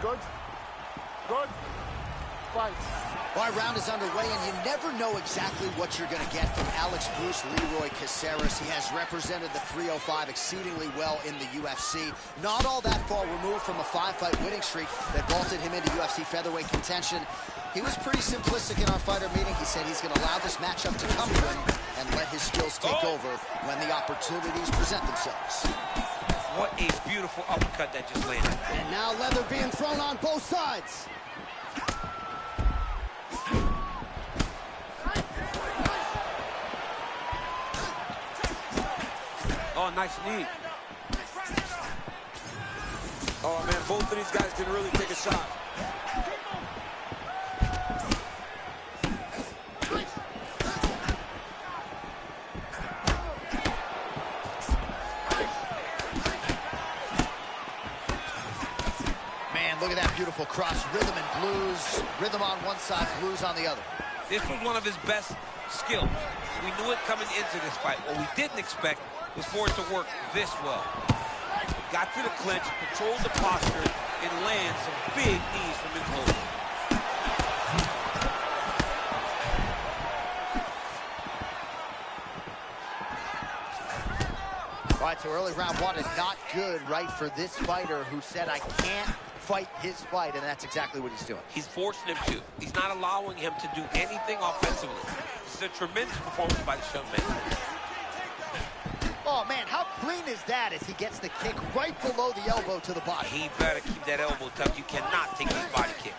Good. Good. Fight. All right, round is underway, and you never know exactly what you're going to get from Alex Bruce Leroy Caceres. He has represented the 305 exceedingly well in the UFC. Not all that far removed from a 5-fight winning streak that vaulted him into UFC featherweight contention. He was pretty simplistic in our fighter meeting. He said he's going to allow this matchup to come to him and let his skills take over when the opportunities present themselves. What a beautiful uppercut that just landed. And now leather being thrown on both sides. Oh, nice knee. Oh, man, both of these guys can really take a shot. Man, look at that beautiful cross. Rhythm and blues. Rhythm on one side, blues on the other. This was one of his best skills. We knew it coming into this fight. What we didn't expect was for it to work this well. Got to the clinch, controlled the posture, and land some big knees from his hold. All right, so early round one is not good, right, for this fighter who said, I can't fight his fight, and that's exactly what he's doing. He's forcing him to. He's not allowing him to do anything offensively. This is a tremendous performance by this young man. Oh, man, how clean is that as he gets the kick right below the elbow to the body? He better keep that elbow tucked. You cannot take his body kick.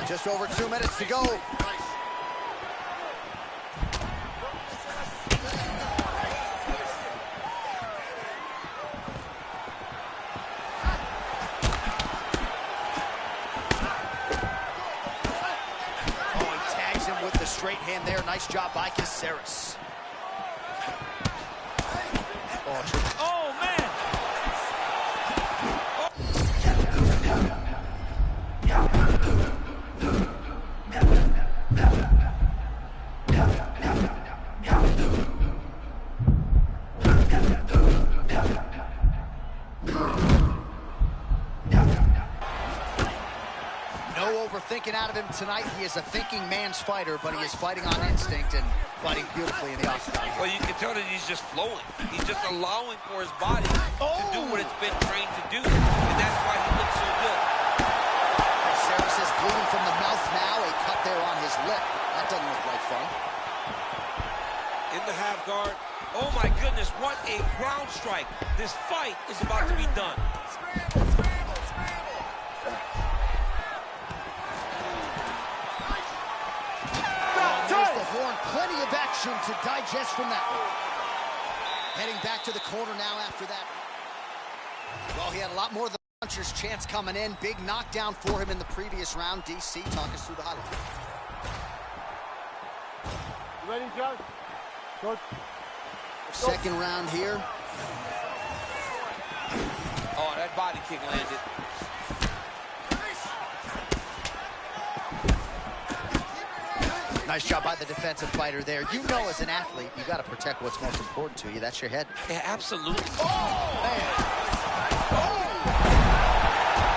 Just over 2 minutes to go. Oh, he tags him with the straight hand there. Nice job by Caceres. Oh, man! No overthinking out of him tonight. He is a thinking man's fighter, but he is fighting on instinct and fighting beautifully in the octagon. Well, you can tell that he's just flowing. He's just allowing for his body to do what it's been trained to do, and that's why he looks so good. Caceres is bleeding from the mouth now. A cut there on his lip. That doesn't look like fun. In the half guard. Oh, my goodness, what a ground strike. This fight is about to be done. Plenty of action to digest from that one. Heading back to the corner now after that. Well, he had a lot more of the puncher's chance coming in. Big knockdown for him in the previous round. DC, talk us through the highlights. You ready, Judge? Good. Second round here. Oh, that body kick landed. Nice job by the defensive fighter there. You know, as an athlete, you got to protect what's most important to you. That's your head. Yeah, absolutely. Oh, man. Oh!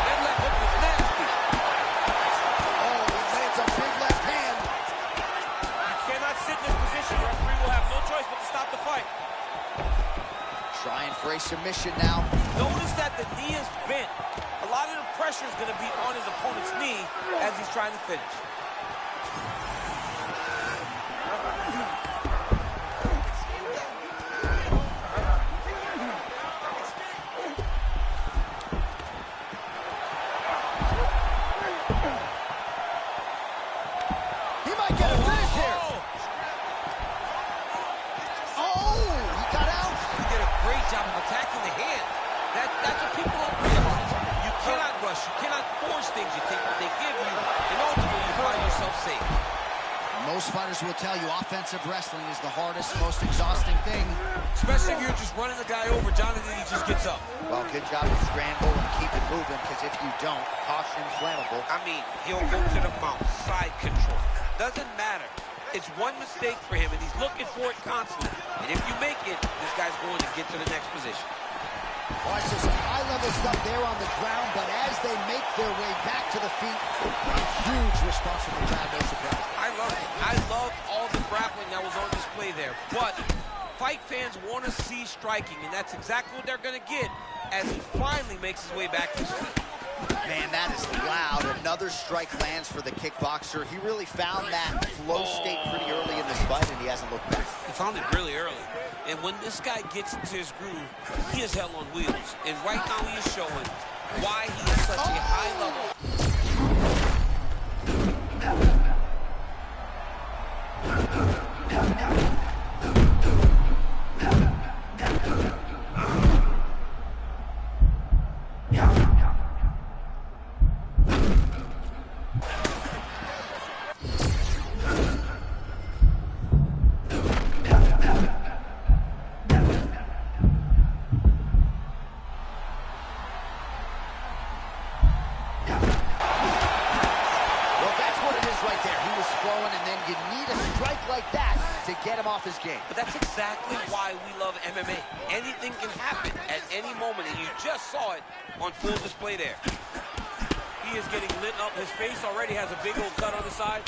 That left hook was nasty. Oh, he lands a big left hand. You cannot sit in this position. The referee will have no choice but to stop the fight. Trying for a submission now. Notice that the knee is bent. A lot of the pressure is going to be on his opponent's knee as he's trying to finish. Most fighters will tell you offensive wrestling is the hardest, most exhausting thing. Especially if you're just running the guy over, Jonathan, he just gets up. Well, good job to scramble and keep it moving, because if you don't, caution flammable. I mean, he'll go to the mount, side control. Doesn't matter. It's one mistake for him, and he's looking for it constantly. And if you make it, this guy's going to get to the next position. All right, so some high-level stuff there on the ground, but as they make their way back to the feet, a huge response from the crowd, no surprise. I love it. I love all the grappling that was on display there. But fight fans want to see striking, and that's exactly what they're going to get as he finally makes his way back to his feet. Man, that is loud. Another strike lands for the kickboxer. He really found that flow state pretty early in this fight, and he hasn't looked back. He found it really early. And when this guy gets into his groove, he is hell on wheels. And right now he is showing why he is such a high level. Get him off his game. But that's exactly why we love MMA. Anything can happen at any moment, and you just saw it on full display there. He is getting lit up. His face already has a big old cut on the side.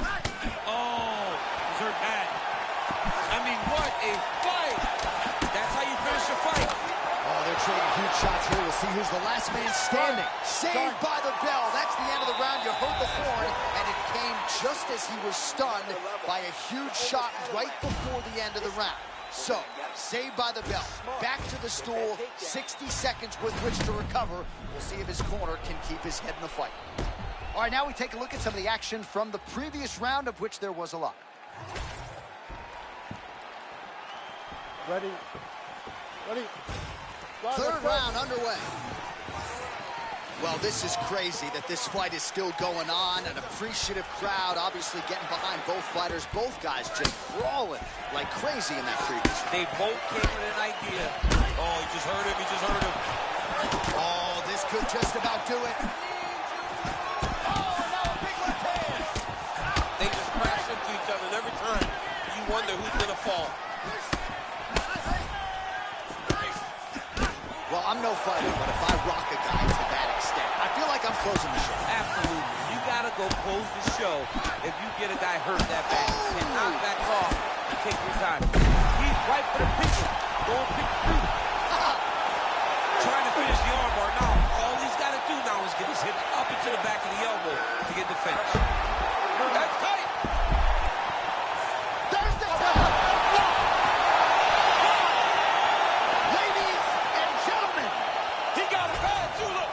Oh, he's hurt bad. I mean, what a fight! That's how you finish a fight. Oh, they're trading huge shots here. We'll see who's the last man standing. Saved by the bell. That's the end of the round. You heard the horn, and it came just as he was stunned by a huge shot right before the end of the round. So, saved by the bell. Back to the stool. 60 seconds with which to recover. We'll see if his corner can keep his head in the fight. All right, now we take a look at some of the action from the previous round, of which there was a lot. Ready. Ready. Third round underway. Well, this is crazy that this fight is still going on. An appreciative crowd obviously getting behind both fighters. Both guys just brawling like crazy in that previous round. They both came with an idea. Oh, he just hurt him. He just hurt him. Oh, this could just about do it. Oh, no, big left hand. They just crash into each other, and every time you wonder who's going to fall. Well, I'm no fighter, but if I rock a guy to that extent, I feel like I'm closing the show. Absolutely. You got to go close the show if you get a guy hurt that bad. And knock back off and take your time. He's right for the picture. Going pick two. Trying to finish the armbar. Now, all he's got to do now is get his hips up into the back of the elbow to get the finish. That's tight. There's the cover. Ladies and gentlemen. He got him bad, too, look.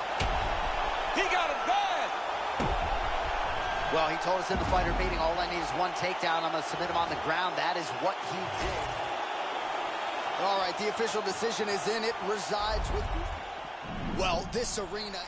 He got him bad. Well, he told us in the fighter meeting, all I need is one takedown. I'm going to submit him on the ground. That is what he did. All right, the official decision is in. It resides with... Well, this arena...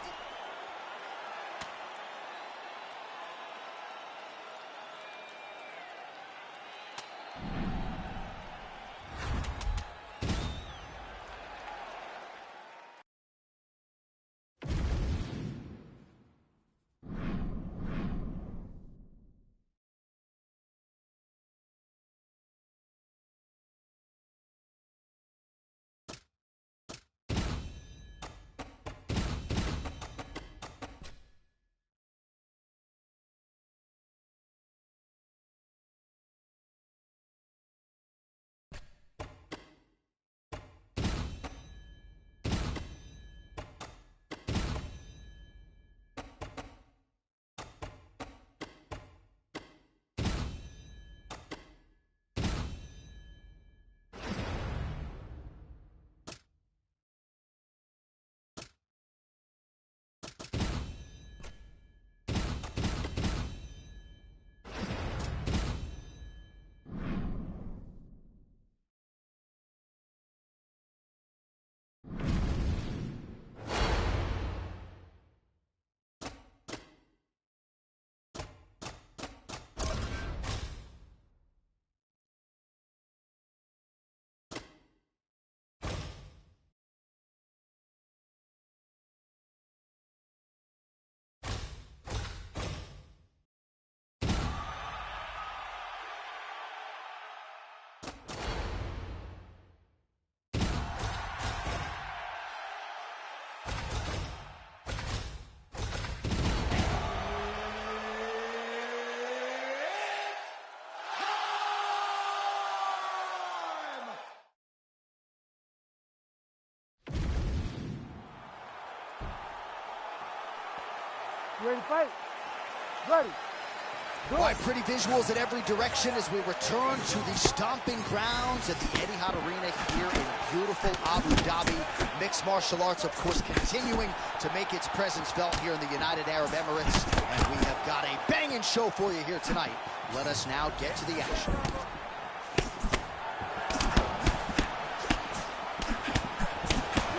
You ready to fight? Ready. Why, pretty visuals in every direction as we return to the stomping grounds at the Etihad Arena here in beautiful Abu Dhabi. Mixed martial arts, of course, continuing to make its presence felt here in the United Arab Emirates. And we have got a banging show for you here tonight. Let us now get to the action.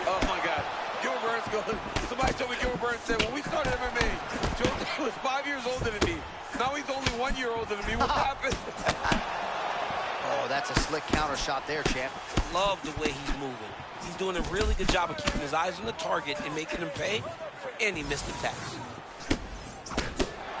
Oh, my God. Gilbert Burns goes. Somebody told me Gilbert Burns said, when we started MMA, Joe was 5 years older than me. Now he's only 1 year older than me. What happened? Oh, that's a slick counter shot there, champ. Love the way he's moving. He's doing a really good job of keeping his eyes on the target and making him pay for any missed attacks.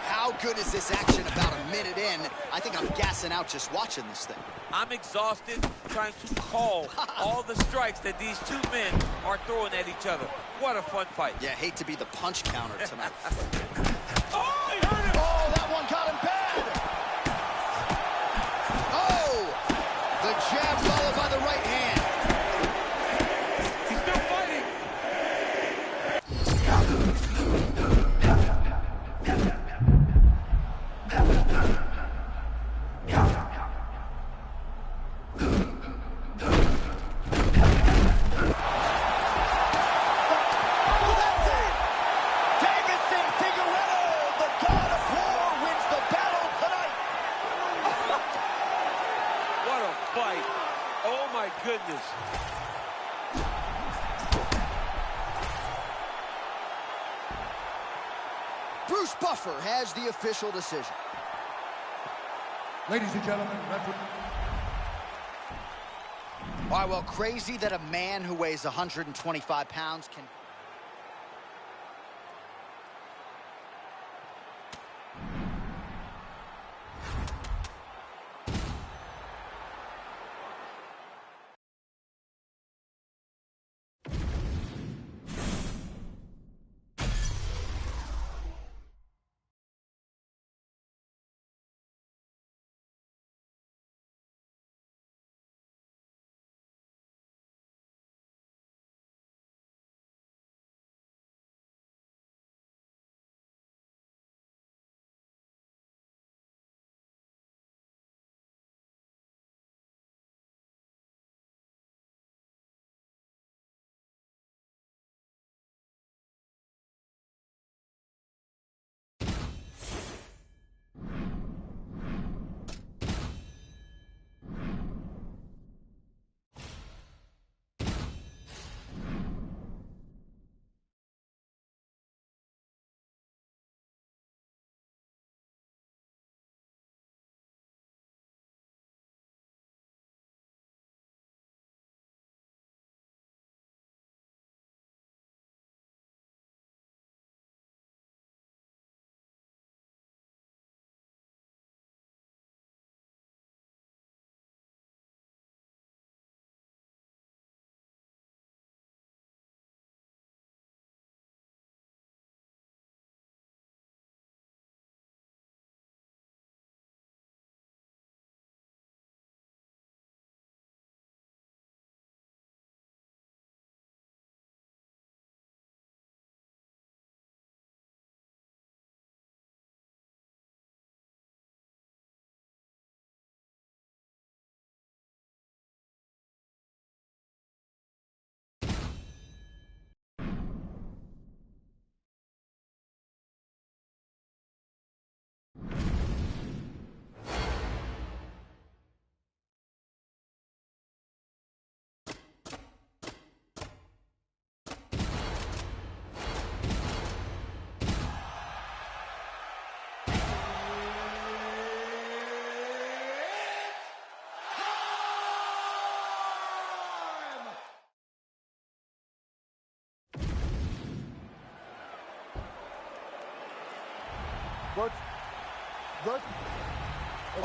How good is this action about a minute in? I think I'm gassing out just watching this thing. I'm exhausted trying to call all the strikes that these two men are throwing at each other. What a fun fight. Yeah, hate to be the punch counter tonight. Oh, he hurt him! Oh, that one got him bad! Oh! The jab followed by the right hand. He's still fighting. Fight. Oh my goodness. Bruce Buffer has the official decision. Ladies and gentlemen, referee. All right, well, crazy that a man who weighs 125 pounds can... Good. Good.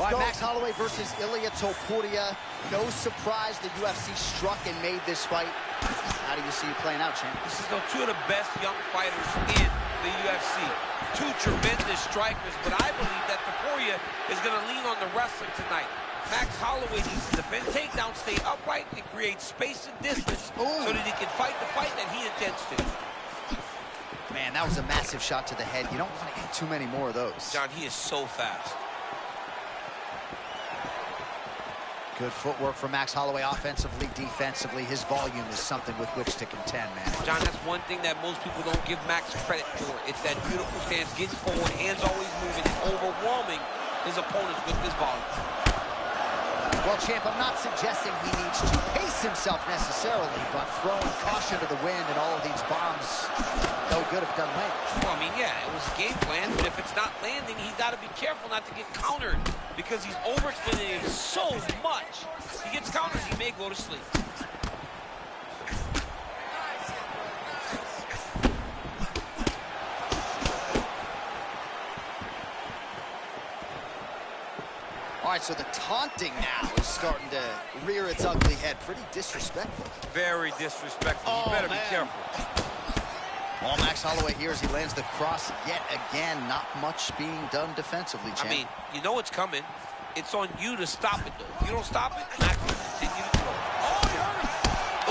All right, Max Holloway versus Ilia Topuria. No surprise the UFC struck and made this fight. How do you see it playing out, champ? This is two of the best young fighters in the UFC. Two tremendous strikers, but I believe that Topuria is going to lean on the wrestling tonight. Max Holloway needs to defend takedown, stay upright, and create space and distance so that he can fight the fight that he intends to. man, that was a massive shot to the head. You don't want to get too many more of those. John, he is so fast. Good footwork from Max Holloway offensively, defensively. His volume is something with which to contend, man. John, that's one thing that most people don't give Max credit for. It's that beautiful stance, getting forward, hands always moving, and overwhelming his opponents with his volume. Well, champ, I'm not suggesting he needs to pace himself necessarily, but throwing caution to the wind and all of these bombs, no good if it doesn't land. Well, I mean, yeah, it was a game plan, but if it's not landing, he's got to be careful not to get countered because he's overextending it so much. He gets countered, he may go to sleep. All right, so the taunting now is starting to rear its ugly head. Pretty disrespectful. Very disrespectful. Oh, You better man. be careful. Well, Max Holloway here as he lands the cross yet again. Not much being done defensively, champ. I mean, you know it's coming. It's on you to stop it, though. If you don't stop it, Max will continue to throw. Oh, he hurt him.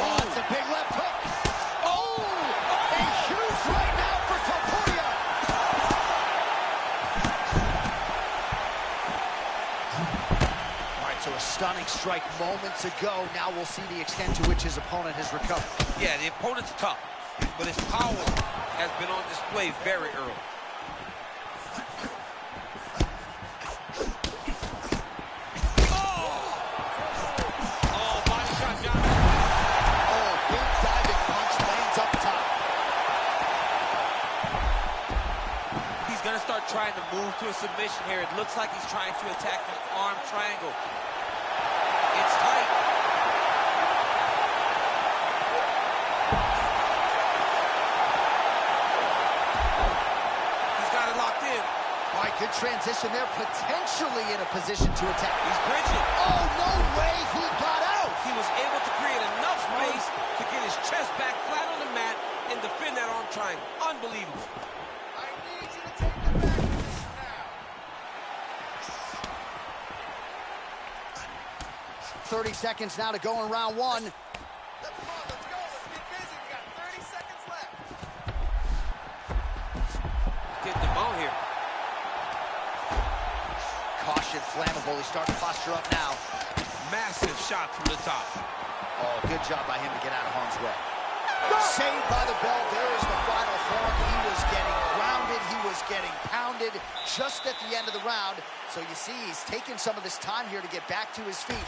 Oh, that's a big left hook. Oh, a huge right now for Topuria. All right, so a stunning strike moments ago. Now we'll see the extent to which his opponent has recovered. Yeah, the opponent's tough, but his power has been on display very early. Oh, body shot, John. Oh, big diving punch lands up top. He's going to start trying to move to a submission here. It looks like he's trying to attack an arm triangle. It's tight. He's got it locked in. All right, good transition there. Potentially in a position to attack. He's bridging. Oh, no way he got out. He was able to create enough space to get his chest back flat on the mat and defend that arm triangle. Unbelievable. I need you to take the back position now. 30 seconds now to go in round one. Let's go. Let's get busy. We got 30 seconds left. Getting them out here. Caution, flammable. He's starting to posture up now. Massive shot from the top. Oh, good job by him to get out of harm's way. Saved by the bell. There is the final horn. He was getting grounded. He was getting pounded just at the end of the round. So you see, he's taking some of this time here to get back to his feet.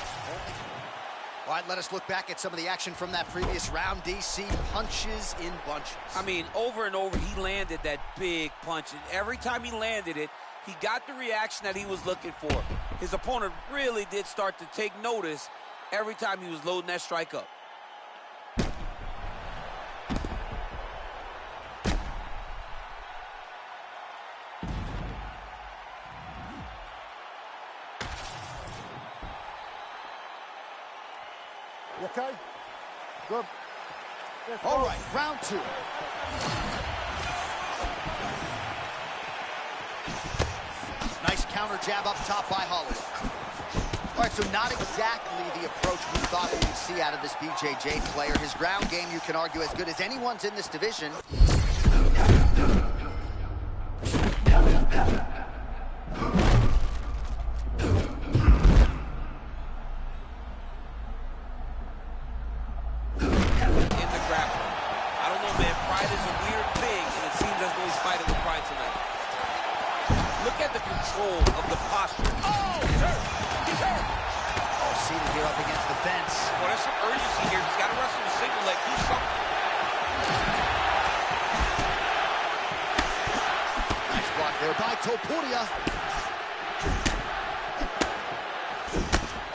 All right, let us look back at some of the action from that previous round. DC punches in bunches. I mean, over and over, he landed that big punch. And every time he landed it, he got the reaction that he was looking for. His opponent really did start to take notice every time he was loading that strike up. You okay? Good. All right, round two. Nice counter jab up top by Holloway. All right, so not exactly the approach we thought we would see out of this BJJ player. His ground game, you can argue, as good as anyone's in this division. Of the posture. Oh, he's hurt. He's hurt. Oh, seated here up against the fence. Well, there's some urgency here. He's got to wrestle the single leg. Do something. Nice block there by Topuria.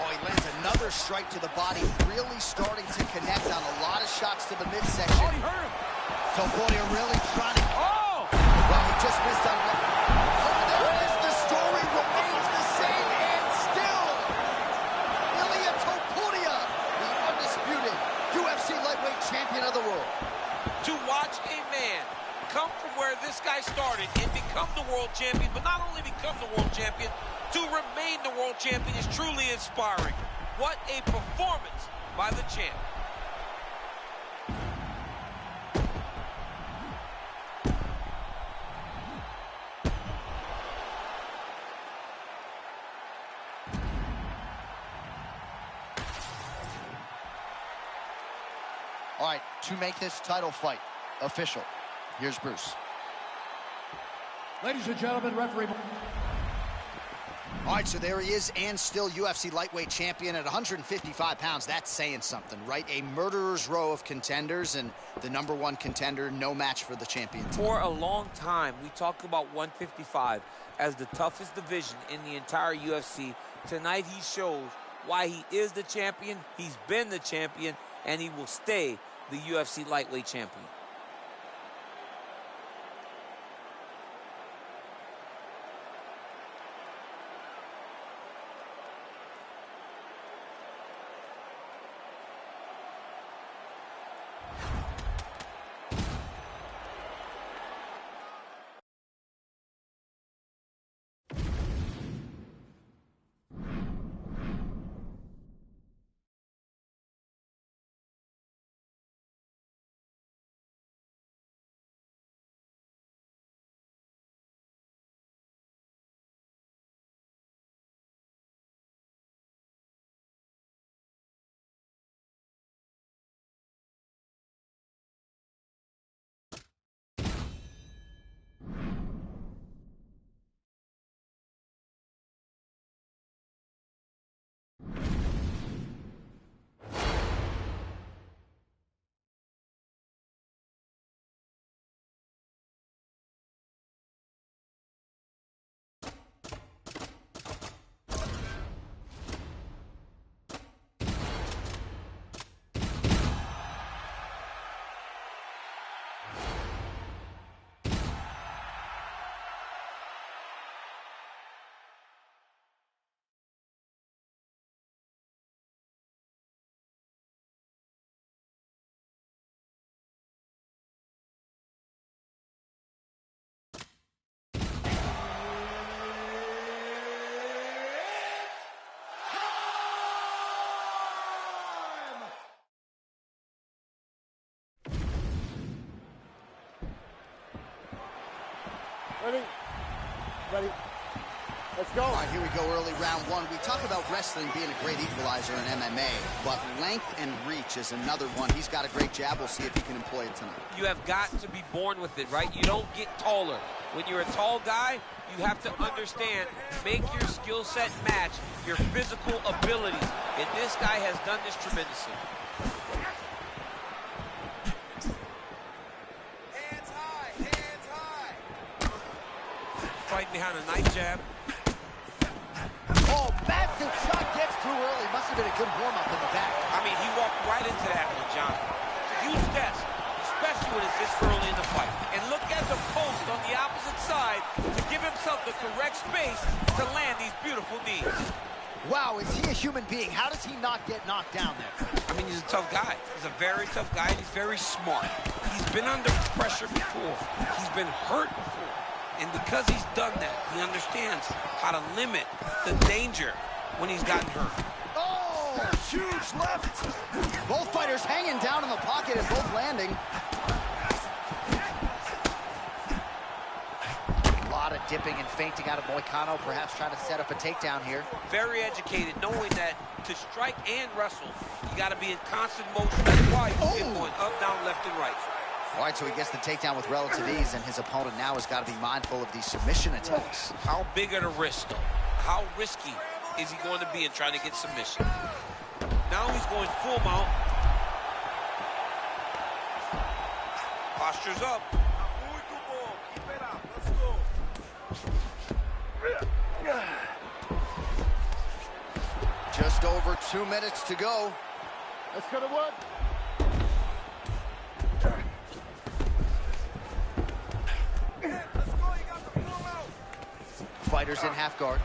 Oh, he lands another strike to the body, really starting to connect on a lot of shots to the midsection. Oh, he hurt him. Topuria really trying to... Oh! Well, he just missed on... There it is. The story remains the same and still. Ilia Topuria, the undisputed UFC lightweight champion of the world. To watch a man come from where this guy started and become the world champion, but not only become the world champion, to remain the world champion is truly inspiring. What a performance by the champ. right, to make this title fight official, here's Bruce. Ladies and gentlemen, referee. All right, so there he is, and still UFC lightweight champion at 155 pounds. That's saying something, right? A murderer's row of contenders, and the #1 contender, no match for the champion. For a long time, we talked about 155 as the toughest division in the entire UFC. Tonight, he shows why he is the champion, he's been the champion, and he will stay the UFC lightweight champion. Ready. Let's go. All right, here we go, early round one. We talk about wrestling being a great equalizer in MMA, but length and reach is another one. He's got a great jab. We'll see if he can employ it tonight. You have got to be born with it, right? You don't get taller. When you're a tall guy, you have to understand, make your skill set match your physical abilities. And this guy has done this tremendously. Hands high, hands high. Fighting behind a nice jab. Oh, massive shot gets too early. Must have been a good warm-up in the back. I mean, he walked right into that one, John. It's a huge test, especially when it's this early in the fight. And look at the post on the opposite side to give himself the correct space to land these beautiful knees. Wow, is he a human being? How does he not get knocked down there? I mean, he's a tough guy. He's a very tough guy, and he's very smart. He's been under pressure before. He's been hurt before. And because he's done that, he understands how to limit the danger when he's gotten hurt. Oh, huge left. Both fighters hanging down in the pocket and both landing. A lot of dipping and feinting out of Moicano, perhaps trying to set up a takedown here. Very educated, knowing that to strike and wrestle, you got to be in constant motion. That's why you get going up, down, left, and right. All right, so he gets the takedown with relative ease, and his opponent now has got to be mindful of these submission attacks. How big are the risks, though? How risky is he going to be in trying to get submission? Now he's going full mount. Posture's up. Keep it up. Let's go. Just over 2 minutes to go. Let's go to work. Fighters in half guard.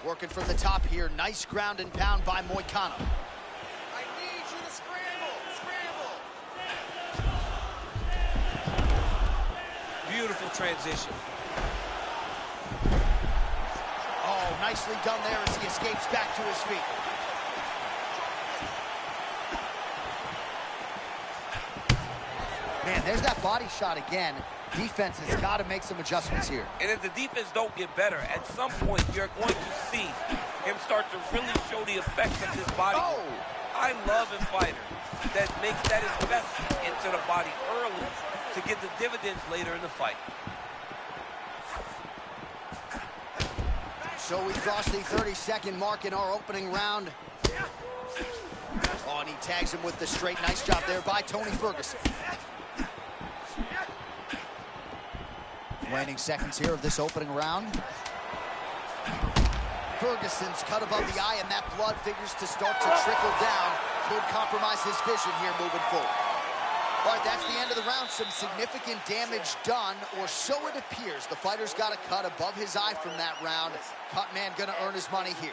Working from the top here. Nice ground and pound by Moicano. I need you to scramble. Scramble. Beautiful transition. Oh, nicely done there as he escapes back to his feet. Man, there's that body shot again. Defense has got to make some adjustments here. And if the defense don't get better, at some point you're going to see him start to really show the effects of his body. Oh! I love in fighters that makes that investment into the body early to get the dividends later in the fight. So we crossed the 30-second mark in our opening round. Oh, and he tags him with the straight. Nice job there by Tony Ferguson. Waning seconds here of this opening round. Ferguson's cut above the eye, and that blood figures to start to trickle down. Could compromise his vision here moving forward. All right, that's the end of the round. Some significant damage done, or so it appears. The fighter's got a cut above his eye from that round. Cut man gonna earn his money here.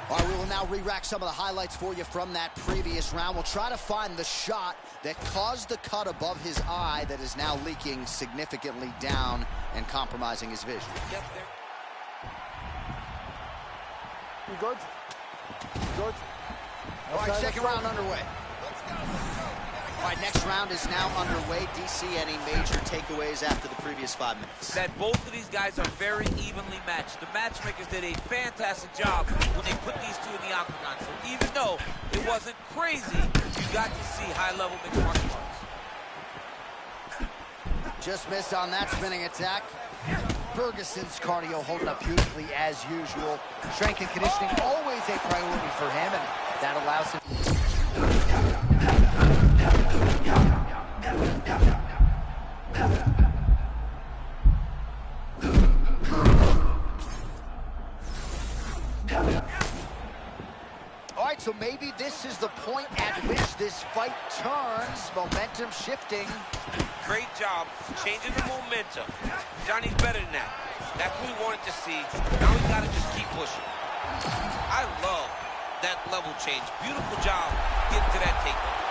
All right, we will now re-rack some of the highlights for you from that previous round. We'll try to find the shot that caused the cut above his eye that is now leaking significantly down and compromising his vision. Yep, You good? You good? All right, Okay, second round underway. All right, next round is now underway. DC, any major takeaways after the previous 5 minutes? that both of these guys are very evenly matched. The matchmakers did a fantastic job when they put these two in the octagon. So even though it wasn't crazy, you got to see high-level mixed martial arts. Just missed on that spinning attack. Ferguson's cardio holding up beautifully as usual. Strength and conditioning always a priority for him, and that allows him. All right, so maybe this is the point at which this fight turns. Momentum shifting. Great job changing the momentum. Johnny's better than that. That's what we wanted to see. Now we got to just keep pushing. I love that level change. Beautiful job getting to that takedown.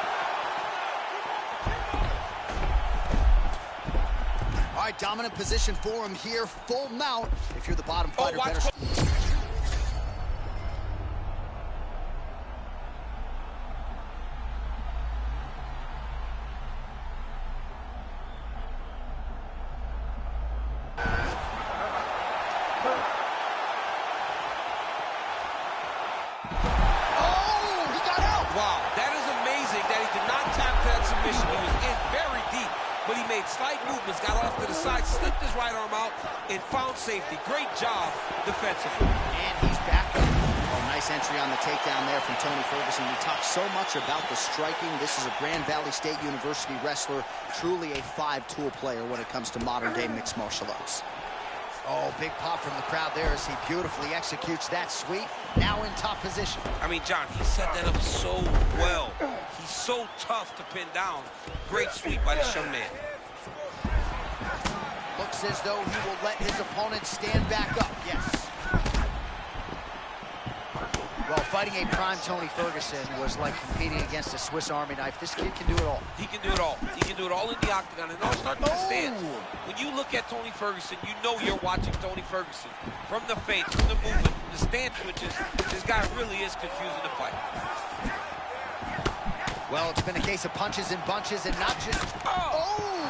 All right, dominant position for him here. Full mount. If you're the bottom fighter, watch better. Wow, that is amazing that he did not tap to that submission. He was in very deep, but he made slight movements, got off to the side, slipped his right arm out, and found safety. Great job defensively. And he's back up. Oh, nice entry on the takedown there from Tony Ferguson. We talked so much about the striking. This is a Grand Valley State University wrestler, truly a five-tool player when it comes to modern-day mixed martial arts. Oh, big pop from the crowd there as he beautifully executes that sweep. Now in top position. I mean, John, he set that up so well. He's so tough to pin down. Great sweep by this young man. Looks as though he will let his opponent stand back up. Yes. Well, fighting a prime Tony Ferguson was like competing against a Swiss Army knife. This kid can do it all. He can do it all. He can do it all in the octagon and all start with the stance. When you look at Tony Ferguson, you know you're watching Tony Ferguson. From the feints, from the movement, from the stance switches, this guy really is confusing the fight. Well, it's been a case of punches and bunches and not just... Oh!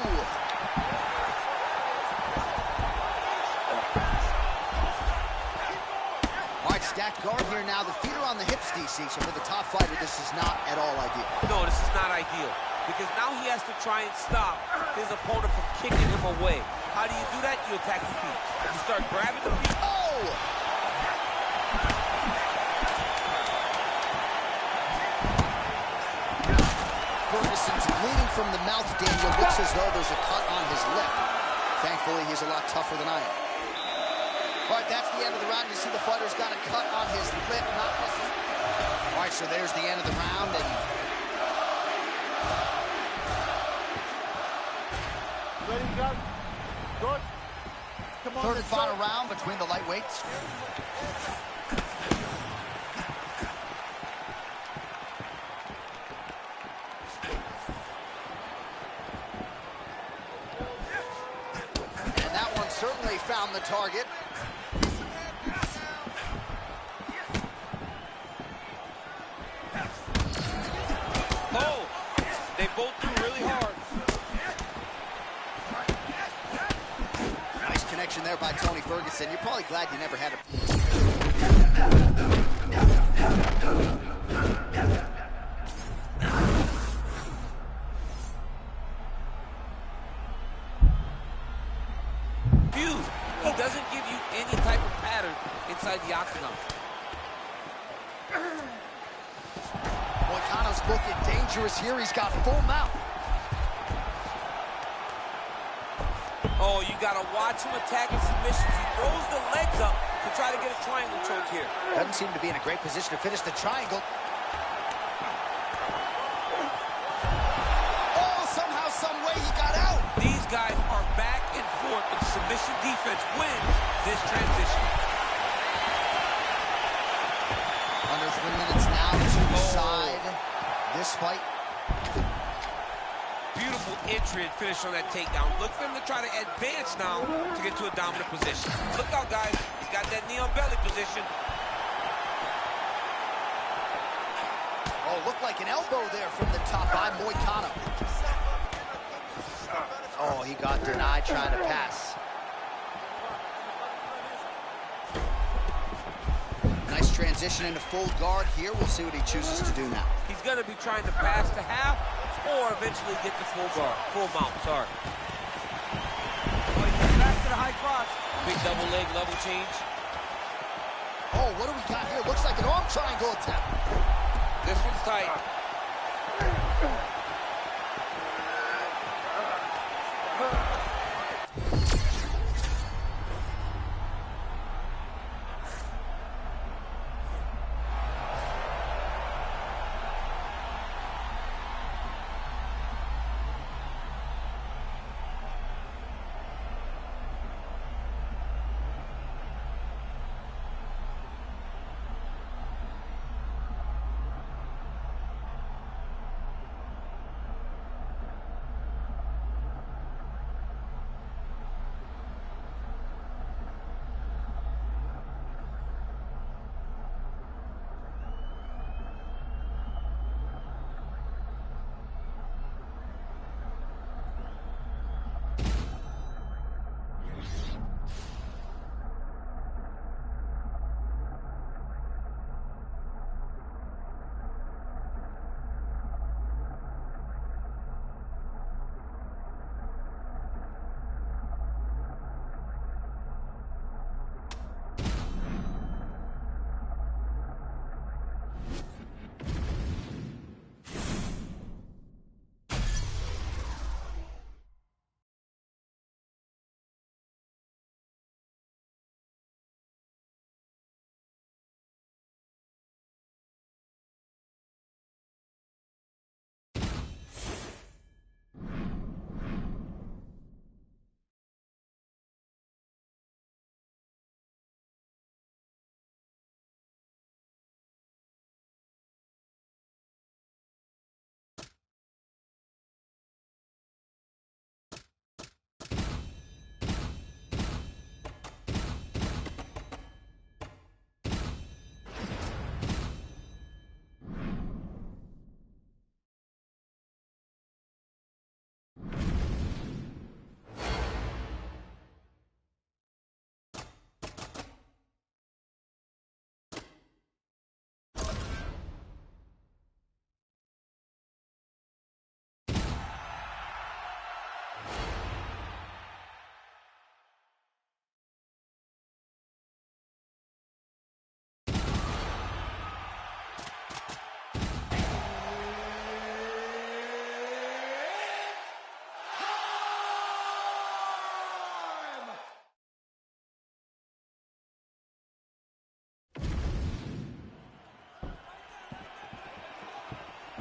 All right, stacked guard here now. The feet are on the hips, DC, so for the top fighter, this is not at all ideal. No, this is not ideal, because now he has to try and stop his opponent from kicking him away. How do you do that? You attack the feet. You start grabbing the feet. Oh! Ferguson's bleeding from the mouth, Daniel. Looks as though there's a cut on his lip. Thankfully, he's a lot tougher than I am. All right, that's the end of the round. You see the fighter's got a cut on his lip. Not necessarily. All right, so there's the end of the round. And Ready, go? Good. Come on, third and let's final go. round between the lightweights. And that one certainly found the target. Oh, they both threw really hard. Nice connection there by Tony Ferguson. You're probably glad you never had a... He doesn't give you any type of pattern inside the octagon. Moicano's looking dangerous here. He's got full mount. Oh, you got to watch him attacking submissions. He throws the legs up to try to get a triangle choke here. Doesn't seem to be in a great position to finish the triangle. Oh, somehow, some way he got out. These guys are back and forth, but submission defense wins this transition. Under 3 minutes now to decide this fight. Beautiful entry and finish on that takedown. Look for him to try to advance now to get to a dominant position. Look out, guys. He's got that knee on belly position. Oh, looked like an elbow there from the top by Moicano. Oh, he got denied trying to pass. Nice transition into full guard here. We'll see what he chooses to do now. He's going to be trying to pass to half or eventually get to full guard, full mount, sorry. Back to the high cross. Big double leg level change. Oh, what do we got here? Looks like an arm triangle attempt. This one's tight.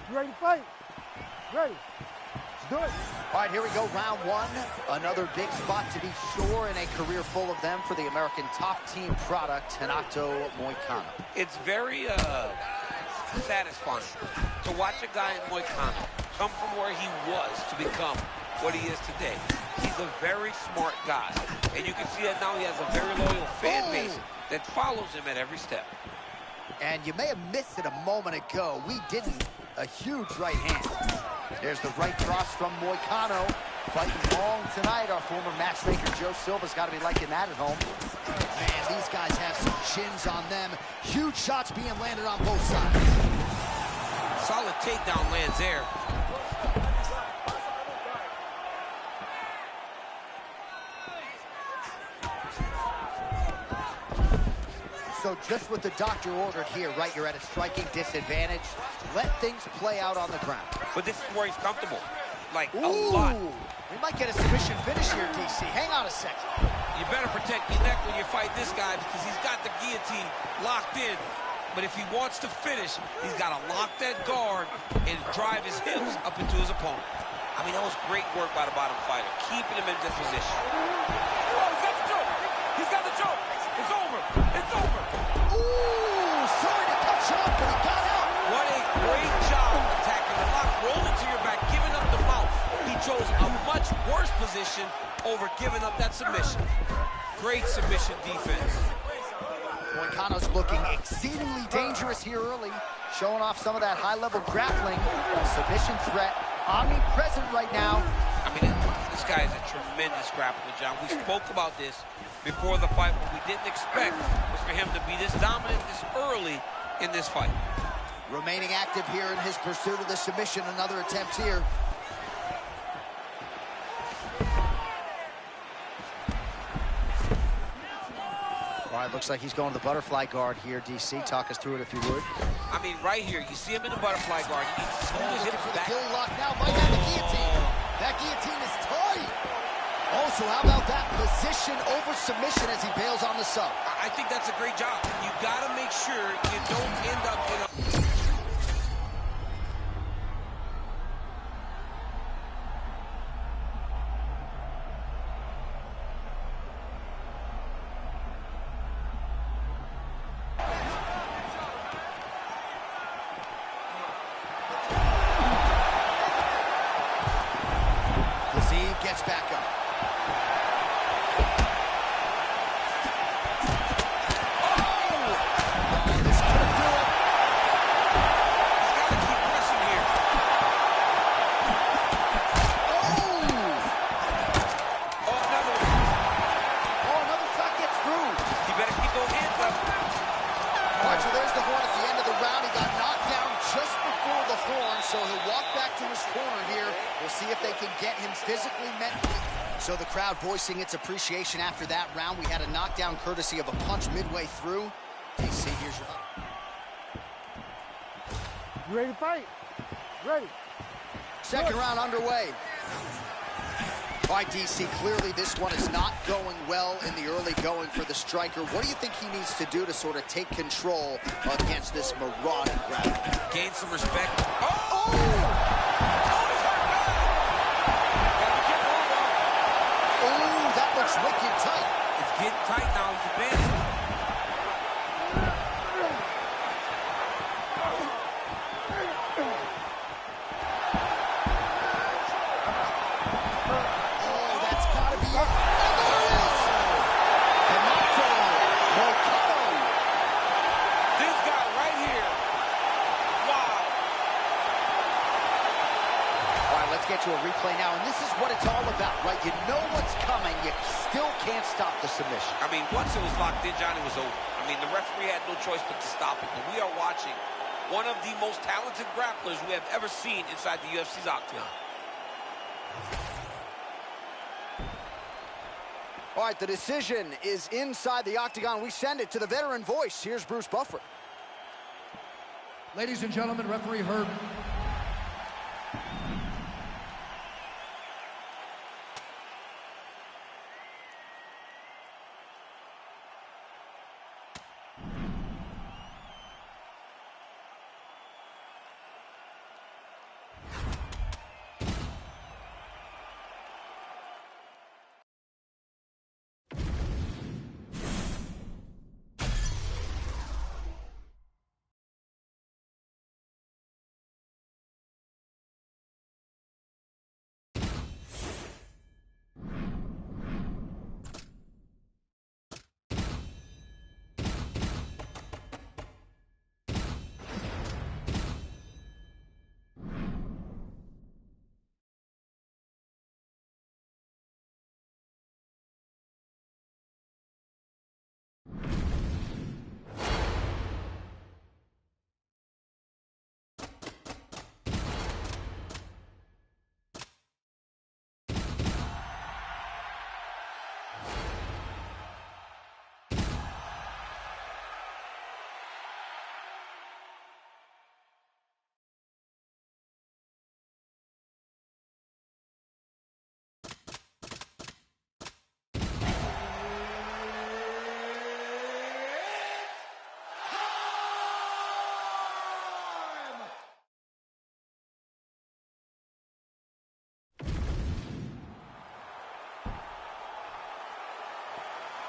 You ready to fight? Ready. Let's do it. All right, here we go, round one. Another big spot to be sure in a career full of them for the American top team product, Renato Moicano. It's very satisfying to watch a guy in Moicano come from where he was to become what he is today. He's a very smart guy, and you can see that now he has a very loyal fan base that follows him at every step. And you may have missed it a moment ago. We didn't. A huge right hand. There's the right cross from Moicano. Fighting long tonight, our former matchmaker Joe Silva's got to be liking that at home. Man, these guys have some chins on them. Huge shots being landed on both sides. Solid takedown lands there. So just what the doctor ordered here, right? You're at a striking disadvantage. Let things play out on the ground. But this is where he's comfortable. Like, a Ooh, lot. we might get a submission finish here, DC. Hang on a second. You better protect your neck when you fight this guy because he's got the guillotine locked in. But if he wants to finish, he's got to lock that guard and drive his hips up into his opponent. I mean, that was great work by the bottom fighter, keeping him in this position. Oh, he's got the choke. He's got the choke. It's over. It's over. Ooh, sorry to cut you off, but he got out. What a great job attacking the lock, rolling to your back, giving up the mouth. He chose a much worse position over giving up that submission. Great submission defense. Moicano's looking exceedingly dangerous here early, showing off some of that high-level grappling. Submission threat omnipresent right now. I mean, this guy is a tremendous grappler, John. We spoke about this before the fight. What we didn't expect was for him to be this dominant this early in this fight. Remaining active here in his pursuit of the submission. Another attempt here. All right, looks like he's going to the butterfly guard here, DC. Talk us through it if you would. I mean, right here, you see him in the butterfly guard. He needs to scoot his Looking hips for the back. Gilly lock now. Might have the guillotine. That guillotine is tight. Also, how about that position over submission as he bails on the sub? I think that's a great job. You got to make sure you don't end up in a... Gets back up. This could do it. He's got to keep pressing here. Oh, Oh, another one. another shot gets through. You better keep those hands up. All right, so there's the horn at the end of the round. He got knocked down just before the horn, so he'll walk back to his corner here. We'll see if they can get him physically, mentally. So the crowd voicing its appreciation after that round. We had a knockdown courtesy of a punch midway through. DC, here's your... You ready to fight? Ready. Second round underway. All right, DC, clearly this one is not going well in the early going for the striker. What do you think he needs to do to sort of take control against this marauding grappler? Gain some respect. Oh! Oh, that looks wicked tight. It's getting tight now. He's advancing. Oh, that's got to be it. And there it is. Renato Moicano. This guy right here. Wow. All right, let's get to a replay now, and this is what it's all about, right? You know what's coming. You still can't stop the submission. I mean, once it was locked in, Johnny, was over. I mean, the referee had no choice but to stop it. And we are watching one of the most talented grapplers we have ever seen inside the UFC's octagon. All right, the decision is inside the octagon. We send it to the veteran voice. Here's Bruce Buffer. Ladies and gentlemen, referee Herb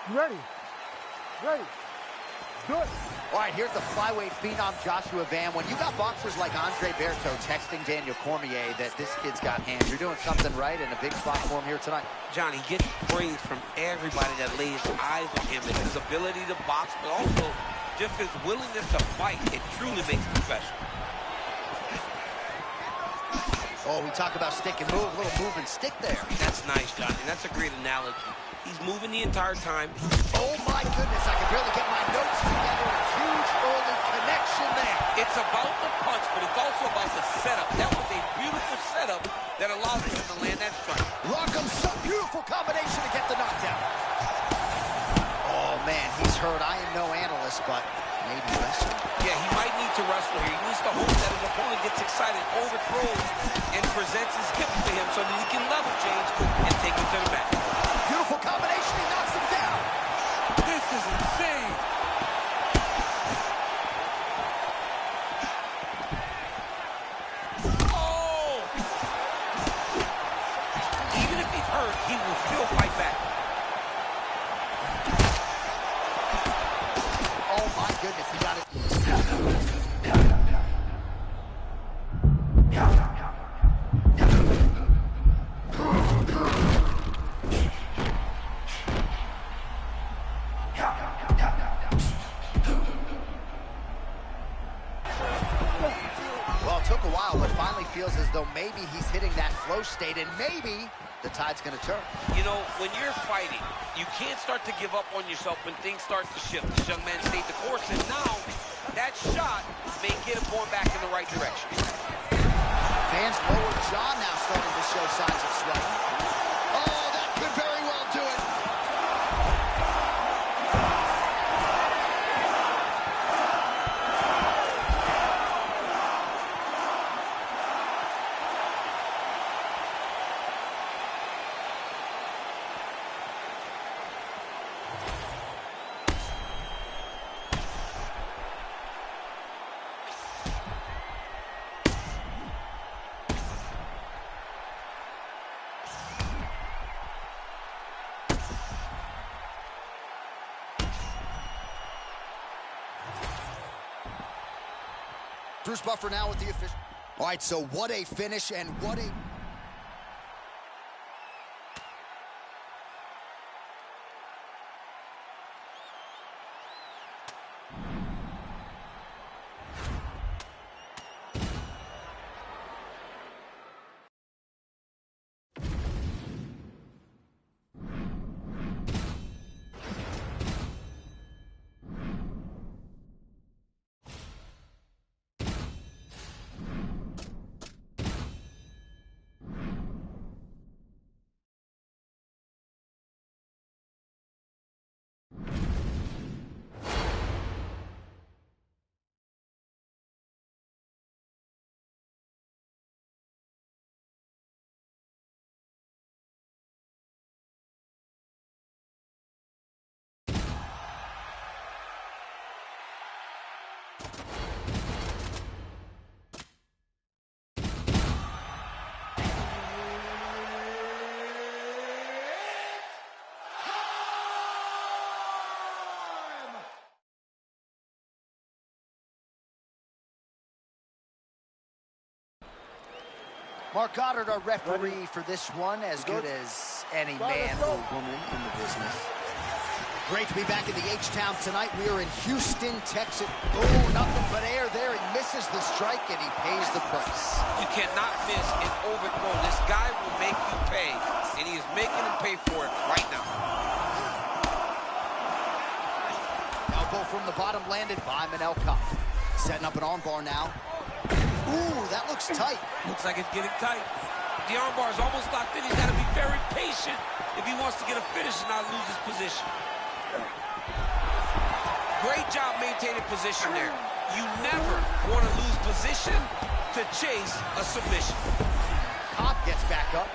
You ready? Ready. Do it. All right, here's the flyweight phenom Joshua Van. When you got boxers like Andre Berto texting Daniel Cormier that this kid's got hands, you're doing something right and a big spot for him here tonight. John, he gets praise from everybody that lays eyes on him and his ability to box, but also just his willingness to fight. It truly makes him special. Oh, we talk about stick and move, a little move and stick there. That's nice, John, and that's a great analogy. He's moving the entire time. Oh, my goodness, I can barely get my notes together. A huge early connection there. It's about the punch, but it's also about the setup. That was a beautiful setup that allowed him to land that strike. Rock'em, some beautiful combination to get the knockdown. Oh, man, he's hurt. I am no analyst, but maybe wrestle. Yeah, he might need to wrestle here. He needs to hope that his opponent gets excited, overthrows, and presents his hip to him so that he can level change and take him to the mat. Beautiful combination. He knocks him down. This is insane. Oh! Even if he's hurt, he will still fight back. Oh, my goodness. He got it. Well, it took a while, but finally feels as though maybe he's hitting that flow state, and maybe the tide's going to turn. You know, when you're fighting, you can't start to give up on yourself when things start to shift. This young man stayed the course, and now that shot may get him going back in the right direction. Van's lower jaw now starting to show signs of swelling. Oh, that could very well do it. Bruce Buffer now with the official. All right, so what a finish and what a... Mark Goddard, our referee for this one, as good as any man or woman in the business. Great to be back in the H-Town tonight. We are in Houston, Texas. Oh, nothing but air there. He misses the strike, and he pays the price. You cannot miss an overthrow. This guy will make you pay, and he is making him pay for it right now. Elbow from the bottom landed by Manel Kape. Setting up an armbar now. Ooh, that looks tight. Looks like it's getting tight. The armbar is almost locked in. He's got to be very patient if he wants to get a finish and not lose his position. Great job maintaining position there. You never want to lose position to chase a submission. Kape gets back up.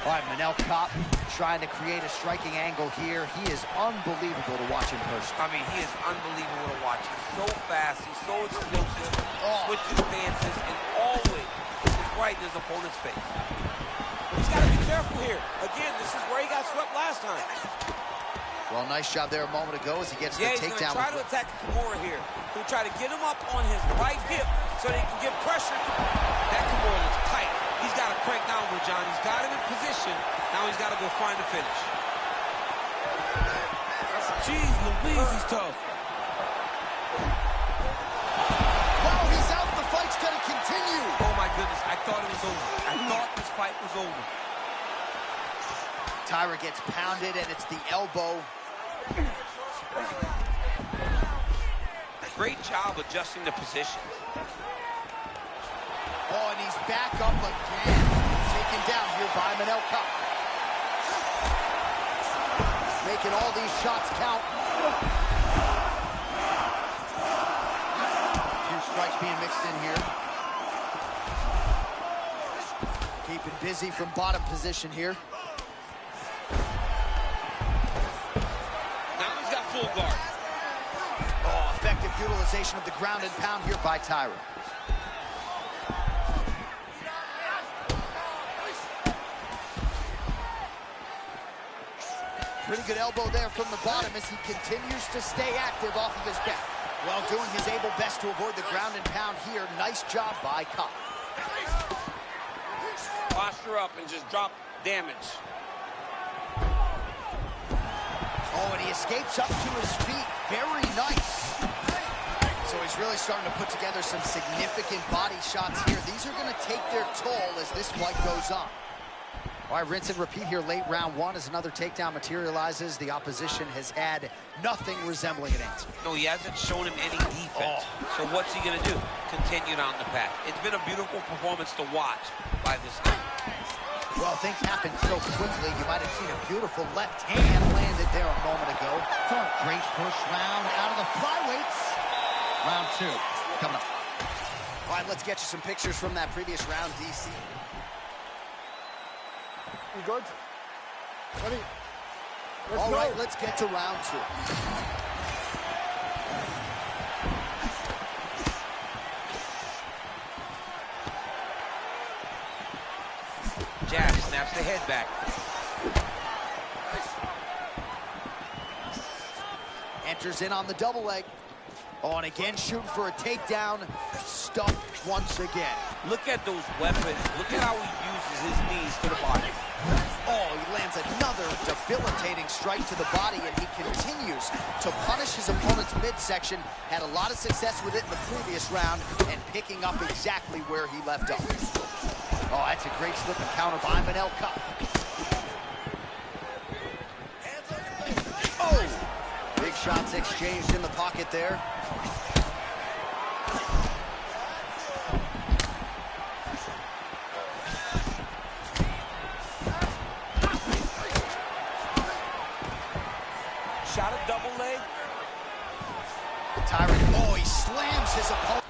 All right, Manel Kape trying to create a striking angle here. He is unbelievable to watch in person. I mean, he is unbelievable to watch. He's so fast, he's so explosive, switches stances, and always is right in his opponent's face. He's got to be careful here. Again, this is where he got swept last time. Well, nice job there a moment ago as he gets the takedown. He's going to try to attack Kimura here. He'll try to get him up on his right hip so that he can get pressure. That Kimura looks tight. He's got to crank down with John. He's got him in position. Now he's got to go find the finish. Jeez Louise, he's tough. Wow, he's out. The fight's going to continue. Oh, my goodness. I thought it was over. I thought this fight was over. Taira gets pounded, and it's the elbow. Great job adjusting the position. Oh, and he's back up again. Taken down here by Manel Kape. Making all these shots count. A few strikes being mixed in here. Keeping busy from bottom position here. Now he's got full guard. Oh, effective utilization of the ground and pound here by Taira. Pretty good elbow there from the bottom as he continues to stay active off of his back. While doing his able best to avoid the ground and pound here. Nice job by Kape. Posture up and just drop damage. Oh, and he escapes up to his feet. Very nice. So he's really starting to put together some significant body shots here. These are going to take their toll as this fight goes on. All right, rinse and repeat here late round one as another takedown materializes. The opposition has had nothing resembling an answer. No, he hasn't shown him any defense. So what's he going to do? Continue down the path. It's been a beautiful performance to watch by this guy. Well, things happen so quickly. You might have seen a beautiful left hand landed there a moment ago. Great first round out of the flyweights. Round two coming up. All right, let's get you some pictures from that previous round, DC. You good? Ready? Let's All go. right, let's get to round two. Jab snaps the head back. Enters in on the double leg. Oh, and again shooting for a takedown. Stuffed once again. Look at those weapons. Look at how he uses his knees to the body. Oh, he lands another debilitating strike to the body, and he continues to punish his opponent's midsection. Had a lot of success with it in the previous round, and picking up exactly where he left off. Oh, that's a great slip and counter by Manel Kape. Oh! Big shots exchanged in the pocket there. Shot a double leg. Taira, oh, he slams his opponent.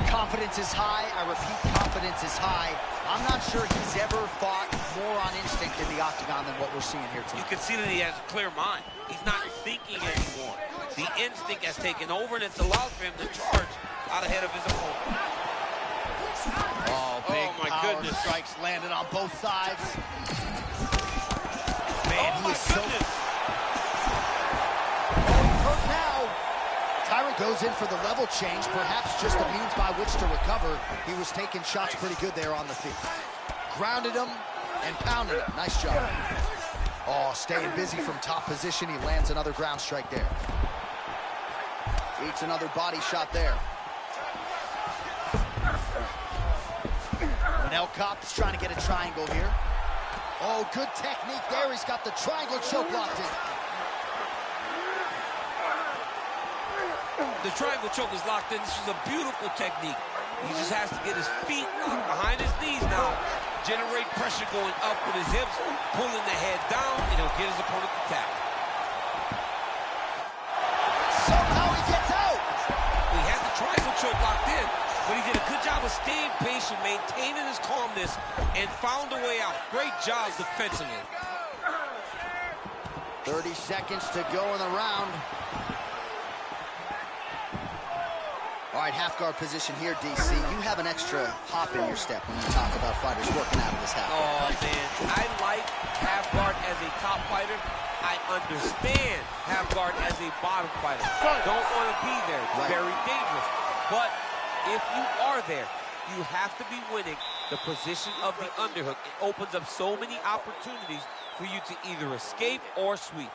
Confidence is high. I repeat, confidence is high. I'm not sure he's ever fought more on instinct in the octagon than what we're seeing here You tonight. can see that he has a clear mind. He's not thinking anymore. The instinct has taken over, and it's allowed for him to charge out ahead of his opponent. Oh, big my power goodness. strikes landed on both sides. Man, Oh, he my is so... goodness. Oh, he's hurt now. Taira goes in for the level change, perhaps just a means by which to recover. He was taking shots pretty good there on the feet. Grounded him and pounded him. Nice job. Oh, staying busy from top position. He lands another ground strike there. Eats another body shot there. Manel Kape's trying to get a triangle here. Oh, good technique there. He's got the triangle choke locked in. The triangle choke is locked in. This is a beautiful technique. He just has to get his feet behind his knees now. Generate pressure going up with his hips, pulling the head down, and he'll get his opponent to tap. Somehow he gets out. He has the triangle choke locked in. But he did a good job of staying patient, maintaining his calmness, and found a way out. Great job defensively. 30 seconds to go in the round. All right, half guard position here, DC. You have an extra hop in your step when you talk about fighters working out of this half guard. Oh, man. I like half guard as a top fighter. I understand half guard as a bottom fighter. Don't want to be there. It's very dangerous. But if you are there, you have to be winning the position of the underhook. It opens up so many opportunities for you to either escape or sweep.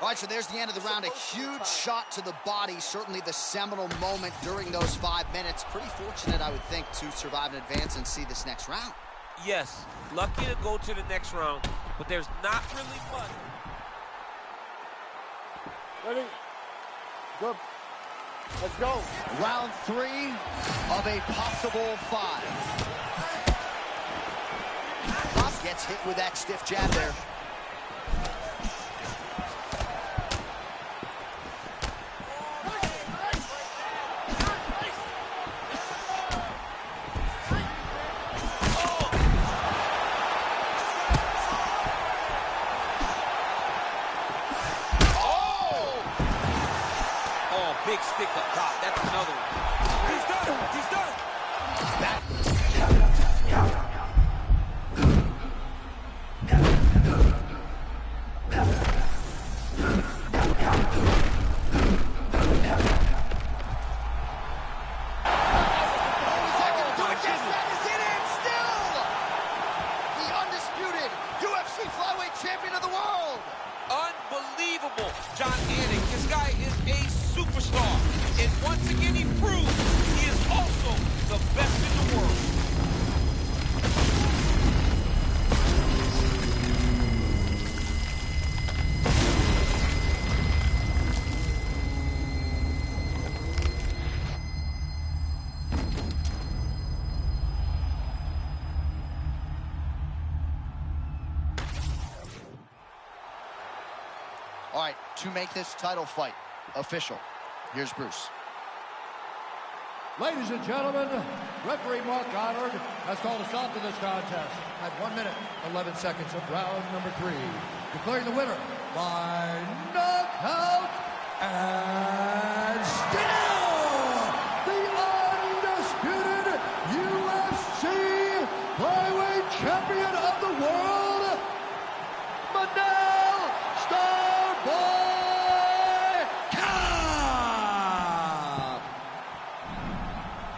All right, so there's the end of the round. A huge shot to the body, certainly the seminal moment during those 5 minutes. Pretty fortunate, I would think, to survive and advance and see this next round. Yes, lucky to go to the next round, but there's not really much. Ready? Good. Let's go. Round 3 of a possible 5. Haas gets hit with that stiff jab there. Big stick up top. That's another one. He's done. He's done. The undisputed UFC flyweight champion of the world. Unbelievable, John Anik. This guy is a superstar. And once again, he proves he is also the best in the world. All right, to make this title fight official, here's Bruce. Ladies and gentlemen, referee Mark Goddard has called a stop to this contest at 1 minute, 11 seconds of round number 3, declaring the winner by knockout and still the undisputed UFC flyweight champion of the world, Manel Starboy Kape.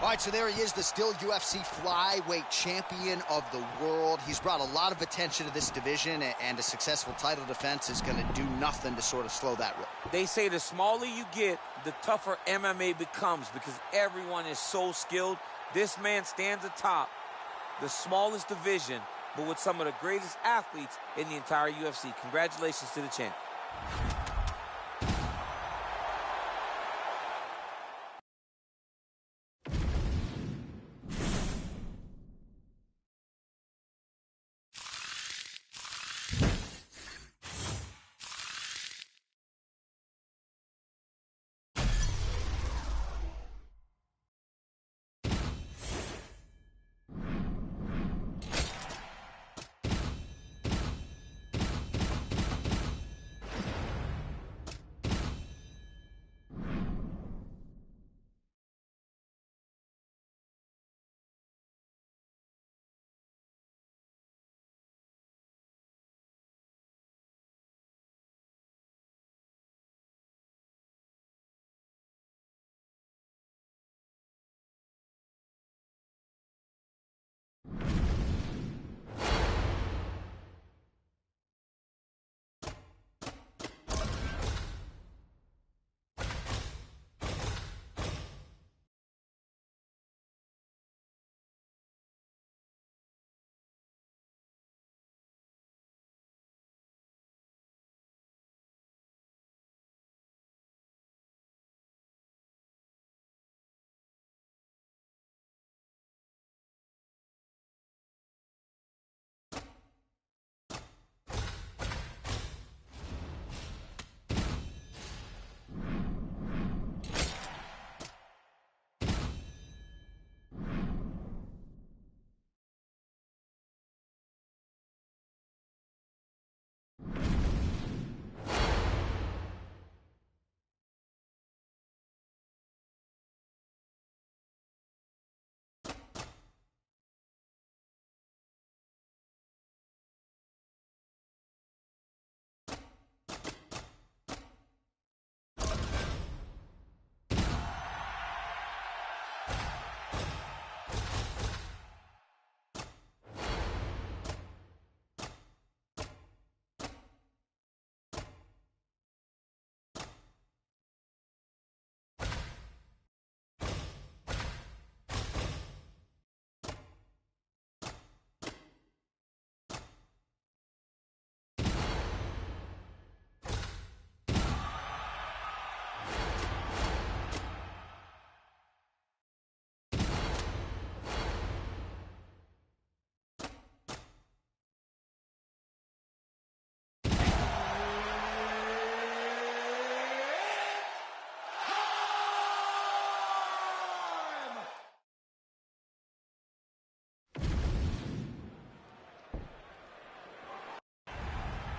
All right, so there he is, the still UFC flyweight champion of the world. He's brought a lot of attention to this division, and a successful title defense is going to do nothing to sort of slow that road. They say the smaller you get, the tougher MMA becomes because everyone is so skilled. This man stands atop the smallest division, but with some of the greatest athletes in the entire UFC. Congratulations to the champ.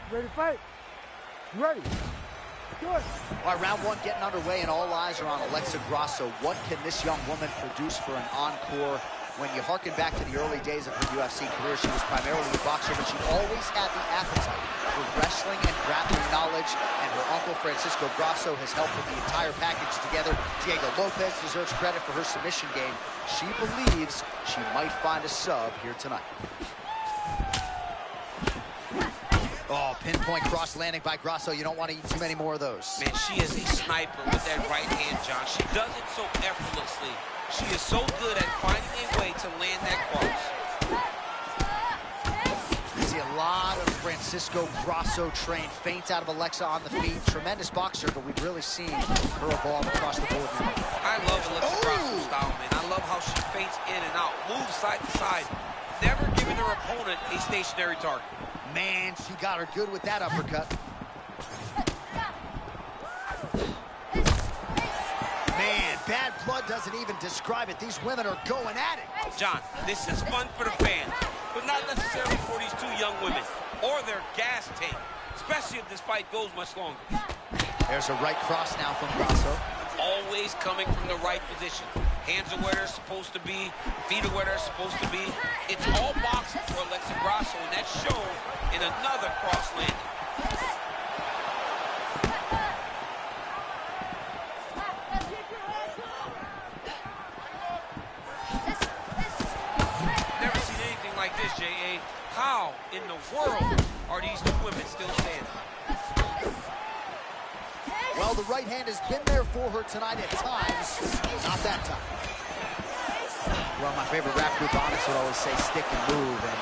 You ready to fight? You ready? Good. All right, round one getting underway, and all eyes are on Alexa Grasso. What can this young woman produce for an encore? When you harken back to the early days of her UFC career, she was primarily a boxer, but she always had the appetite for wrestling and grappling knowledge, and her uncle, Francisco Grasso, has helped put the entire package together. Diego Lopez deserves credit for her submission game. She believes she might find a sub here tonight. Oh, pinpoint cross landing by Grasso. You don't want to eat too many more of those. Man, she is a sniper with that right hand, John. She does it so effortlessly. She is so good at finding a way to land that cross. You see a lot of Francisco Grasso trained feints out of Alexa on the feet. Tremendous boxer, but we've really seen her evolve across the board. I love Alexa Grasso's style, man. I love how she feints in and out, moves side to side, never giving her opponent a stationary target. Man, she got her good with that uppercut. Man, bad blood doesn't even describe it. These women are going at it. John, this is fun for the fans, but not necessarily for these two young women or their gas tank, especially if this fight goes much longer. There's a right cross now from Grasso. Always coming from the right position. Hands are where they're supposed to be, feet are where they're supposed to be. It's all boxing for Alexa Grasso, and that's shown in another cross landing. Never seen anything like this, J.A. How in the world are these two women still standing? Well, the right hand has been there for her tonight at times. Not that time. Well, my favorite rap group, Onyx, would always say stick and move, and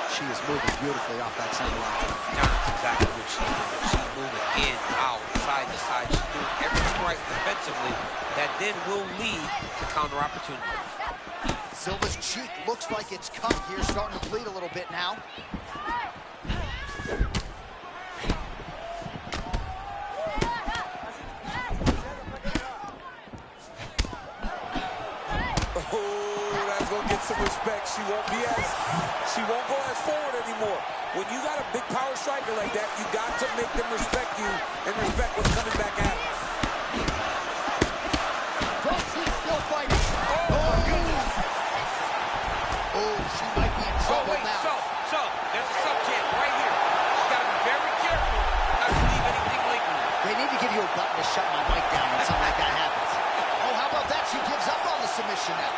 she is moving beautifully off that center line. That's exactly what she's doing. She's moving in, out, side to side. She's doing everything right defensively that then will lead to counter opportunity. Silva's cheek looks like it's cut here, starting to bleed a little bit now. Some respect. She won't go as forward anymore. When you got a big power striker like that, you got to make them respect you and respect what's coming back at them. She's still fighting. Oh, goodness. Oh, she might be in trouble now. So, there's a sub champ right here. She's got to be very careful not to leave anything lingering. They need to give you a button to shut my mic down when something like that happens. Oh, how about that? She gives up on the submission now.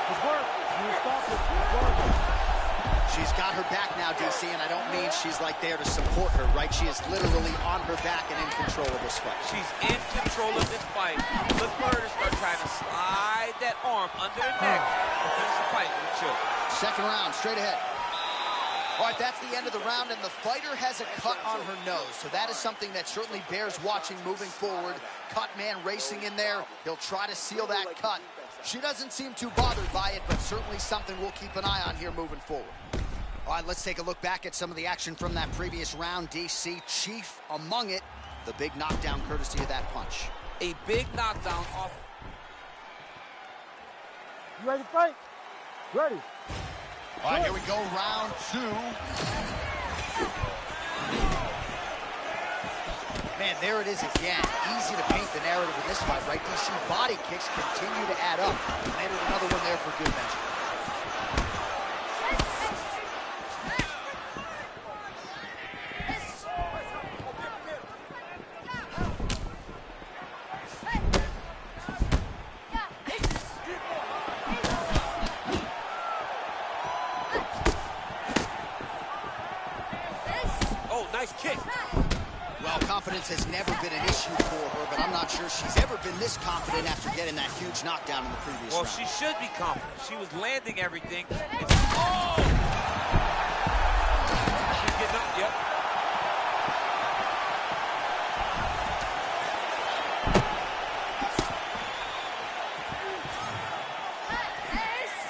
It's work. You stop it. It's work. She's got her back now, DC, and I don't mean she's like there to support her, right? She is literally on her back and in control of this fight. She's in control of this fight. Look for her to start trying to slide that arm under the neck to finish the fight with a choke. Second round, straight ahead. All right, that's the end of the round, and the fighter has a cut on her nose, so that is something that certainly bears watching moving forward. Cut man racing in there. He'll try to seal that cut. She doesn't seem too bothered by it, but certainly something we'll keep an eye on here moving forward. All right, let's take a look back at some of the action from that previous round, DC. Chief among it, the big knockdown courtesy of that punch. A big knockdown off. You ready to fight? Ready. All right, here we go, round two. Man, there it is again. Easy to paint the narrative in this fight, right? DC body kicks continue to add up. Landed another one there for good measure. Oh, nice kick. Well, confidence has never been an issue for her, but I'm not sure she's ever been this confident after getting that huge knockdown in the previous round. Well, she should be confident. She was landing everything. Oh! She's getting up, yep.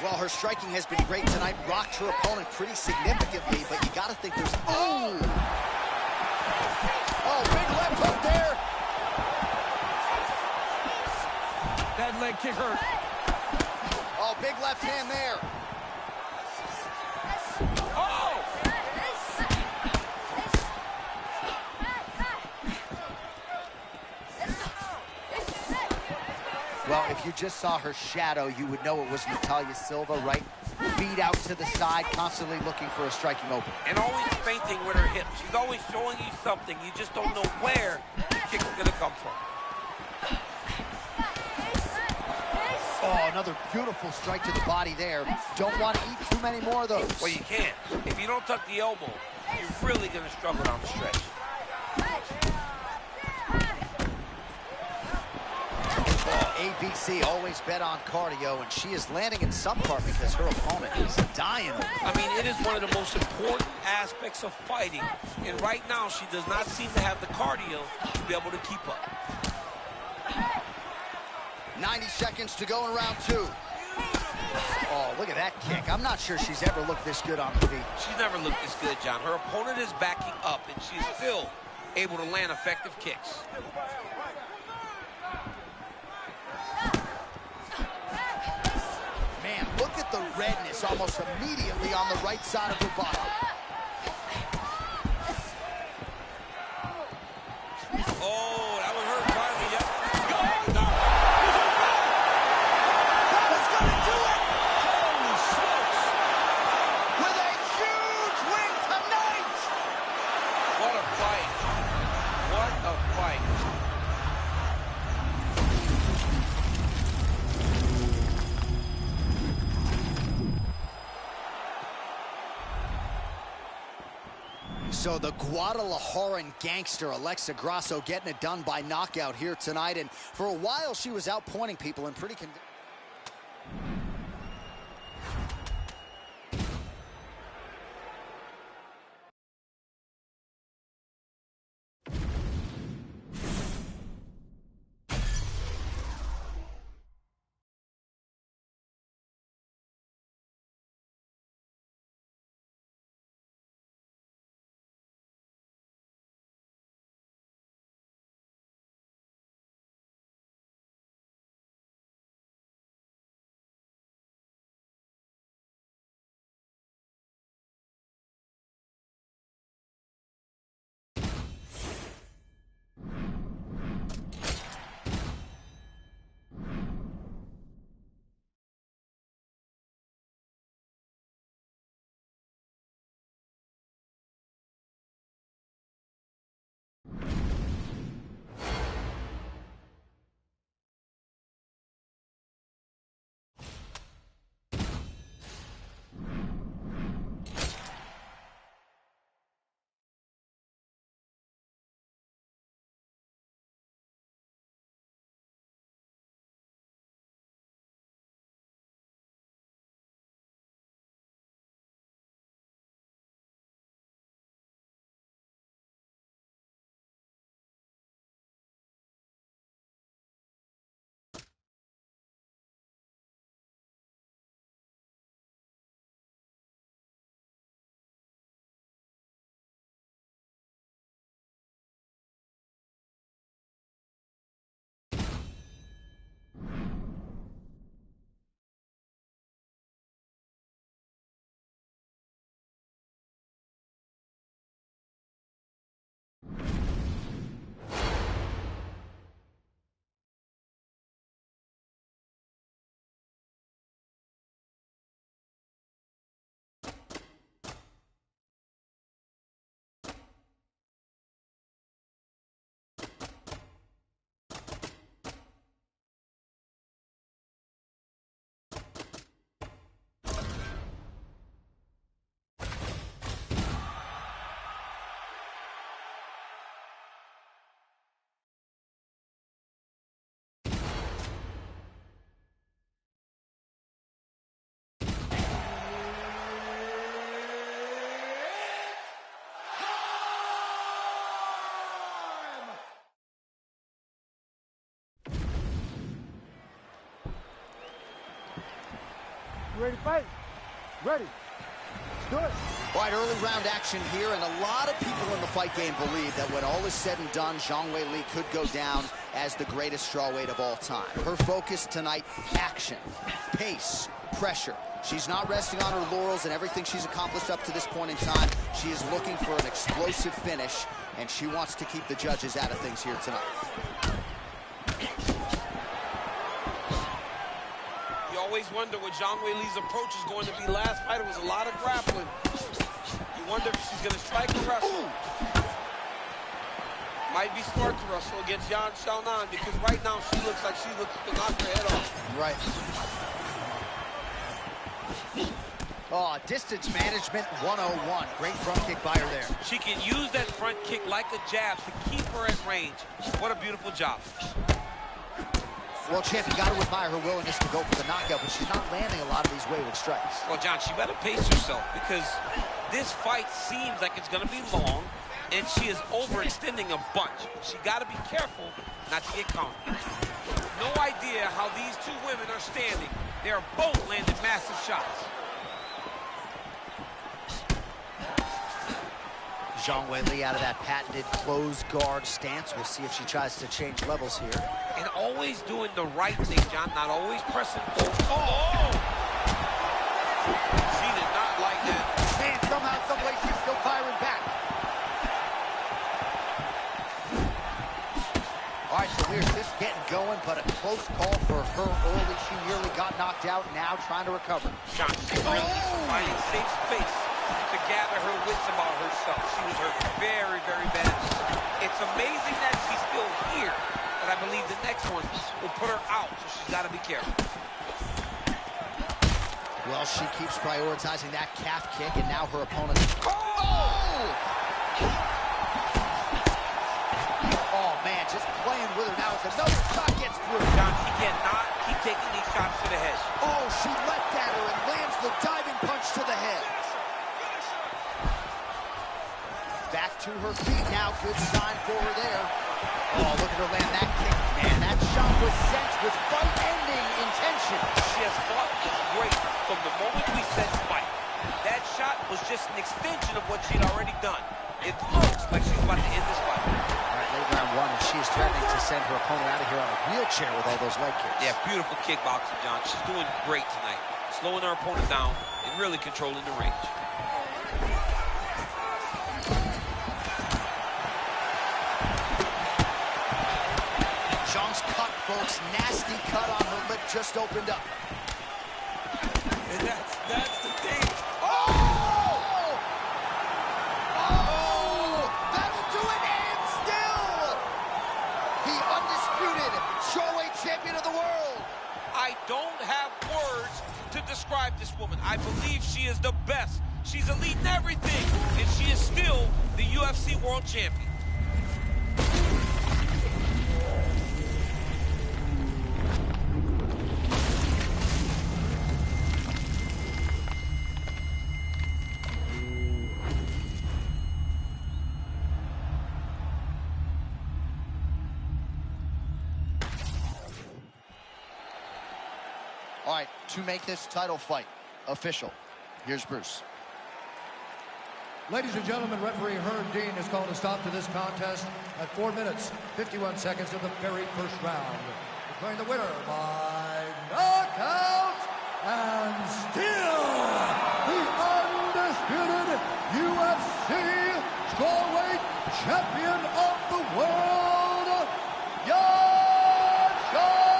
Well, her striking has been great tonight. Rocked her opponent pretty significantly, but you got to think there's... Oh! Oh, big left hook there. That leg kick hurt. Oh, big left hand there. Oh! If you just saw her shadow, you would know it was Natalia Silva, right? Feet out to the side, constantly looking for a striking opening. And always feinting with her hips. She's always showing you something. You just don't know where the kick's going to come from. Oh, another beautiful strike to the body there. Don't want to eat too many more of those. Well, you can't. If you don't tuck the elbow, you're really going to struggle down the stretch. ABC always bet on cardio, and she is landing in some part because her opponent is dying over it. I mean, it is one of the most important aspects of fighting, and right now she does not seem to have the cardio to be able to keep up. 90 seconds to go in round 2. Oh, look at that kick. I'm not sure she's ever looked this good on the feet. She's never looked this good, John. Her opponent is backing up, and she's still able to land effective kicks. Man, look at the redness almost immediately on the right side of her body. Oh, that one hurt finally. Yep. That was gonna do it! Holy smokes! With a huge win tonight! What a fight. What a fight. So the Guadalajaran gangster Alexa Grasso getting it done by knockout here tonight. And for a while, she was outpointing people in pretty You ready to fight? Ready. Let's do it. All right, early round action here, and a lot of people in the fight game believe that when all is said and done, Zhang Weili could go down as the greatest strawweight of all time. Her focus tonight, action, pace, pressure. She's not resting on her laurels and everything she's accomplished up to this point in time. She is looking for an explosive finish, and she wants to keep the judges out of things here tonight. always wonder what Zhang Weili's approach is going to be. Last fight, it was a lot of grappling. You wonder if she's going to strike or wrestle. Might be smart to wrestle against Yan Xiaonan because right now she looks like she looks to knock her head off. Right. Oh, distance management 101. Great front kick by her there. She can use that front kick like a jab to keep her at range. What a beautiful job. World champion, got to admire her willingness to go for the knockout, but she's not landing a lot of these wayward strikes. Well, John, she better pace herself because this fight seems like it's going to be long, and she is overextending a bunch. She got to be careful not to get caught. No idea how these two women are standing. They are both landing massive shots. Zhang Weili out of that patented closed guard stance. We'll see if she tries to change levels here. And always doing the right thing, John, not always pressing forward. Oh! She did not like that. And somehow, some way, she's still firing back. All right, so here's this getting going, but a close call for her early. She nearly got knocked out, now trying to recover. John, she really is finding safe space to gather her wits about herself. She was hurt very, very bad. It's amazing that she's still here, but I believe the next one will put her out, so she's got to be careful. Well, she keeps prioritizing that calf kick, and now her opponent... Oh, man, just playing with her now as another shot gets through. John, she cannot keep taking these shots to the head. Oh, she leapt at her and lands the diving punch to the head. Back to her feet now, good sign for her there. Oh, look at her land that kick. Man, that shot was sent with fight-ending intention. She has fought great from the moment we said fight. That shot was just an extension of what she'd already done. It looks like she's about to end this fight. All right, late round one, and she is threatening to send her opponent out of here on a wheelchair with all those leg kicks. Yeah, beautiful kickboxing, John. She's doing great tonight. Slowing her opponent down and really controlling the range. Zhang's cut, folks. Nasty cut on her lip just opened up. And that's the thing. Oh! Oh! That'll do it, and still! The undisputed strawweight champion of the world. I don't have words to describe this woman. I believe she is the best. She's elite in everything, and she is still the UFC world champion. All right, to make this title fight official, here's Bruce. Ladies and gentlemen, referee Herb Dean has called a stop to this contest at 4 minutes, 51 seconds of the very first round. Declaring the winner by knockout and still the undisputed UFC strawweight champion of the world, Yan Xiaonan!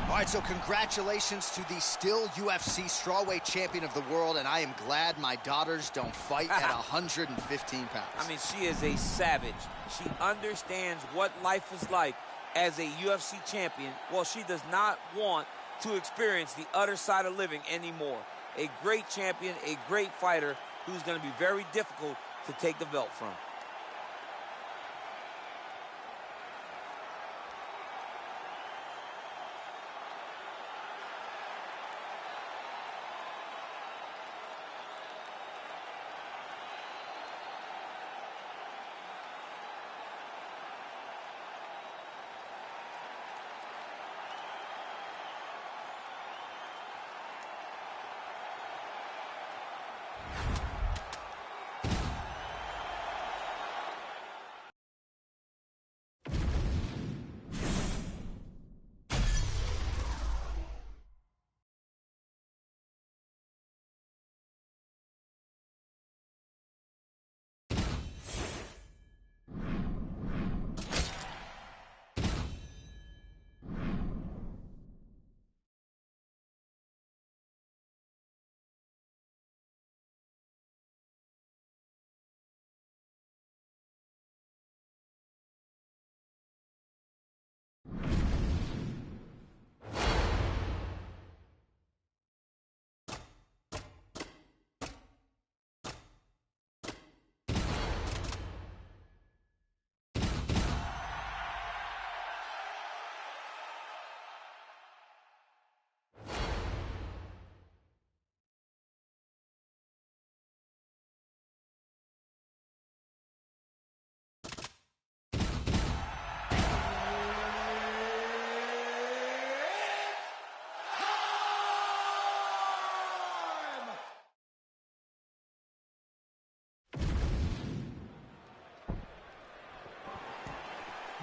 All right, so congratulations to the still UFC strawweight champion of the world, and I am glad my daughters don't fight at 115 pounds. I mean, she is a savage. She understands what life is like as a UFC champion. Well, she does not want to experience the other side of living anymore. A great champion, a great fighter who's going to be very difficult to take the belt from.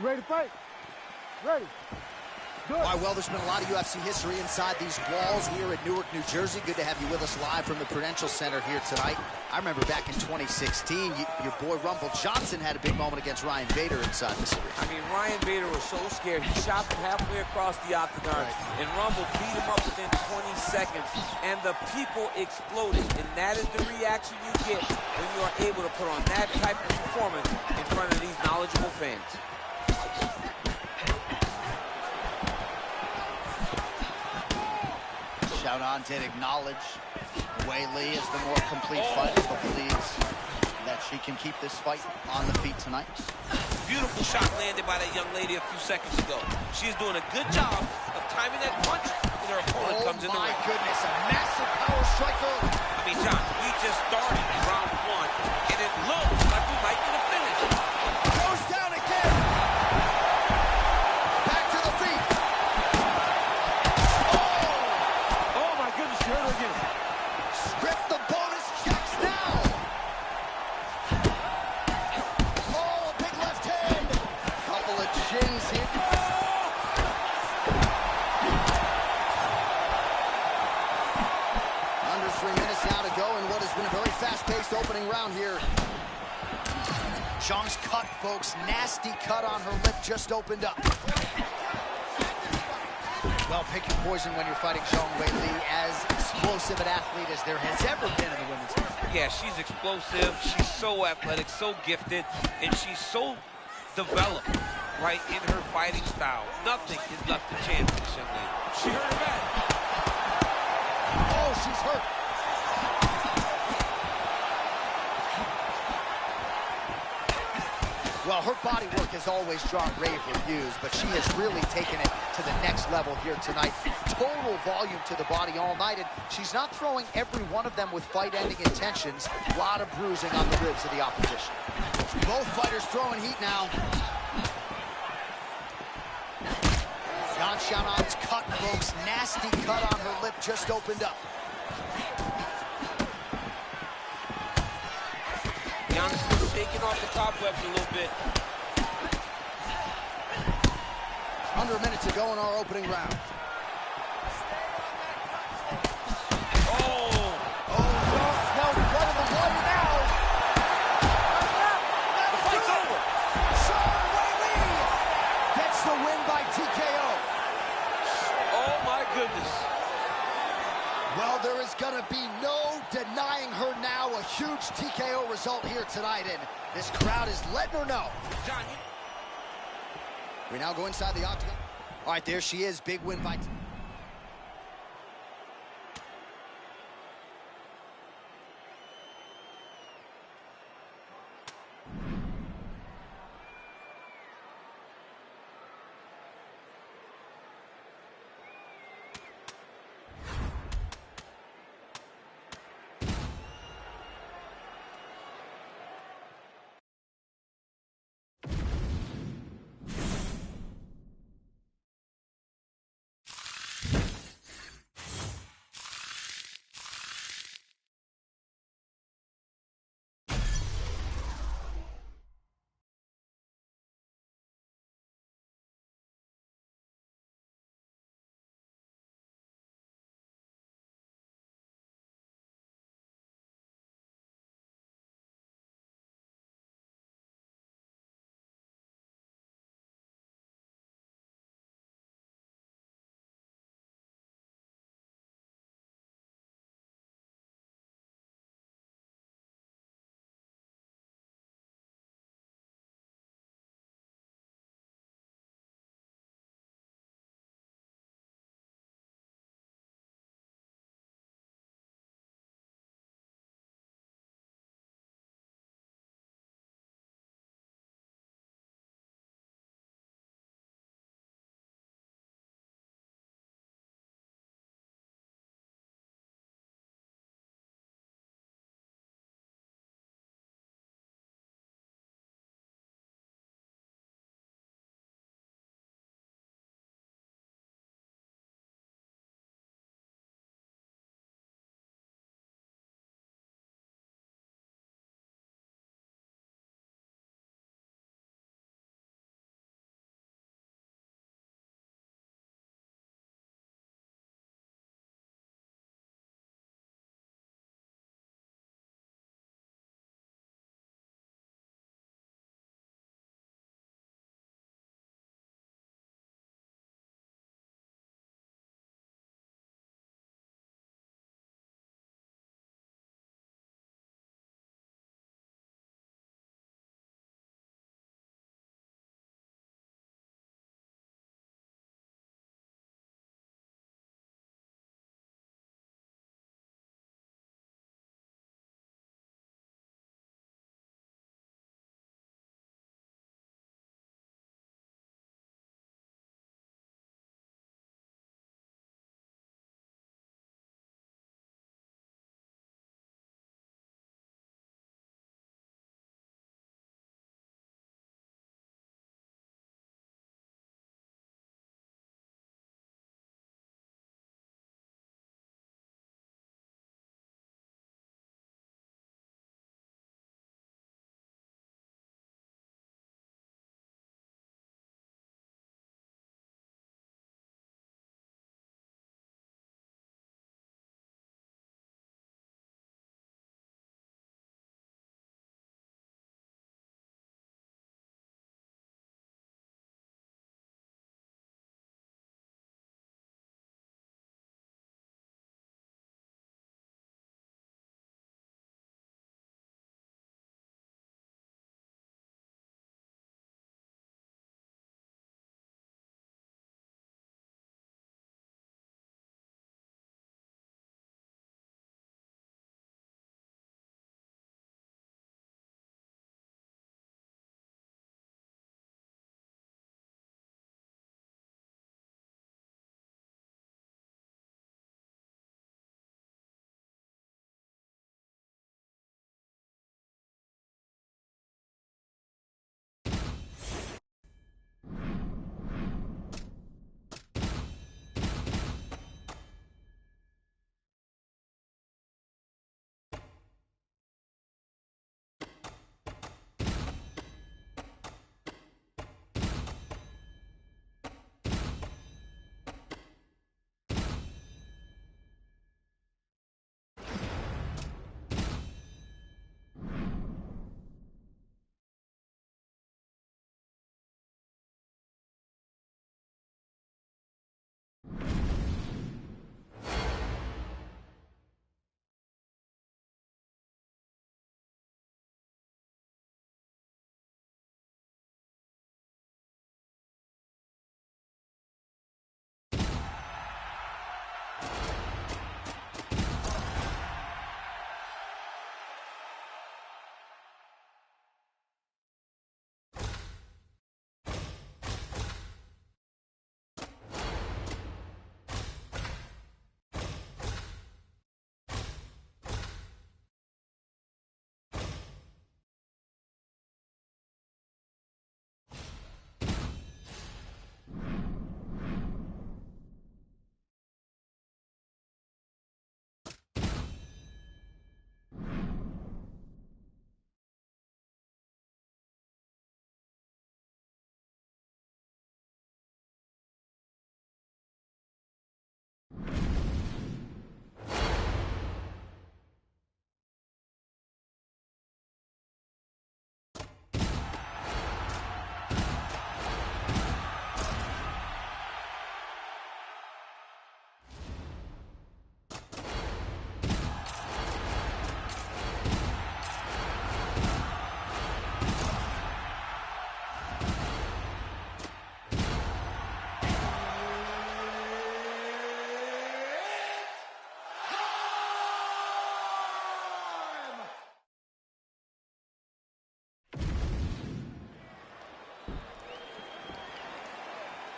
You ready to fight? Ready. Good. All right, well, there's been a lot of UFC history inside these walls. We are at Newark, New Jersey. Good to have you with us live from the Prudential Center here tonight. I remember back in 2016, your boy Rumble Johnson had a big moment against Ryan Bader inside this arena. I mean, Ryan Bader was so scared. He shot him halfway across the octagon, and Rumble beat him up within 20 seconds, and the people exploded. And that is the reaction you get when you are able to put on that type of performance in front of these knowledgeable fans. Shout on did acknowledge Wei Li is the more complete fighter, but believes that she can keep this fight on the feet tonight. Beautiful shot landed by that young lady a few seconds ago. She is doing a good job of timing that punch when her opponent comes in the ring. Oh my goodness, a massive power strike early. I mean, John, we just started round one, and it looks like we might get a finish. Goes down again. Back to the feet. Oh my goodness, she hurt her again. Script the bonus checks now. Oh, a big left hand. Couple of shins here. Under 3 minutes now to go in what has been a very fast-paced opening round here. Zhang's cut, folks. Nasty cut on her lip just opened up. Well, pick your poison when you're fighting Zhang Weili, as explosive an athlete as there has ever been in the women's division. Yeah, she's explosive, she's so athletic, so gifted, and she's so developed, right, in her fighting style. Nothing is left to chance for this young lady. She hurt her back. Oh, she's hurt. Well, her body work has always drawn rave reviews, but she has really taken it to the next level here tonight. Total volume to the body all night, and she's not throwing every one of them with fight-ending intentions. A lot of bruising on the ribs of the opposition. Both fighters throwing heat now. Yan Xiaonan's cut, folks. Nasty cut on her lip just opened up. Giannis still shaking off the cobwebs a little bit. Under a minute to go in our opening round. Oh! Smells blood in the water now. The fight's over! Zhang Weili gets the win by TKO. Oh my goodness. Well, there is going to be no denying her now. A huge TKO result here tonight, and this crowd is letting her know. John, We now go inside the octagon. All right, there she is. Big win by...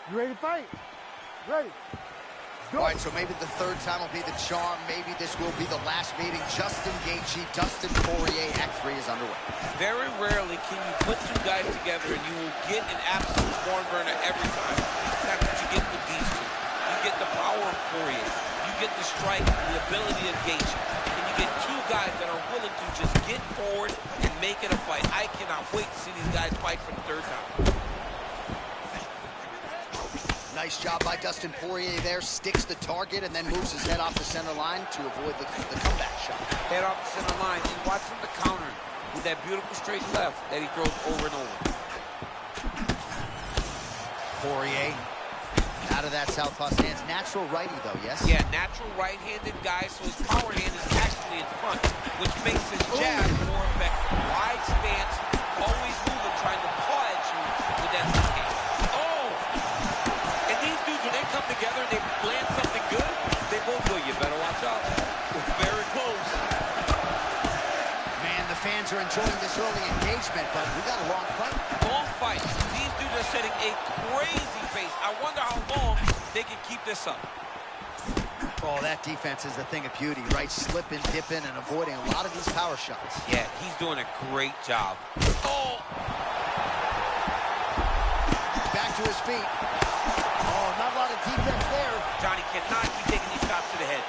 You ready to fight? Ready. All right, so maybe the third time will be the charm. Maybe this will be the last meeting. Justin Gaethje, Dustin Poirier, Act 3 is underway. Very rarely can you put two guys together and you will get an absolute barn burner every time. That's what you get with these two. You get the power of Poirier. You get the strike, the ability of Gaethje. And you get two guys that are willing to just get forward and make it a fight. I cannot wait to see these guys fight for the third time. Nice job by Dustin Poirier there. Sticks the target and then moves his head off the center line to avoid the comeback shot. Head off the center line and watch from the counter with that beautiful straight left that he throws over and over. Poirier out of that southpaw stance. Natural righty though, yes? Yeah, natural right-handed guy, so his power hand is actually in front, which makes his jab more effective. Wide stance, always moving, trying to paw at you with that left hand. When they come together and they land something good, they both go, you better watch out. Very close. Man, the fans are enjoying this early engagement, but we got a long fight. Long fight. These dudes are setting a crazy pace. I wonder how long they can keep this up. Oh, that defense is a thing of beauty, right? Slipping, dipping, and avoiding a lot of these power shots. Yeah, he's doing a great job. Oh! Back to his feet. Oh, not a lot of defense there. Johnny cannot keep taking these shots to the head.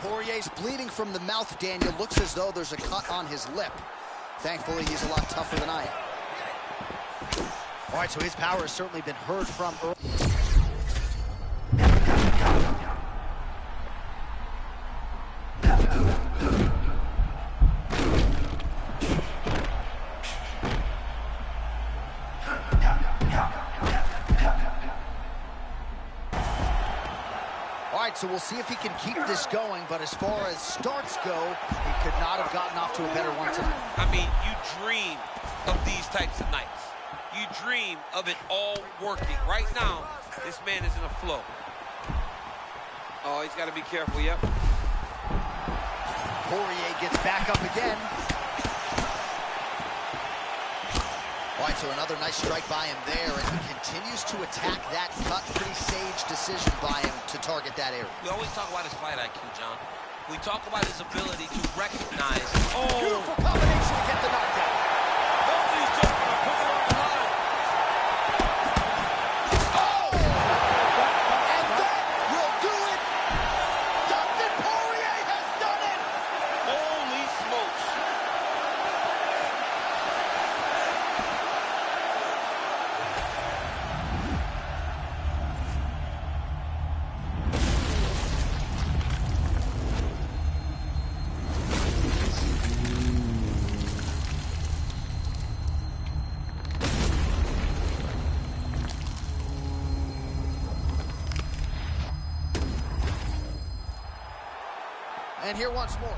Poirier's bleeding from the mouth, Daniel. Looks as though there's a cut on his lip. Thankfully, he's a lot tougher than I am. All right, so his power has certainly been heard from early. All right, so we'll see if he can keep this going, but as far as starts go, he could not have gotten off to a better one tonight. I mean, you dream of these types of nights. You dream of it all working. Right now, this man is in a flow. Oh, he's got to be careful, yep. Poirier gets back up again. All right, so another nice strike by him there, and he continues to attack that cut. Pretty sage decision by him to target that area. We always talk about his fight IQ, John. We talk about his ability to recognize. Beautiful combination to get the knockdown. Both these gentlemen are putting on the line. Oh! And that will do it. Dustin Poirier has done it. Holy smokes. And here once more.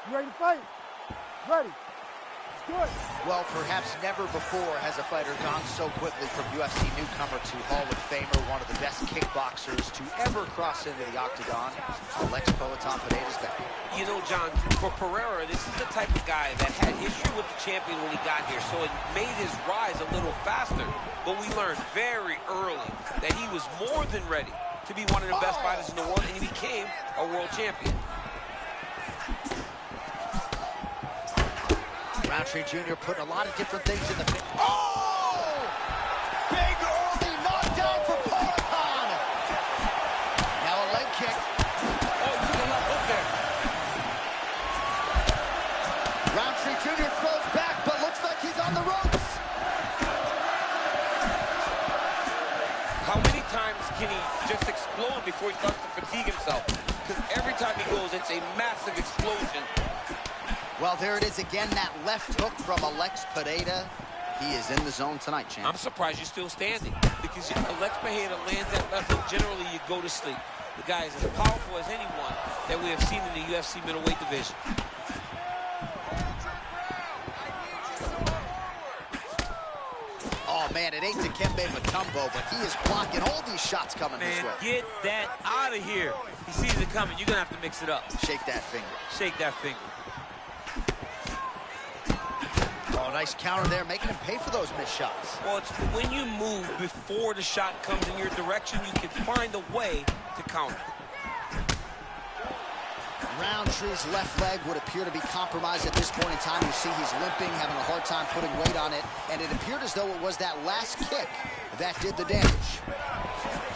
You ready to fight? Ready. Let's do it. Well, perhaps never before has a fighter gone so quickly from UFC newcomer to Hall of Famer, one of the best kickboxers to ever cross into the octagon. Alex Poatan Pineda's back. You know, John, for Pereira, this is the type of guy that had history with the champion when he got here, so it made his rise a little faster. But we learned very early that he was more than ready to be one of the best fighters in the world, and he became a world champion. Roundtree Jr. putting a lot of different things in the pit. Oh! Big early knockdown for Poatan. Now a leg kick. Oh, he took a left hook there. Roundtree Jr. throws back, but looks like he's on the ropes. How many times can he just explode before he starts to fatigue himself? Because every time he goes, it's a massive explosion. Well, there it is again, that left hook from Alex Pineda. He is in the zone tonight, champ. I'm surprised you're still standing, because if Alex Pineda lands that left hook, generally you go to sleep. The guy is as powerful as anyone that we have seen in the UFC middleweight division. Oh, man, it ain't Dikembe Mutombo, but he is blocking all these shots coming this Man, way. get that out of here. He sees it coming. You're going to have to mix it up. Shake that finger. Shake that finger. Oh, nice counter there, making him pay for those missed shots. Well, it's when you move before the shot comes in your direction, you can find a way to counter. Roundtree's left leg would appear to be compromised at this point in time. You see he's limping, having a hard time putting weight on it, and it appeared as though it was that last kick that did the damage.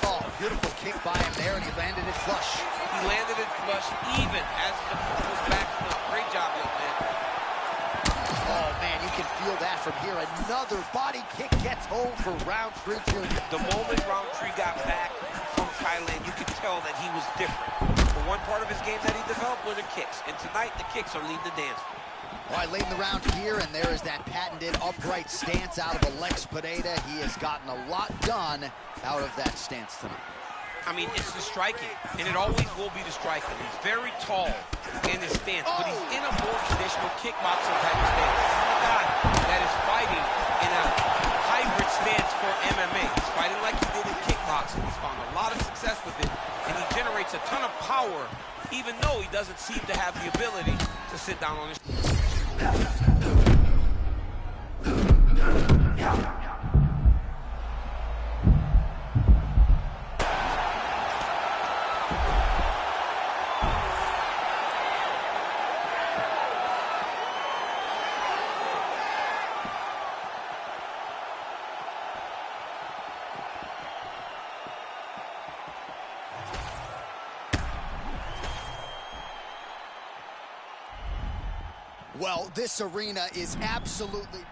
Oh, beautiful kick by him there, and he landed it flush. He landed it flush even as the foot was backing up. Great job, young man. Oh, man, you can feel that from here. Another body kick gets home for Roundtree Jr. The moment Roundtree got back from Thailand, you could tell that he was different. But one part of his game that he developed were the kicks, and tonight the kicks are leading the dance. All right, late in the round here, and there is that patented upright stance out of Alex Pineda. He has gotten a lot done out of that stance tonight. I mean, it's the striking, and it always will be the striking. He's very tall in his stance, but he's in a more traditional kickboxing type of stance. This is a guy that is fighting in a hybrid stance for MMA. He's fighting like he did in kickboxing. He's found a lot of success with it, and he generates a ton of power, even though he doesn't seem to have the ability to sit down on his... Well, this arena is absolutely...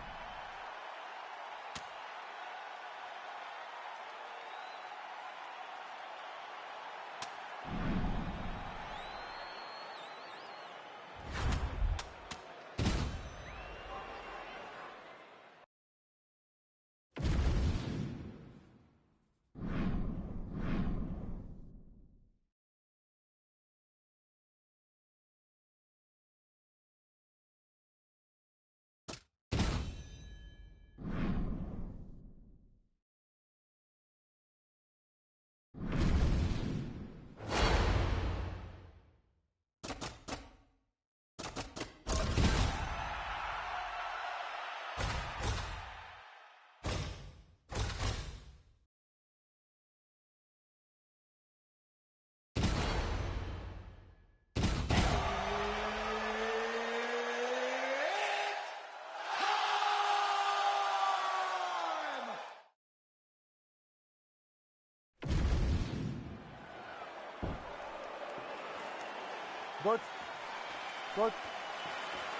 Good.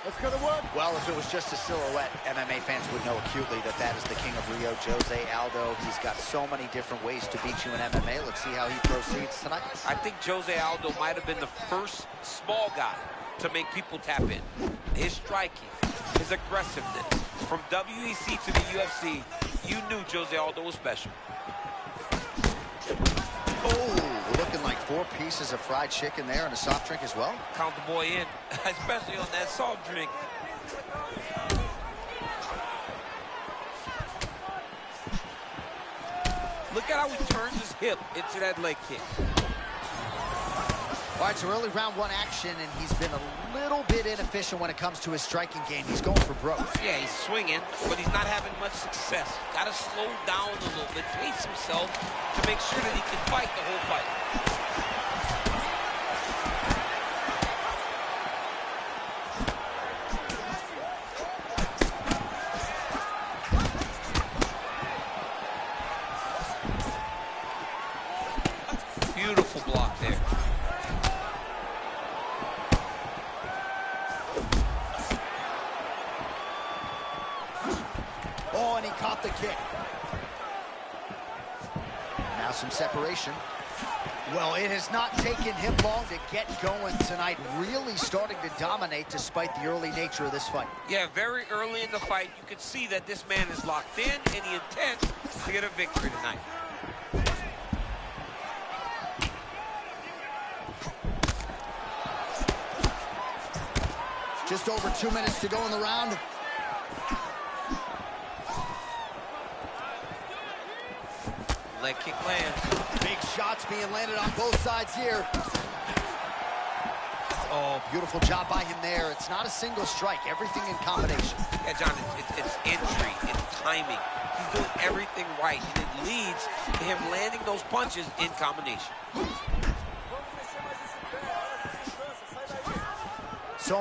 Let's go to work. Well, if it was just a silhouette, MMA fans would know acutely that that is the king of Rio, Jose Aldo. He's got so many different ways to beat you in MMA. Let's see how he proceeds tonight. I think Jose Aldo might have been the first small guy to make people tap in. His striking, his aggressiveness. From WEC to the UFC, you knew Jose Aldo was special. Oh, looking like 4 pieces of fried chicken there and a soft drink as well. Count the boy in, especially on that soft drink. Look at how he turns his hip into that leg kick. All right, so early round 1 action, and he's been a little bit inefficient when it comes to his striking game. He's going for broke. Yeah, he's swinging, but he's not having much success. Got to slow down a little bit, pace himself to make sure that he can fight the whole fight. Beautiful block there. Oh, and he caught the kick. Now some separation. Well, it has not taken him long to get going tonight, really starting to dominate despite the early nature of this fight. Yeah, very early in the fight, you can see that this man is locked in and he intends to get a victory tonight. Just over 2 minutes to go in the round. Leg kick lands. Big shots being landed on both sides here. Oh, beautiful job by him there. It's not a single strike, everything in combination. Yeah, John, it's entry, it's timing. He's doing everything right, and it leads to him landing those punches in combination. So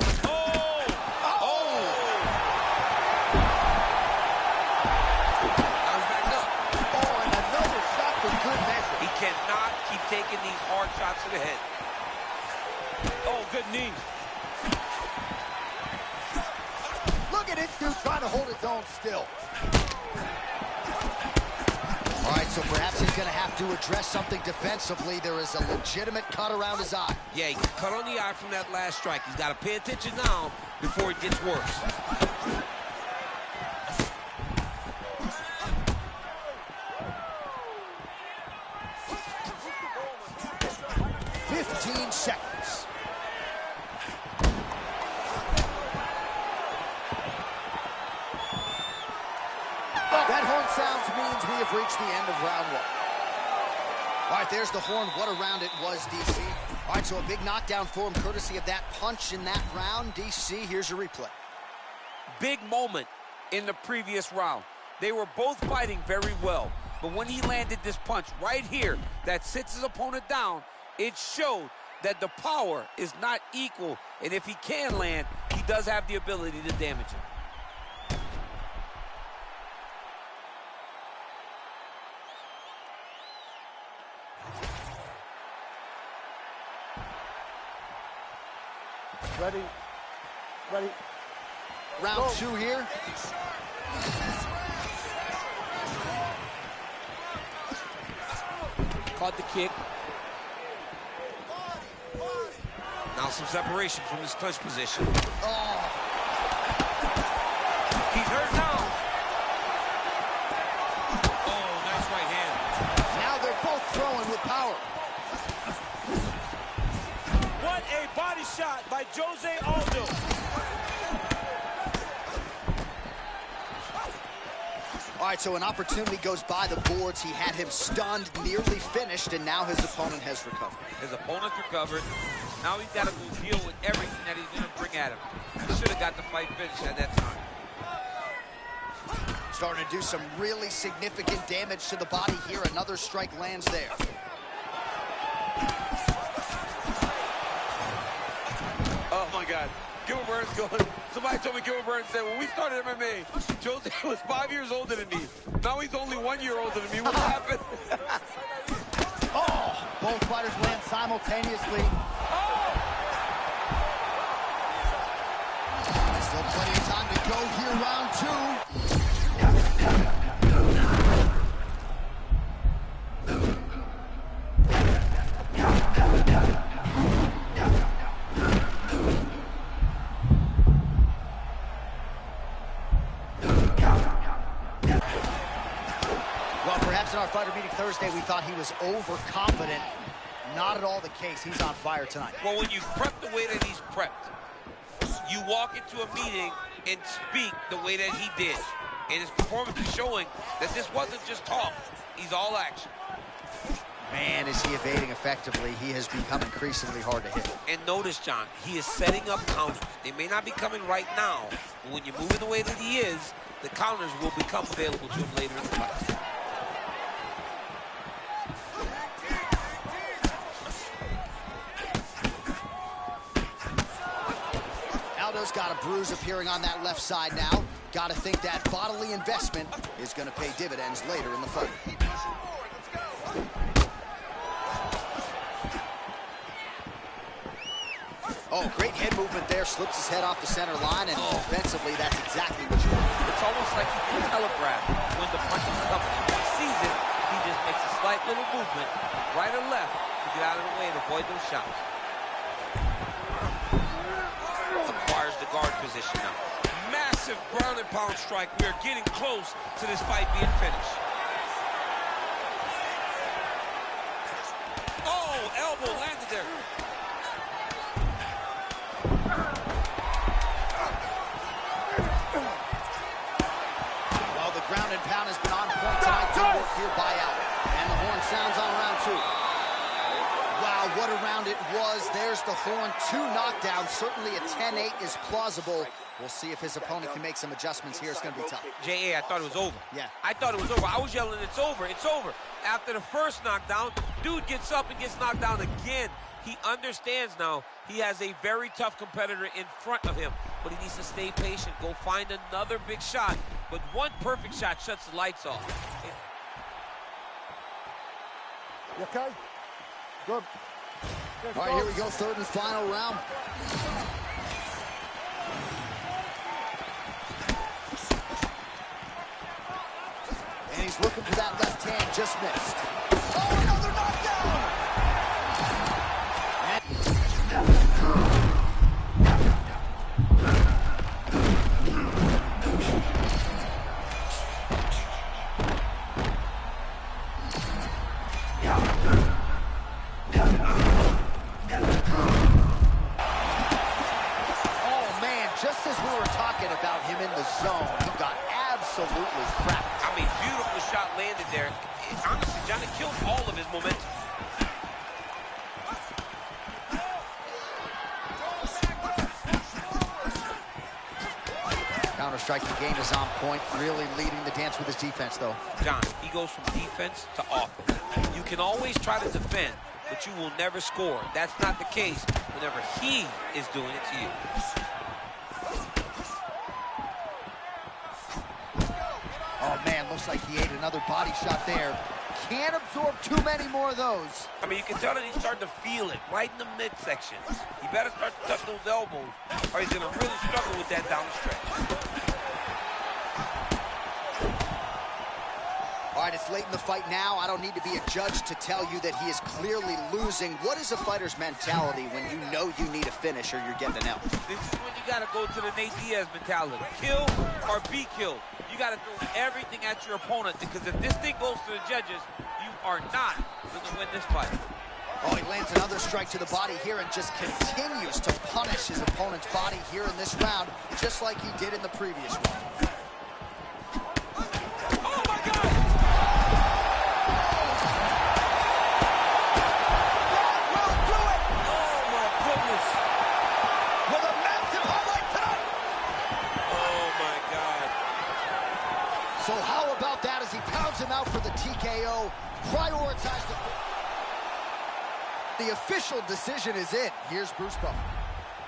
Cannot keep taking these hard shots to the head. Oh, good knee. look at this dude trying to hold his own still. All right, so perhaps he's going to have to address something defensively. There is a legitimate cut around his eye. Yeah, he got cut on the eye from that last strike. He's got to pay attention now before it gets worse. Seconds. That horn sounds means we have reached the end of round 1. All right, there's the horn. What a round it was, DC. All right, so a big knockdown for him courtesy of that punch in that round. DC, here's your replay. Big moment in the previous round. They were both fighting very well, but when he landed this punch right here that sits his opponent down, it showed that the power is not equal, and if he can land, he does have the ability to damage him. Ready? Ready? Round 2 here. Caught the kick. Now some separation from his clinch position. Oh. He's hurt now. Oh, nice right hand. Now they're both throwing with power. What a body shot by Jose Aldo. All right, so an opportunity goes by the boards. He had him stunned, nearly finished, and now his opponent has recovered. His opponent's recovered. Now he's got to go deal with everything that he's going to bring at him. He should have got the fight finished at that time. Starting to do some really significant damage to the body here. Another strike lands there. Oh, my God. Gilbert Burns going. Somebody told me Gilbert Burns said, when we started MMA, Jose was 5 years older than me. Now he's only 1 year older than me. What happened? Oh, both fighters land simultaneously. Still plenty of time to go here, round 2. Well, perhaps in our fighter meeting Thursday, we thought he was overconfident. Not at all the case. He's on fire tonight. Well, when you prep the way that he's prepped, you walk into a meeting and speak the way that he did. And his performance is showing that this wasn't just talk. He's all action. Man, is he evading effectively. He has become increasingly hard to hit. And notice, John, he is setting up counters. They may not be coming right now, but when you're moving the way that he is, the counters will become available to him later in the fight. Aldo's got a bruise appearing on that left side now. Got to think that bodily investment is going to pay dividends later in the fight. Oh, great head movement there. Slips his head off the center line, and defensively, that's exactly what you want. It's almost like he can telegraph when the punch is coming. When he sees it, he just makes a slight little movement, right or left, to get out of the way and avoid those shots. Acquires the guard position now. Massive ground and pound strike. We are getting close to this fight being finished. Oh, elbow landed there. Well, the ground and pound has been on point tonight. Good work here by Aldo. And the horn sounds on round 2. Wow, what a round it was. There's the horn. 2 knockdowns. Certainly a 10-8 is plausible. We'll see if his opponent can make some adjustments here. It's going to be tough. J.A., I thought it was over. Yeah. I thought it was over. I was yelling, it's over, it's over. After the first knockdown, dude gets up and gets knocked down again. He understands now he has a very tough competitor in front of him, but he needs to stay patient, go find another big shot. But one perfect shot shuts the lights off. You okay? Good. All right, here we go. 3rd and final round. And he's looking for that left hand, just missed. Oh, another knockdown! Oh, man, just as we were talking about him in the zone, he got absolutely cracked. I mean, beautiful shot landed there. Honestly, John, it killed all of his momentum. Counter-striking game is on point, really leading the dance with his defense, though. John, he goes from defense to offense. You can always try to defend, but you will never score. That's not the case whenever he is doing it to you. Oh, man, looks like he ate another body shot there. Can't absorb too many more of those. I mean, you can tell that he's starting to feel it right in the midsection. He better start to touch those elbows, or he's going to really struggle with that down the stretch. All right, it's late in the fight now. I don't need to be a judge to tell you that he is clearly losing. What is a fighter's mentality when you know you need a finish or you're getting an L? This is when you got to go to the Nate Diaz mentality. Kill or be killed. You got to throw everything at your opponent, because if this thing goes to the judges, you are not going to win this fight. Oh, he lands another strike to the body here and just continues to punish his opponent's body here in this round, just like he did in the previous one. Oh, my God! So how about that as he pounds him out for the TKO, prioritize the official decision is in. Here's Bruce Buffer.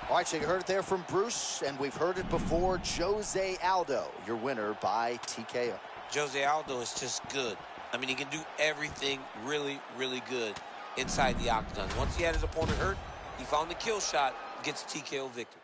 All right, so you heard it there from Bruce, and we've heard it before. Jose Aldo, your winner by TKO. Jose Aldo is just good. I mean, he can do everything really, really good inside the octagon. Once he had his opponent hurt, he found the kill shot, gets a TKO victory.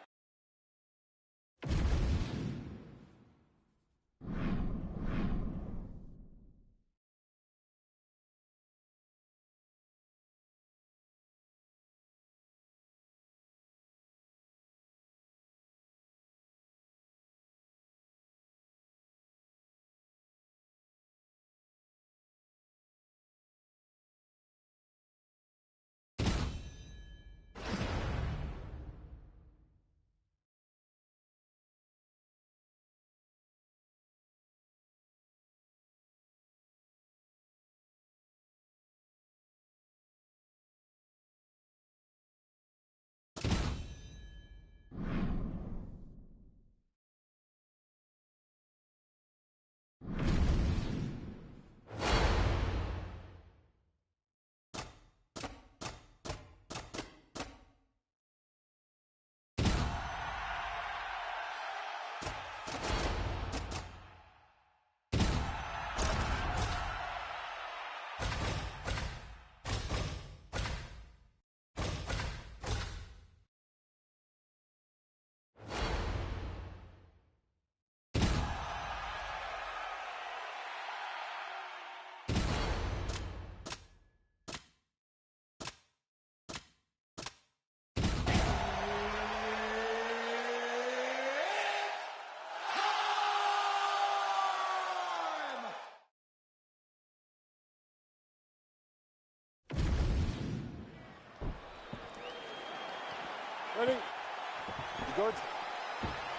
Ready? You good?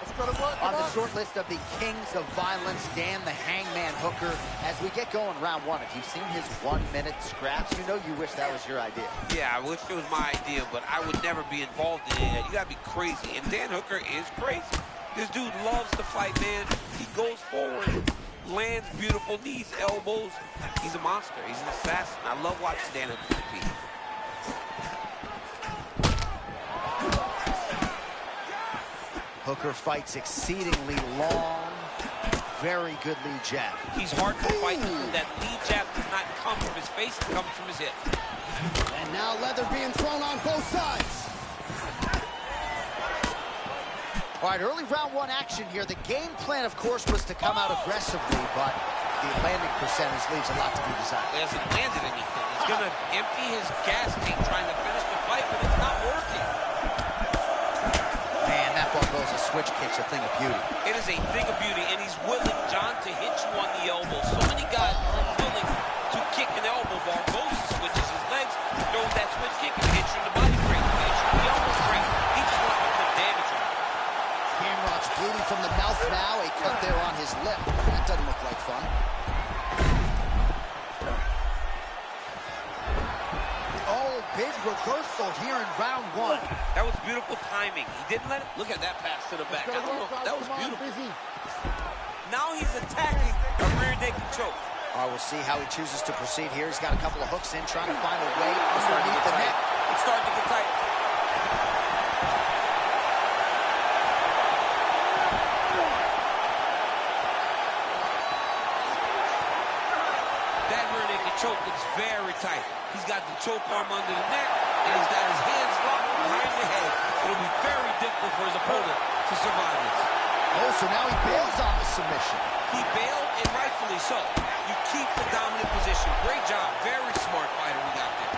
Let's try to work. On the short list of the kings of violence, Dan the Hangman Hooker. As we get going round one, if you've seen his 1 minute scraps, you know you wish that was your idea. Yeah, I wish it was my idea, but I would never be involved in it. You gotta be crazy, and Dan Hooker is crazy. This dude loves to fight, man. He goes forward, lands beautiful knees, elbows. He's a monster. He's an assassin. I love watching Dan Hooker compete. Hooker fights exceedingly long, very good lead jab. He's hard to fight. That lead jab does not come from his face, it comes from his hip. And now leather being thrown on both sides. All right, early round one action here. The game plan, of course, was to come out aggressively, but the landing percentage leaves a lot to be desired. He hasn't landed anything. He's gonna empty his gas tank trying to finish the fight, but it's not working. Man, that Barboza switch kick's a thing of beauty. It is a thing of beauty, and he's willing, John, to hit you on the elbow. So many guys are willing to kick an elbow. Barboza switches his legs, throws that switch kick, and hits you in the body break, hits you in the elbow break. He just wants to put damage on. Gamrot's bleeding from the mouth now. A cut there on his lip. That doesn't look like fun. Oh, big reversal here in round one. That was beautiful timing. He didn't let it. Look at that pass to the back. I don't know. That was beautiful. Now he's attacking a rear naked choke. All right, we'll see how he chooses to proceed here. He's got a couple of hooks in, trying to find a way underneath the neck. It's starting to get tight. That rear naked choke looks very tight. He's got the choke arm under the neck, and he's got his hands locked behind the head. It'll be very difficult for his opponent to survive this. Oh, so now he bails on the submission. He bailed, and rightfully so. You keep the dominant position. Great job. Very smart fighter we got there.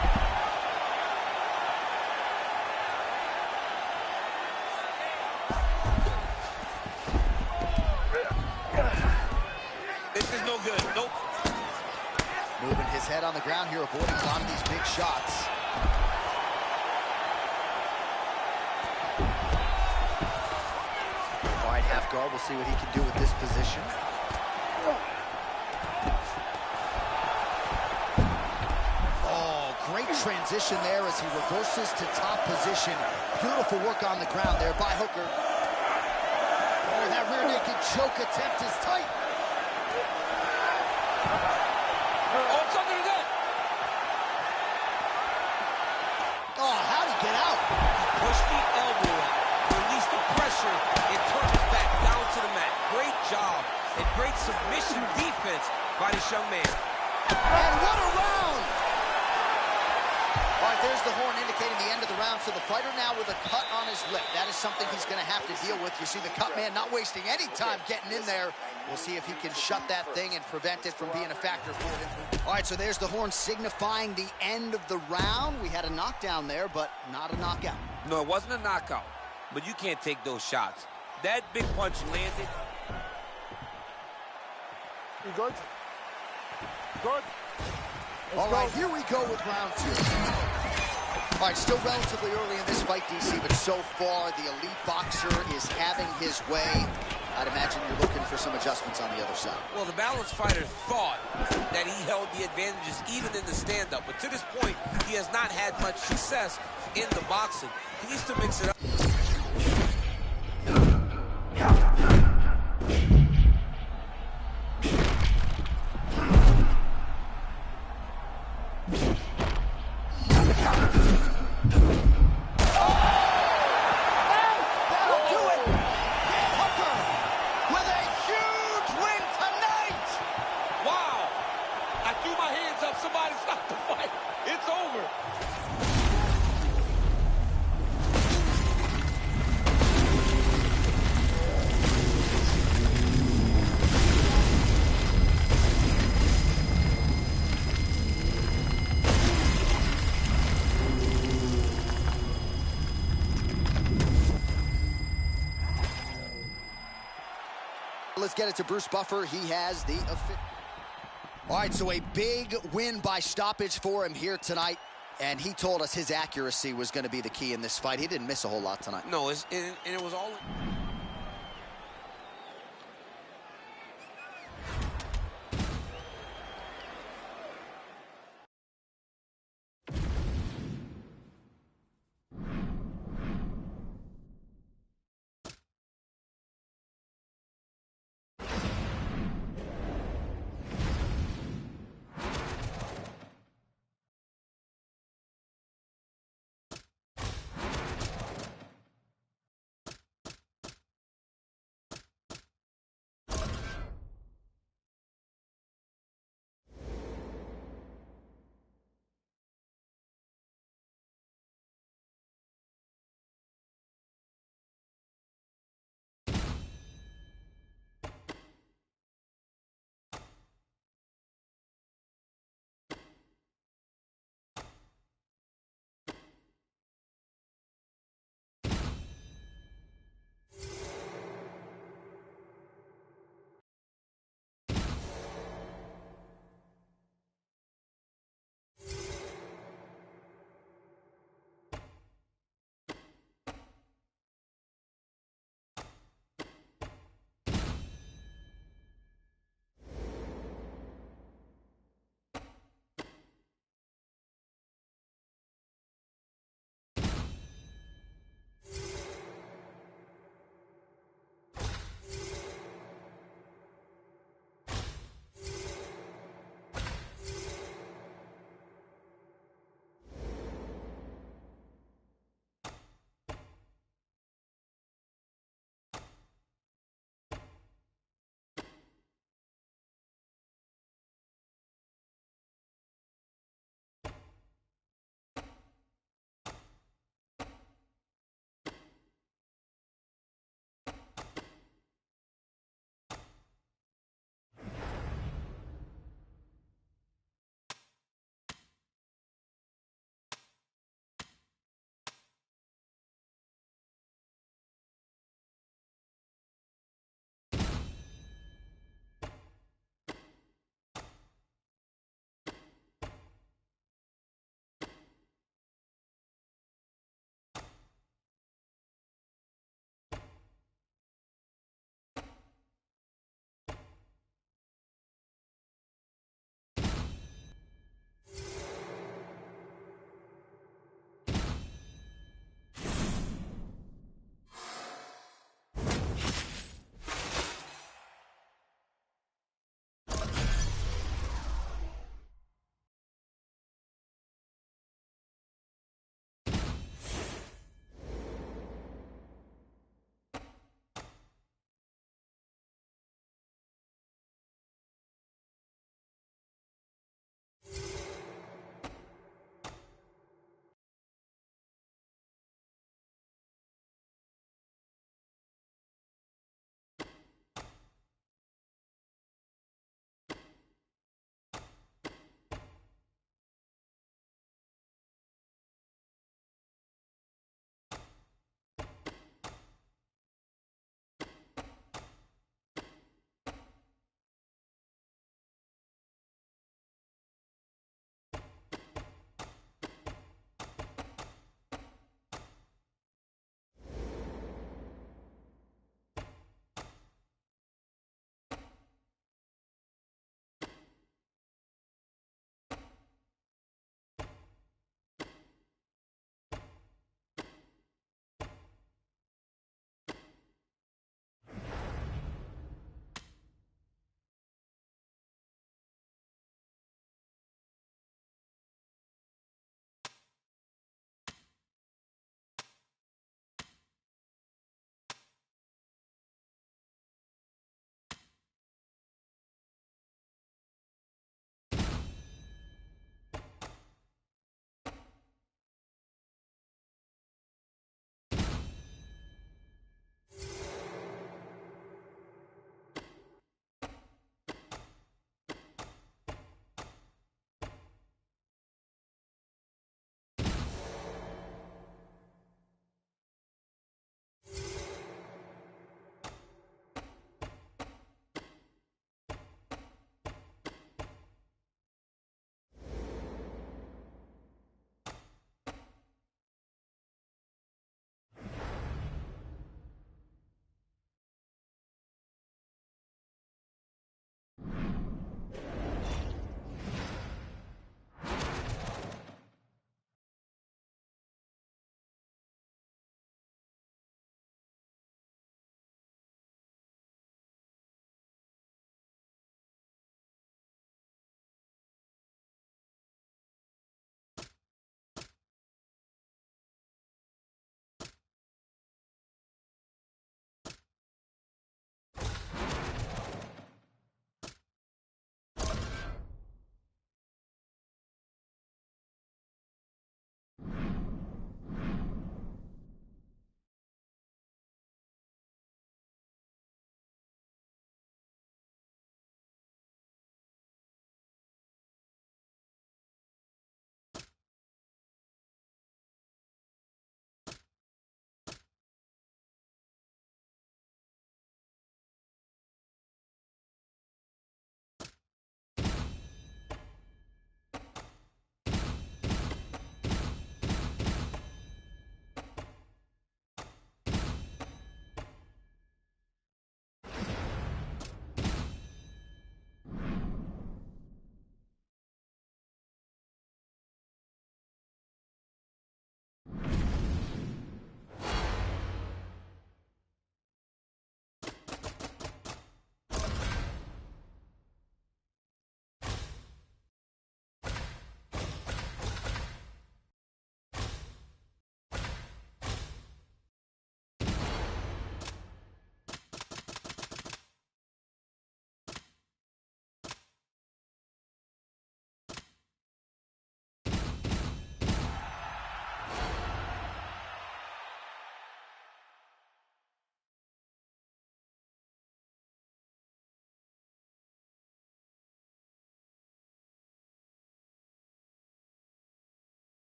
This is no good. Nope. Moving his head on the ground here, avoiding a lot of these big shots. All right, half guard. We'll see what he can do with this position. Oh, great transition there as he reverses to top position. Beautiful work on the ground there by Hooker. Oh, that rear naked choke attempt is tight. Oh, it's under the net. Oh, how'd he get out? Push the elbow out, release the pressure, and turn his back down to the mat. Great job and great submission defense by this young man. And what a round! All right, there's the horn indicating the end of the round. So the fighter now with a cut on his lip. That is something he's going to have to deal with. You see the cut man not wasting any time getting in there. We'll see if he can shut that thing and prevent it from being a factor for him. All right, so there's the horn signifying the end of the round. We had a knockdown there, but not a knockout. No, it wasn't a knockout, but you can't take those shots. That big punch landed. You good? Good. All right, here we go with round two. All right, still relatively early in this fight, DC, but so far the elite boxer is having his way. I'd imagine you're looking for some adjustments on the other side. Well, the balanced fighter thought that he held the advantages even in the stand-up, but to this point, he has not had much success in the boxing. He needs to mix it up. Somebody stop the fight. It's over. Let's get it to Bruce Buffer. He has the... All right, so a big win by stoppage for him here tonight. And he told us his accuracy was going to be the key in this fight. He didn't miss a whole lot tonight. No, and it was all...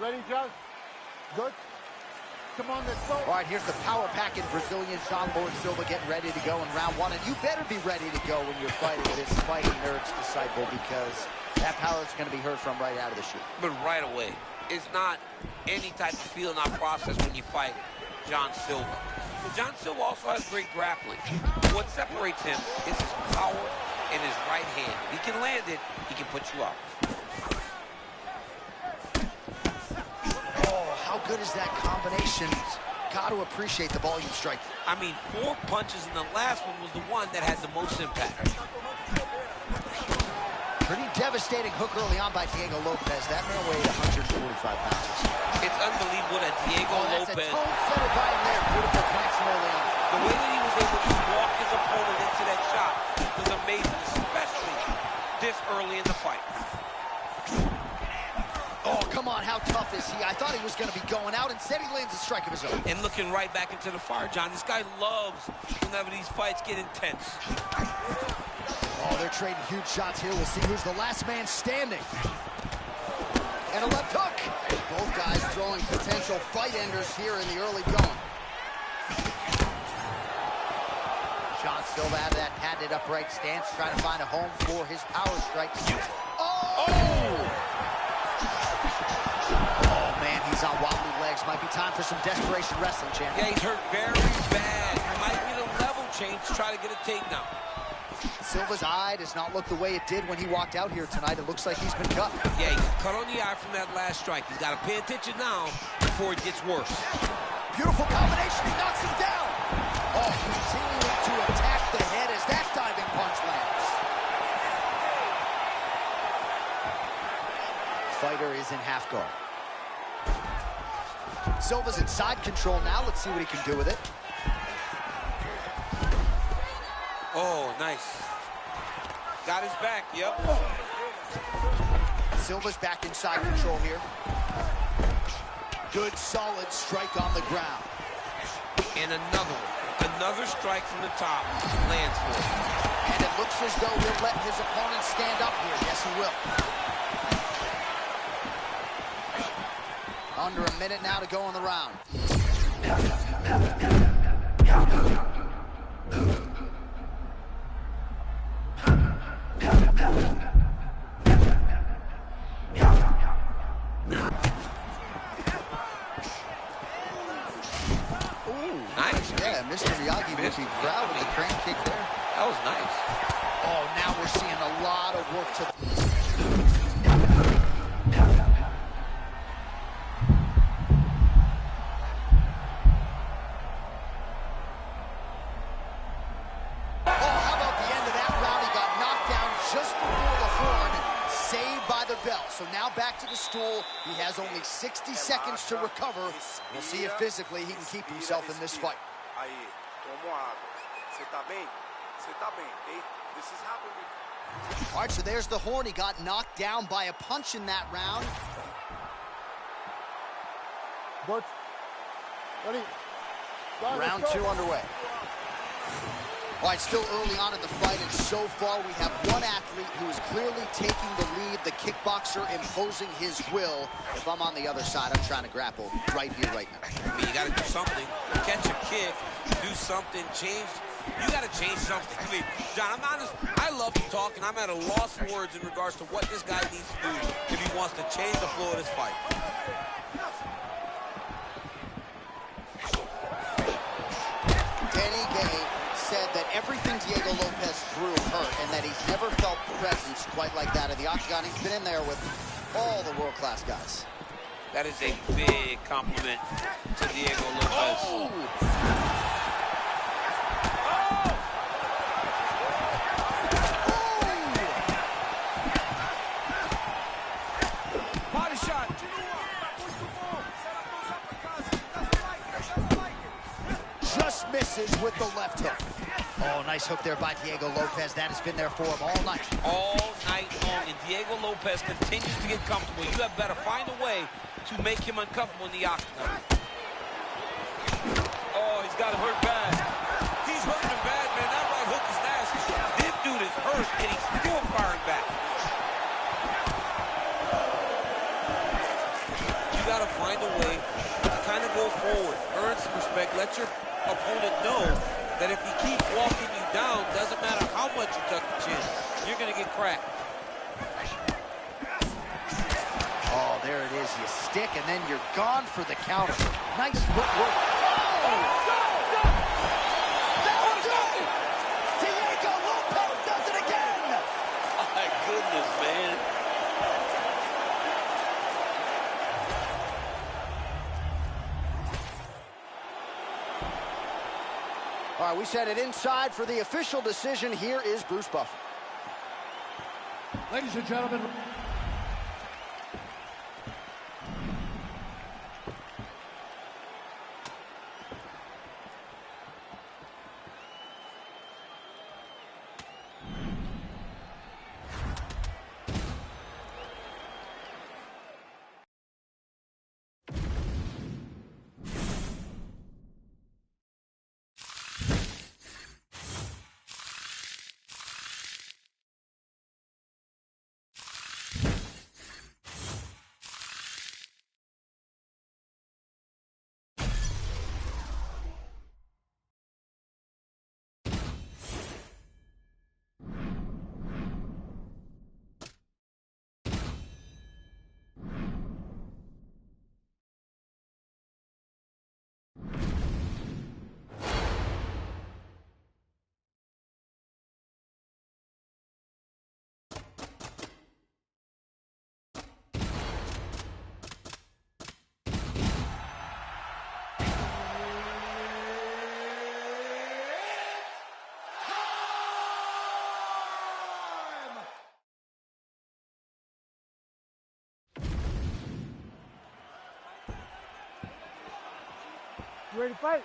Ready, John? Good. Come on, let's go. All right, here's the power-packing Brazilian Jean Lord Silva getting ready to go in round one. And you better be ready to go when you're fighting this fighting nerd's disciple, because that power is going to be heard from right out of the chute. But right away, it's not any type of feeling or process when you fight John Silva. But John Silva also has great grappling. What separates him is his power in his right hand. If he can land it, he can put you out. Oh, how good is that combination? Got to appreciate the volume strike. I mean, 4 punches, and the last one was the one that had the most impact. Pretty devastating hook early on by Diego Lopez. That man weighed 145 pounds. It's unbelievable that Diego That's Lopez, a tone setter by him there. Beautiful connection early on. the way that he was able to walk his opponent into that shot was amazing, especially this early in the fight. Oh, come on, how tough is he? I thought he was going to be going out. Instead, he lands a strike of his own. And looking right back into the fire, John. This guy loves whenever these fights get intense. Oh, they're trading huge shots here. We'll see who's the last man standing. And a left hook. Both guys throwing potential fight enders here in the early going. John Silva out of that patented upright stance, trying to find a home for his power strikes. Oh! Oh, man, he's on wobbly legs. Might be time for some desperation wrestling, champ. Yeah, he's hurt very bad. He might need a level change to try to get a takedown. Silva's eye does not look the way it did when he walked out here tonight. It looks like he's been cut. Yeah, he got cut on the eye from that last strike. He's got to pay attention now before it gets worse. Beautiful combination. He knocks him down. Oh, continuing to attack the head as that diving punch lands. Fighter is in half guard. Silva's in side control now. Let's see what he can do with it. Oh, nice. Got his back, yep. Silva's back in side control here. Good, solid strike on the ground. And another one. Another strike from the top lands for him. And it looks as though he'll let his opponent stand up here. Yes, he will. Under a minute now to go in the round. Nice. Yeah, Mr. Miyagi would be proud of the crane kick there. That was nice. Oh, now we're seeing a lot of work to the... Oh, how about the end of that round? He got knocked down just before the horn, saved by the bell. So now back to the stool. He has only 60 seconds to recover. We'll see if physically he can keep himself in this fight. All right, so there's the horn. He got knocked down by a punch in that round. Butch. Ready. Go, Round let's go. 2 underway. All right, still early on in the fight, and so far we have one athlete who is clearly taking the lead, the kickboxer imposing his will. If I'm on the other side, I'm trying to grapple right here, right now. I mean, you got to do something. Catch a kick, do something, change. You got to change something. I mean, John, I'm honest. I love to talk, and I'm at a loss of words in regards to what this guy needs to do if he wants to change the flow of this fight. Danny Gay said that everything Diego Lopez threw hurt, and that he's never felt presence quite like that in the octagon. He's been in there with all the world-class guys. That is a big compliment to Diego Lopez. Oh! Body shot. Just misses with the left hook. Oh, nice hook there by Diego Lopez. That has been there for him all night. All night long, and Diego Lopez continues to get comfortable. You have better find a way to make him uncomfortable in the octagon. Oh, he's got him hurt bad. He's hurting him bad, man. That right hook is nasty. This dude is hurt, and he's still firing back. You got to forward. Earn some respect. Let your opponent know that if he keeps walking you down, doesn't matter how much you tuck the chin, you're going to get cracked. Oh, there it is. You stick, and then you're gone for the counter. Nice footwork. Oh! That'll do it! Diego Lopez does it again! My goodness, man. All right, we set it inside for the official decision. Here is Bruce Buffer. Ladies and gentlemen. You ready to fight?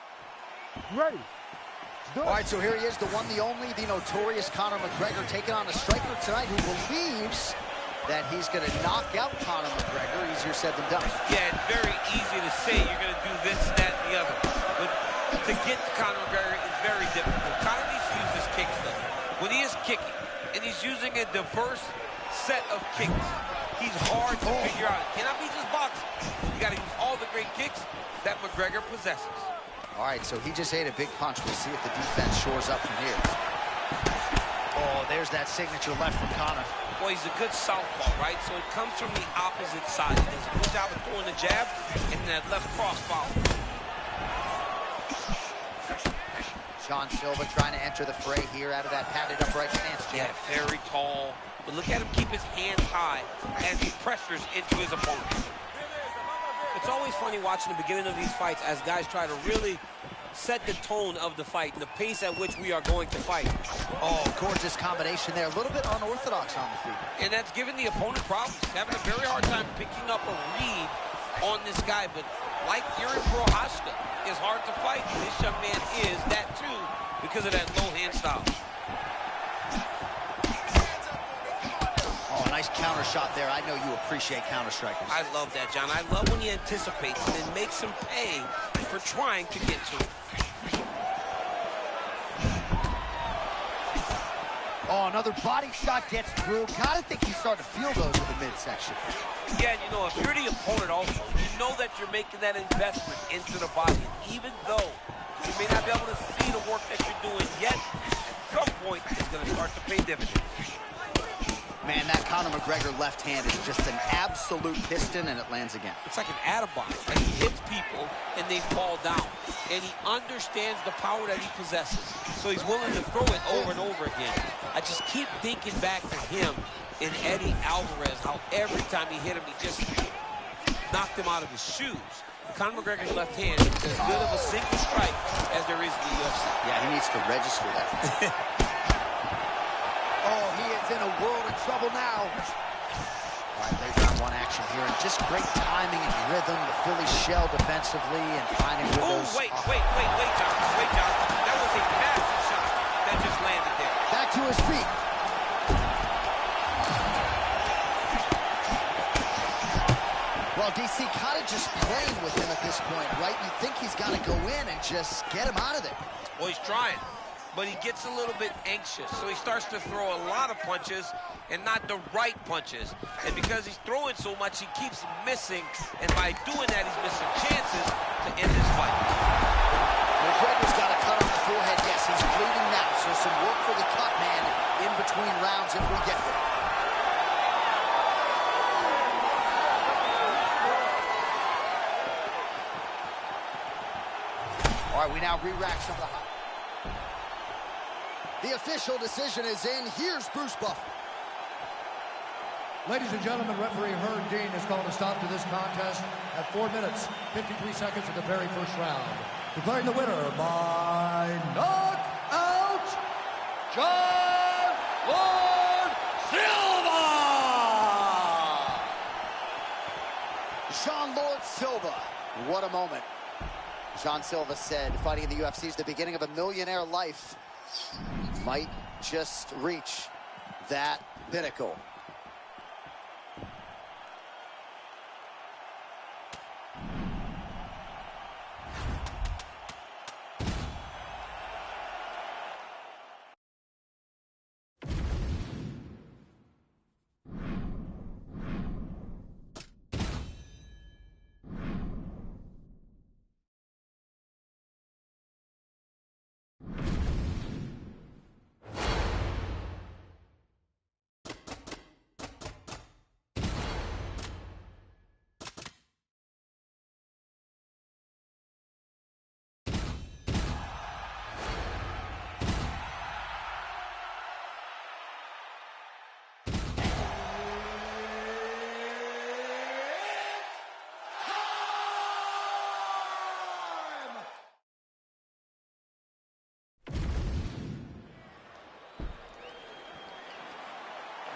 You ready? Let's do it. All right, so here he is, the one, the only, the notorious Conor McGregor, taking on a striker tonight who believes that he's going to knock out Conor McGregor. Easier said than done. Yeah, it's very easy to say you're going to do this, that, and the other. But to get to Conor McGregor is very difficult. Conor needs to use his kicks, though. When he is kicking, and he's using a diverse set of kicks, he's hard to figure out. It cannot be just boxing. You got to use all the great kicks that McGregor possesses. All right, so he just ate a big punch. We'll see if the defense shores up from here. Oh, there's that signature left from Conor. Well, he's a good southpaw, right? So it comes from the opposite side. He does a good job of throwing the jab and that left cross follow. Sean Silva trying to enter the fray here out of that padded upright stance, Jim. Yeah, very tall. But look at him keep his hands high as he pressures into his opponent. It's always funny watching the beginning of these fights as guys try to really set the tone of the fight and the pace at which we are going to fight. Oh, gorgeous combination there. A little bit unorthodox on the feet. And that's giving the opponent problems. Having a very hard time picking up a read on this guy. But like Iri Prochazka is hard to fight. This young man is that too because of that low hand style. Oh, a nice counter shot there. I know you appreciate counter strikers. I love that, John. I love when he anticipates and then makes him pay for trying to get to it. Oh, another body shot gets through. Gotta think he's starting to feel those in the midsection. Yeah, and you know, if you're the opponent also, you know that you're making that investment into the body. Even though you may not be able to see the work that you're doing yet, at some point, it's going to start to pay dividends. Man, that Conor McGregor left hand is just an absolute piston, and it lands again. It's like an atom bomb. Like he hits people, and they fall down. And he understands the power that he possesses. So he's willing to throw it over and over again. I just keep thinking back to him and Eddie Alvarez, how every time he hit him, he just knocked him out of his shoes. Conor McGregor's left hand is as good of a single strike as there is in the UFC. Yeah, he needs to register that. Oh, he is in a world of trouble now. All right, there's round one action here, and just great timing and rhythm. The Philly shell defensively and finding Oh, windows. wait, John. Wait, John. That was a massive shot that just landed there. Back to his feet. Well, DC kind of just playing with him at this point, right? You think he's got to go in and just get him out of there. Well, he's trying, but he gets a little bit anxious. So he starts to throw a lot of punches and not the right punches. And because he's throwing so much, he keeps missing. And by doing that, he's missing chances to end this fight. All right, we now re-rack some of the high. The official decision is in. Here's Bruce Buffer. Ladies and gentlemen, referee Herb Dean has called a stop to this contest at 4 minutes, 53 seconds of the very first round. Declaring the winner by knockout, John Lord Silva! John Lord Silva. What a moment. John Silva said fighting in the UFC is the beginning of a millionaire life. Might just reach that pinnacle.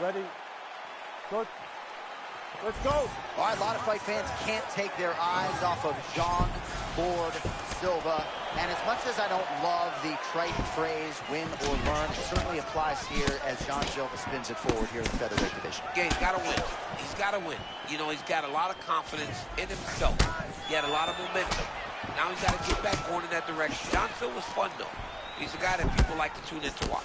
Ready? Coach, let's go. All right, a lot of fight fans can't take their eyes off of John Lord Silva. And as much as I don't love the trite phrase, win or learn, it certainly applies here as John Silva spins it forward here in the featherweight division. Yeah, he's got to win. He's got to win. You know, he's got a lot of confidence in himself. He had a lot of momentum. Now he's got to get back going in that direction. John Silva's fun, though. He's a guy that people like to tune in to watch.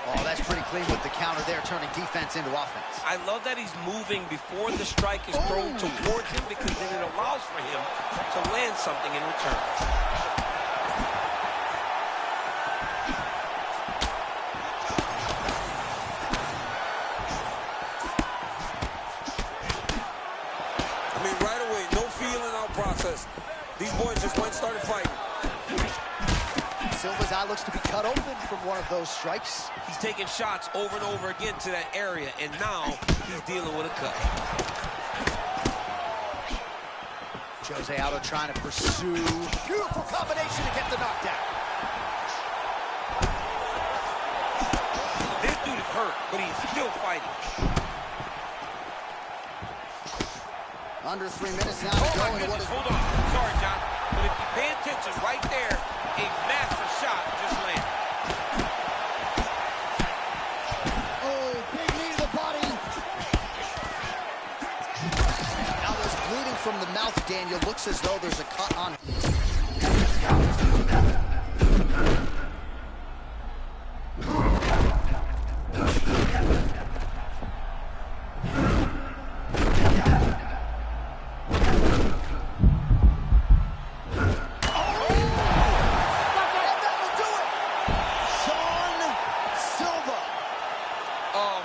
Oh, that's pretty clean with the counter there, turning defense into offense. I love that he's moving before the strike is thrown towards him, because then it allows for him to land something in return. I mean, right away, no feeling out process. These boys just went and started fighting. Silva's eye looks to be cut open from one of those strikes. He's taking shots over and over again to that area, and now he's dealing with a cut. Jose Aldo trying to pursue. Beautiful combination to get the knockdown. This dude is hurt, but he's still fighting. Under 3 minutes now to go. My goodness, hold on. Sorry, John. But if you pay attention, right there, a massive shot just landed. Oh, big knee to the body. Now there's bleeding from the mouth, Daniel. Looks as though there's a cut on.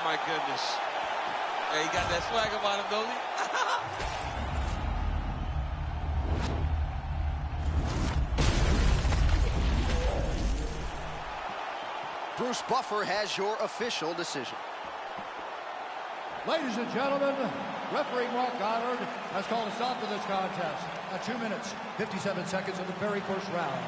My goodness. Hey, he got that swag about him, don't he? Bruce Buffer has your official decision. Ladies and gentlemen, referee Mark Goddard has called a stop to this contest at 2 minutes, 57 seconds of the very first round.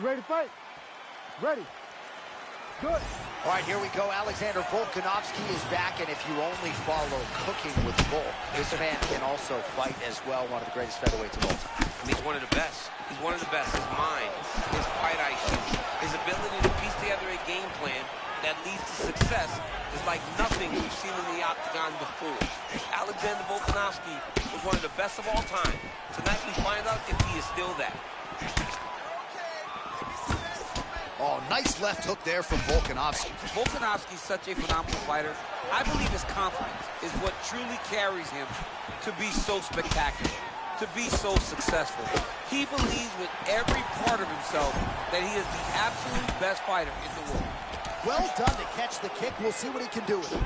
You ready to fight? Ready. Good. All right, here we go. Alexander Volkanovski is back, and if you only follow Cooking with Volk, this man can also fight as well, one of the greatest featherweights of all time. I mean, he's one of the best. He's one of the best. His mind, his fight IQ, his ability to piece together a game plan that leads to success is like nothing we've seen in the octagon before. Alexander Volkanovski was one of the best of all time. Tonight we find out if he is still that. Oh, nice left hook there from Volkanovski. Volkanovski's such a phenomenal fighter. I believe his confidence is what truly carries him to be so spectacular, to be so successful. He believes with every part of himself that he is the absolute best fighter in the world. Well done to catch the kick. We'll see what he can do with it.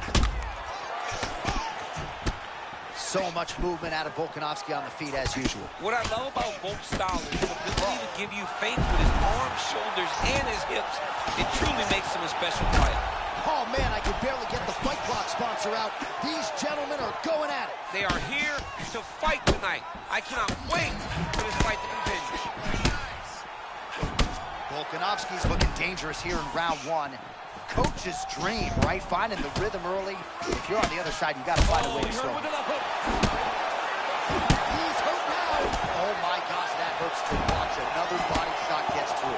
So much movement out of Volkanovski on the feet as usual. What I love about Volk's style is his ability to give you feints with his arms, shoulders, and his hips. It truly makes him a special fighter. Oh, man, I can barely get the Fight Clock sponsor out. These gentlemen are going at it. They are here to fight tonight. I cannot wait for this fight to continue. Volkanovski's looking dangerous here in round one. Coach's dream, right? Finding the rhythm early. If you're on the other side, you got to find a way to slow him. He's hurt now. Oh, my gosh, that hurts to watch. Another body shot gets through.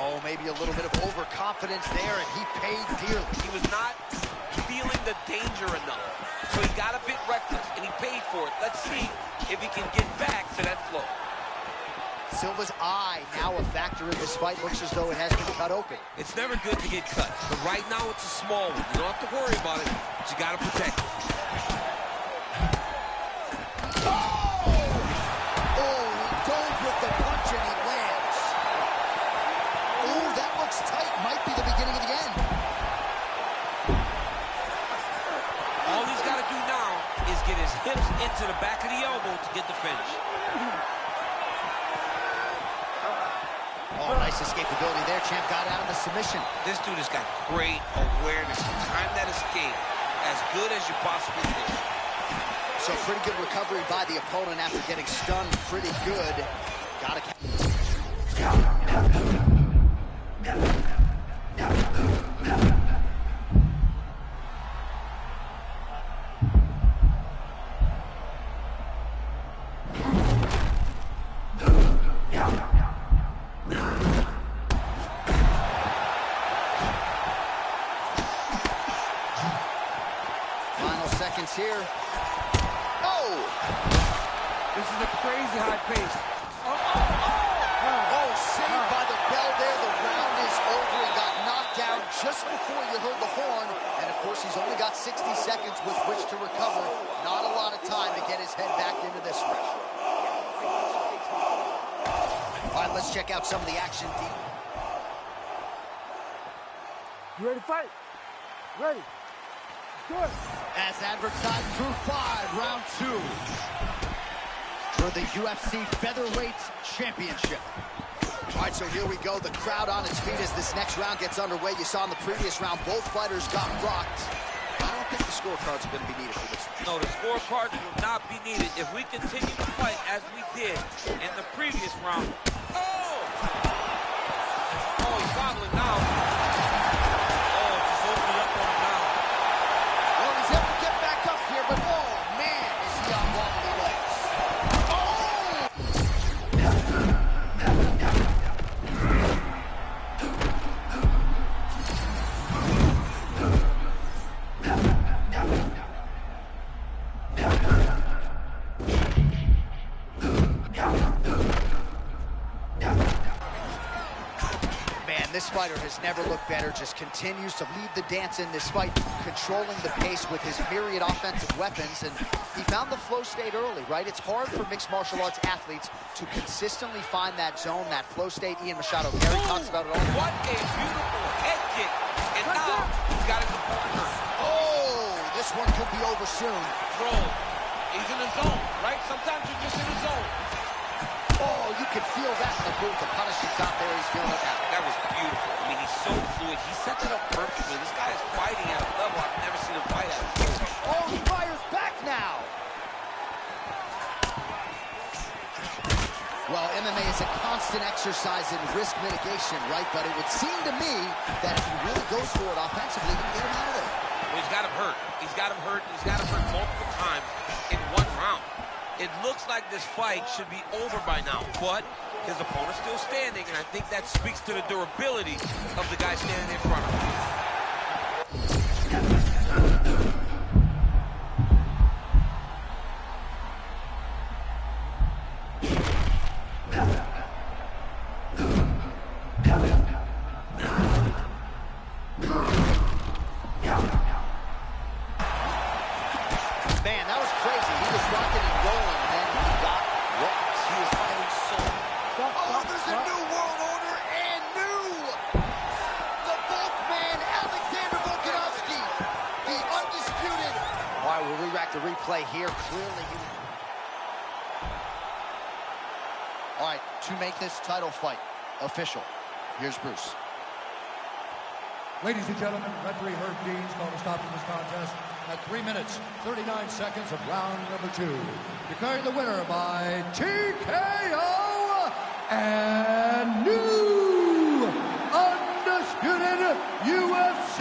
Oh, maybe a little bit of overconfidence there, and he paid dearly. He was not feeling the danger enough, so he got a bit reckless, and he paid for it. Let's see if he can get back to that flow. Silva's eye now a factor in this fight. Looks as though it has been cut open. It's never good to get cut, but right now it's a small one. You don't have to worry about it, but you got to protect it. Oh, he dove with the punch, and he lands. Oh, that looks tight. Might be the beginning of the end. All he's got to do now is get his hips into the back of the elbow to get the finish. Oh, nice escapability there. Champ got out of the submission. This dude has got great awareness. Time that escape as good as you possibly can. So pretty good recovery by the opponent after getting stunned pretty good. Gotta... Final seconds here. Oh! This is a crazy high pace. Oh, saved by the bell there. The round is over. He got knocked down just before you heard the horn. And, of course, he's only got 60 seconds with which to recover. Not a lot of time to get his head back into this one. All right, let's check out some of the action. You ready to fight? Ready. Good. As advertised through 5, round 2. For the UFC Featherweight Championship. All right, so here we go. The crowd on its feet as this next round gets underway. You saw in the previous round, both fighters got rocked. I don't think the scorecards are going to be needed for this one. No, the scorecards will not be needed if we continue to fight as we did in the previous round. Oh! Oh, he's wobbling now. Oh, just opening up on him now. Well, he's able to get back up here, but oh, man, is he on wobbly legs. This fighter has never looked better, just continues to lead the dance in this fight, controlling the pace with his myriad offensive weapons, and he found the flow state early, right? It's hard for mixed martial arts athletes to consistently find that zone, that flow state. Ian Machado Perry talks about it all. What a beautiful head kick, and now he's got his opponent. Oh, this one could be over soon. Bro, he's in the zone, right? Sometimes you're just in the zone. Oh, you can feel that in the booth. The punishing top there. He's feeling it now. That was beautiful. I mean, he's so fluid. He set that up perfectly. This guy is fighting at a level I've never seen him fight at. Oh, he fires back now. Well, MMA is a constant exercise in risk mitigation, right? But it would seem to me that if he really goes for it offensively, he can get him out of there. Well, he's got him hurt. He's got him hurt. He's got him hurt multiple times in one round. It looks like this fight should be over by now, but his opponent's still standing, and I think that speaks to the durability of the guy standing in front of him. Man, that was crazy. He was rocking and rolling, and then he got rocked. He was fighting so... Oh, there's a new world order and new. The Volkman, Alexander Volkanovski, the undisputed. All right, we'll re-rack the replay here. Clearly, all right, to make this title fight official, here's Bruce. Ladies and gentlemen, referee Herb Dean's going to stop in this contest at 3 minutes, 39 seconds of round number 2. Declaring the winner by TKO and new undisputed UFC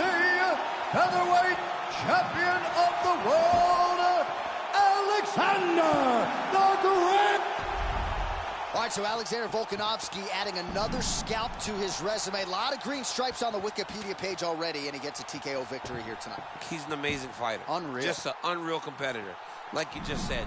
featherweight champion of the world, Alexander the Great. All right, so Alexander Volkanovski adding another scalp to his resume. A lot of green stripes on the Wikipedia page already, and he gets a TKO victory here tonight. He's an amazing fighter. Unreal. Just an unreal competitor, like you just said.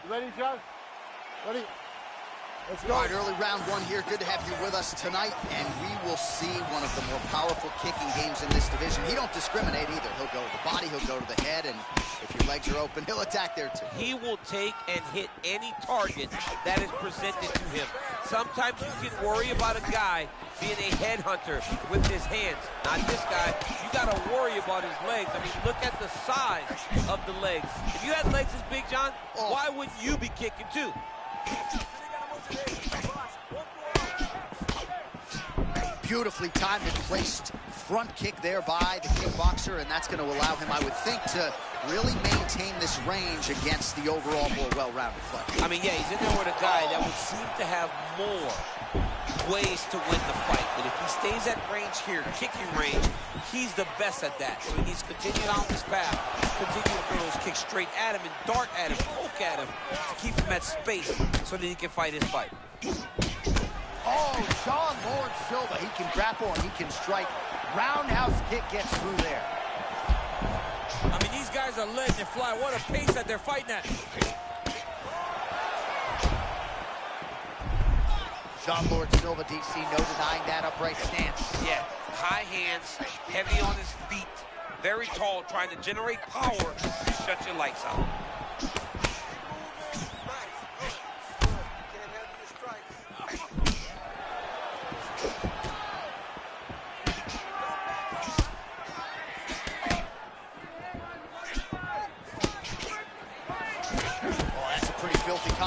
Ready, John? Ready? Let's go. All right, early round 1 here. Good to have you with us tonight, and we will see one of the more powerful kicking games in this division. He don't discriminate either. He'll go to the body, he'll go to the head, and if your legs are open, he'll attack there too. He will take and hit any target that is presented to him. Sometimes you can worry about a guy being a headhunter with his hands. Not this guy. You got to worry about his legs. I mean, look at the size of the legs. If you had legs as big, John, why wouldn't you be kicking too? Beautifully timed and placed front kick there by the kickboxer, and that's going to allow him, I would think, to really maintain this range against the overall more well-rounded fight. I mean, yeah, he's in there with a guy that would seem to have more ways to win the fight. But if he stays at range here, kicking range, he's the best at that. So he needs to continue on this path, continue to throw those kicks straight at him and dart at him, poke at him to keep him at space so that he can fight his fight. Oh, John Lord Silva, he can grapple and he can strike. Roundhouse kick gets through there. I mean, these guys are letting it fly. What a pace that they're fighting at. John Lord Silva, DC, no denying that upright stance. Yeah, high hands, heavy on his feet, very tall, trying to generate power to shut your lights out.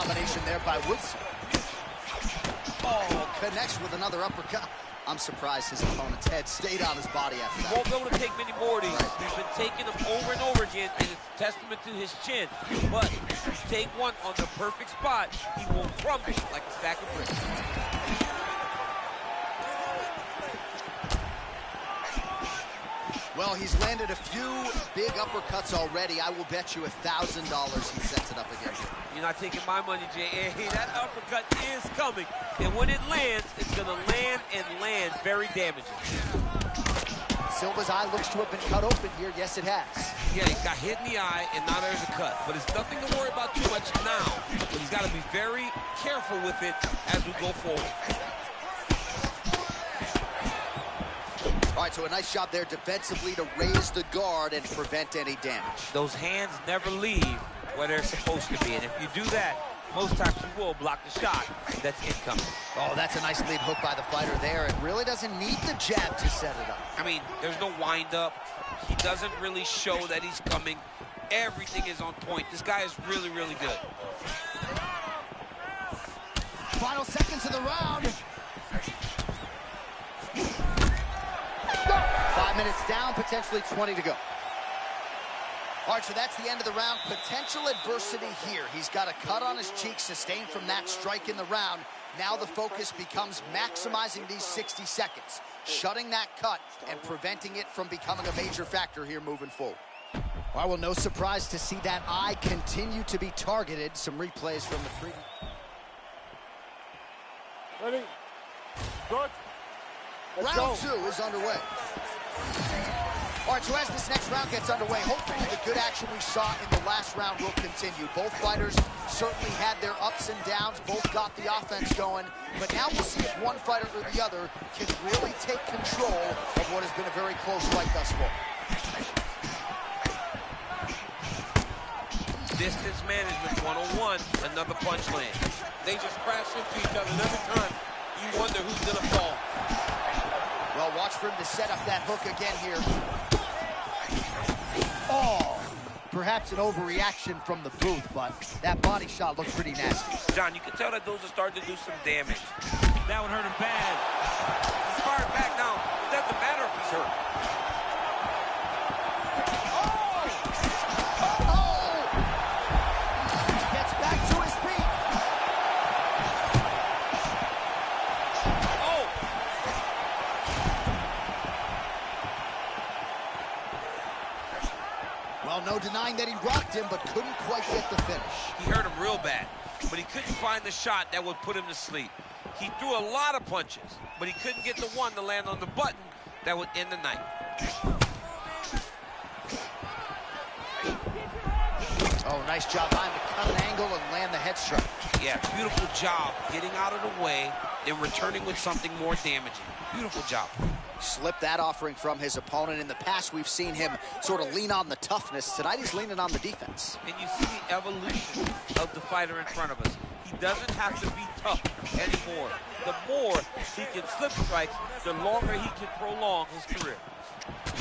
combination there by Woodson. Oh, connects with another uppercut. I'm surprised his opponent's head stayed on his body after He that. won't be able to take many more of these. He's been taking them over and over again, and it's a testament to his chin. But if you take one on the perfect spot, he will crumble like a stack of bricks. Well, he's landed a few big uppercuts already. I will bet you $1,000 he sets it up again. You're not taking my money, J.A. That uppercut is coming. And when it lands, it's going to land and land very damaging. Silva's eye looks to have been cut open here. Yes, it has. Yeah, he got hit in the eye, and now there's a cut. But it's nothing to worry about too much now. But he's got to be very careful with it as we go forward. All right, so a nice job there defensively to raise the guard and prevent any damage. Those hands never leave where they're supposed to be. And if you do that, most times you will block the shot that's incoming. Oh, that's a nice lead hook by the fighter there. It really doesn't need the jab to set it up. I mean, there's no wind-up. He doesn't really show that he's coming. Everything is on point. This guy is really, really good. Final seconds of the round. 5 minutes down, potentially 20 to go. All right, so that's the end of the round. Potential adversity here. He's got a cut on his cheek sustained from that strike in the round. Now the focus becomes maximizing these 60 seconds, shutting that cut and preventing it from becoming a major factor here moving forward. Well, no surprise to see that eye continue to be targeted. Some replays from the previous. Ready? Good. Let's Round go. 2 is underway. All right, so as this next round gets underway, hopefully the good action we saw in the last round will continue. Both fighters certainly had their ups and downs, both got the offense going, but now we'll see if one fighter or the other can really take control of what has been a very close fight thus far. Distance management 101, another punch lands. They just crash into each other, and every time you wonder who's gonna fall. Well, watch for him to set up that hook again here. Oh, perhaps an overreaction from the booth, but that body shot looked pretty nasty. John, you can tell that those are starting to do some damage. That one hurt him bad. He's fired back now. It doesn't matter if he's hurt. Gets back to his feet. Oh! Well, no denying that he rocked him, but couldn't quite get the finish. He hurt him real bad, but he couldn't find the shot that would put him to sleep. He threw a lot of punches, but he couldn't get the one to land on the button that would end the night. Oh, nice job behind to cut an angle and land the head strike. Yeah, beautiful job getting out of the way and returning with something more damaging. Beautiful job. Slipped that offering from his opponent. In the past, we've seen him sort of lean on the toughness. Tonight, he's leaning on the defense. And you see the evolution of the fighter in front of us. He doesn't have to be tough anymore. The more he can slip strikes, the longer he can prolong his career.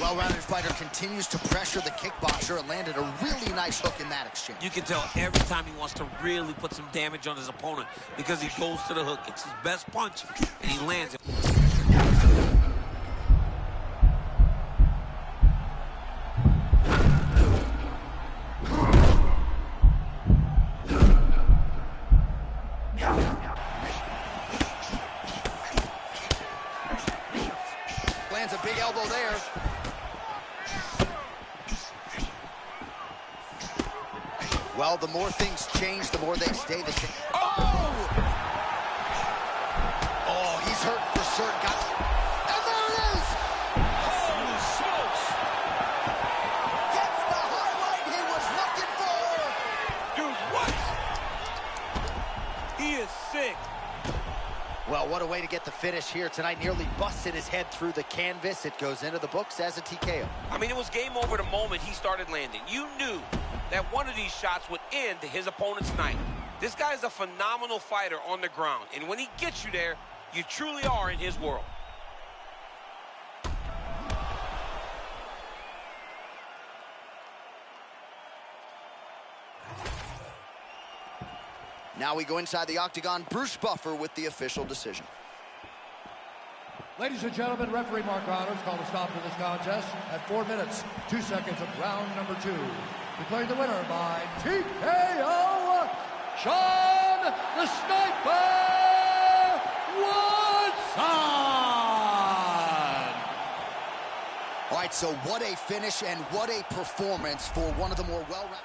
Well-rounded fighter continues to pressure the kickboxer and landed a really nice hook in that exchange. You can tell every time he wants to really put some damage on his opponent because he goes to the hook. It's his best punch, and he lands it. Lands a big elbow there. Well, the more things change, the more they stay the same. Oh! Oh, he's hurt for certain. And there it is! Holy smokes! Gets the highlight he was looking for! Dude, what? He is sick. Well, what a way to get the finish here tonight. Nearly busted his head through the canvas. It goes into the books as a TKO. I mean, it was game over the moment he started landing. You knew that one of these shots would end his opponent's night. This guy is a phenomenal fighter on the ground, and when he gets you there, you truly are in his world. Now we go inside the octagon. Bruce Buffer with the official decision. Ladies and gentlemen, referee Mark Honors called a stop to this contest at 4 minutes, 2 seconds of round number 2. Declaring the winner by TKO, Shawn the Sniper Woodson! All right, so what a finish and what a performance for one of the more well-rounded.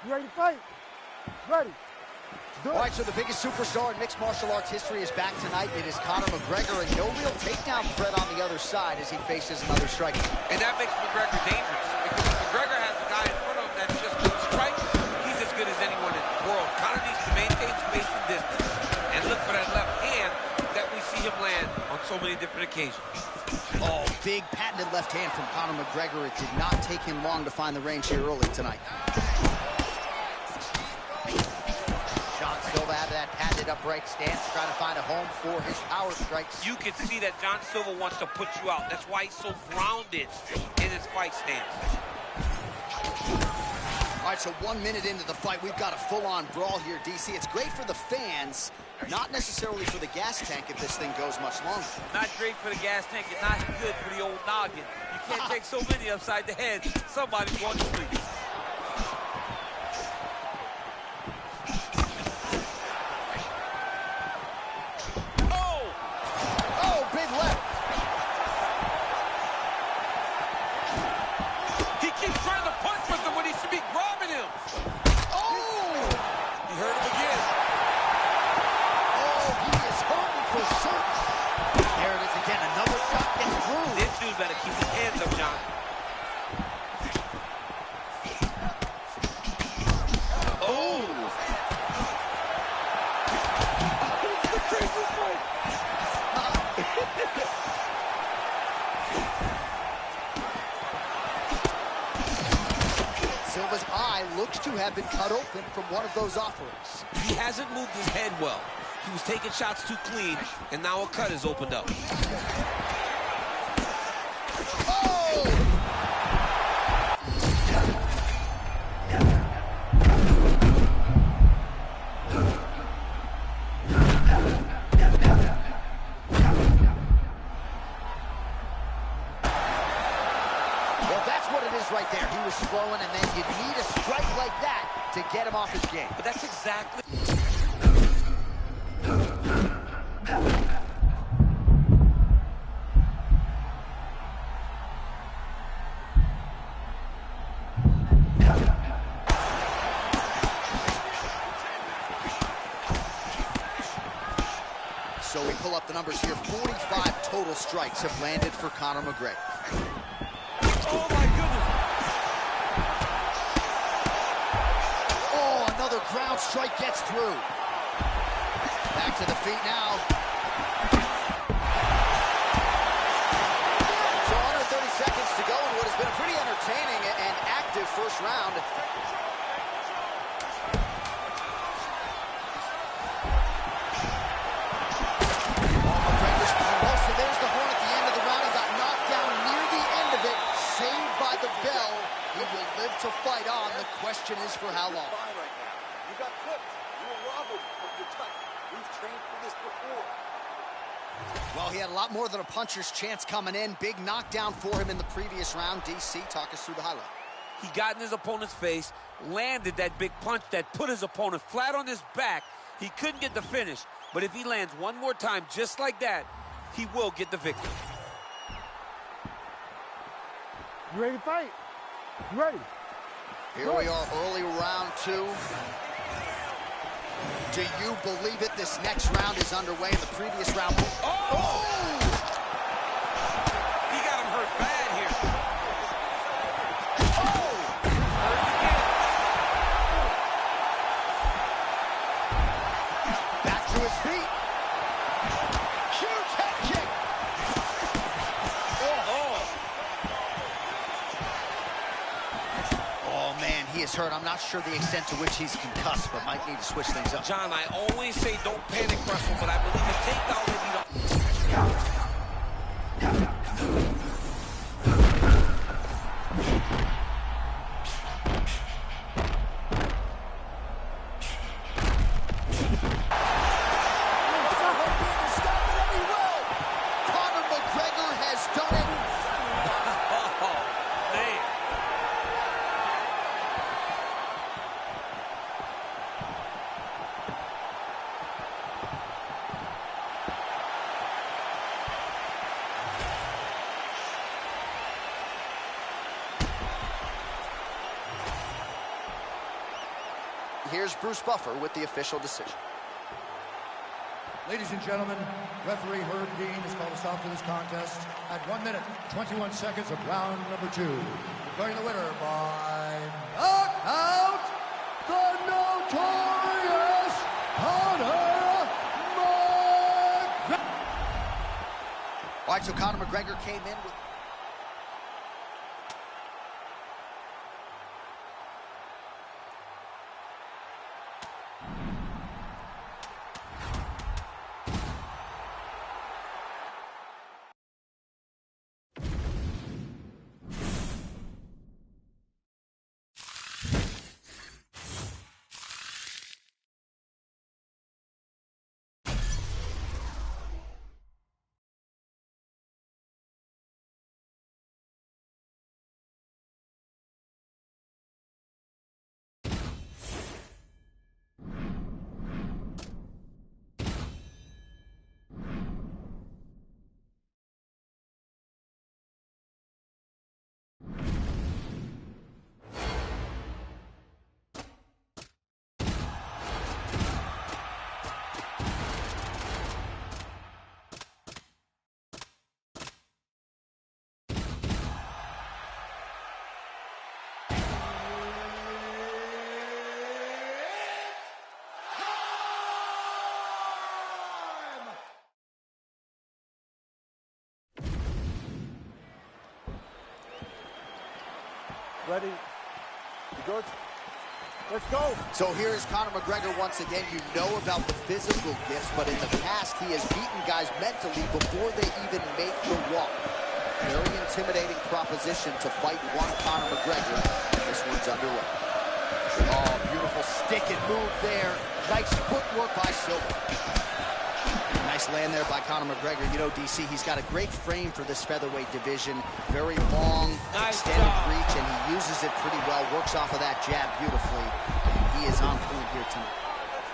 You ready to fight? Ready. All right, so the biggest superstar in mixed martial arts history is back tonight. It is Conor McGregor, and no real takedown threat on the other side as he faces another striker. And that makes McGregor dangerous, because if McGregor has a guy in front of him that's just good strike, he's as good as anyone in the world. Conor needs to maintain space and distance and look for that left hand that we see him land on so many different occasions. Oh, big patented left hand from Conor McGregor. It did not take him long to find the range here early tonight. John Silva had that patented upright stance, trying to find a home for his power strikes. You can see that John Silva wants to put you out. That's why he's so grounded in his fight stance. All right, so 1 minute into the fight, we've got a full-on brawl here, DC. It's great for the fans, not necessarily for the gas tank if this thing goes much longer. Not great for the gas tank and not good for the old noggin. You can't take so many upside the head. Somebody's going to sleep. Oh, big left. He keeps trying to punch with him when he should be grabbing him. Oh! He hurt him again. Oh, he is hurting for certain. There it is again. Another shot gets through. This dude better keep his hands up, John. Oh! The crazy fight. Silva's eye looks to have been cut open from one of those offerings. He hasn't moved his head well. He was taking shots too clean, and now a cut has opened up. Oh! Well, that's what it is right there. He was slowing, and then you need a strike like that to get him off his game. But that's exactly... So we pull up the numbers here. 45 total strikes have landed for Conor McGregor. Oh, my ground strike gets through. Back to the feet now. So under 30 seconds to go in what has been a pretty entertaining and active first round. So there's the horn at the end of the round. He got knocked down near the end of it, saved by the bell. He will live to fight on. The question is for how long. You got clipped. You were wobbled, but you're tough. We've trained for this before. Well, he had a lot more than a puncher's chance coming in. Big knockdown for him in the previous round. DC, talk us through the highlight. He got in his opponent's face, landed that big punch that put his opponent flat on his back. He couldn't get the finish, but if he lands one more time just like that, he will get the victory. You ready to fight? You ready? Here we are, early round 2. Do you believe it? This next round is underway. In the previous round. Oh! He got him hurt bad here. Oh! Hurt again. Back to his feet. Huge head kick. Oh, man, he is hurt. I'm not sure the extent to which he's concussed, but might need to switch things up. John, I always say don't panic wrestle, but I believe a takedown will be the... Conor McGregor has done it. Oh, man. Here's Bruce Buffer with the official decision. Ladies and gentlemen, referee Herb Dean has called a stop to this contest at 1 minute, 21 seconds of round number 2. Declaring the winner by knockout, the notorious Conor McGregor. All right, so Conor McGregor came in with... Ready? You good? Let's go. So here's Conor McGregor once again. You know about the physical gifts, but in the past, he has beaten guys mentally before they even make the walk. Very intimidating proposition to fight one Conor McGregor. This one's underway. Oh, beautiful stick and move there. Nice footwork by Silva. Nice land there by Conor McGregor. You know, DC, he's got a great frame for this featherweight division. Very long, extended reach, and he uses it pretty well. Works off of that jab beautifully. He is on point here tonight.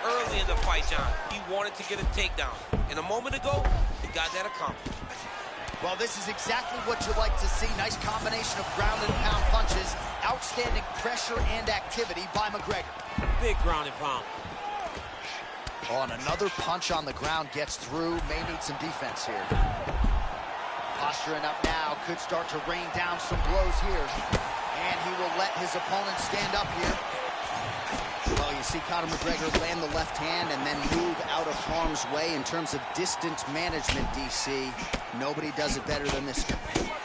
Early in the fight, John, he wanted to get a takedown. And a moment ago, he got that accomplished. Well, this is exactly what you like to see. Nice combination of ground and pound punches. Outstanding pressure and activity by McGregor. Big ground and pound. Oh, and another punch on the ground gets through. May need some defense here. Posturing up now. Could start to rain down some blows here. And he will let his opponent stand up here. Well, you You see Conor McGregor land the left hand and then move out of harm's way. In terms of distance management, DC, nobody does it better than this guy.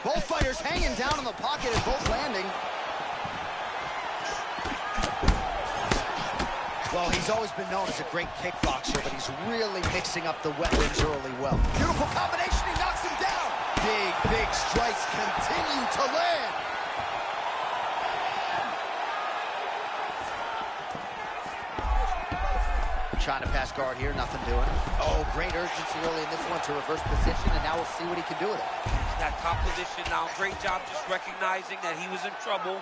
Both fighters hanging down in the pocket and both landing. Well, he's always been known as a great kickboxer, but he's really mixing up the weapons early well. Beautiful combination, he knocks him down. Big strikes continue to land. Trying to pass guard here, nothing doing. Oh, great urgency early in this one to reverse position, and now we'll see what he can do with it. That top position now, great job just recognizing that he was in trouble,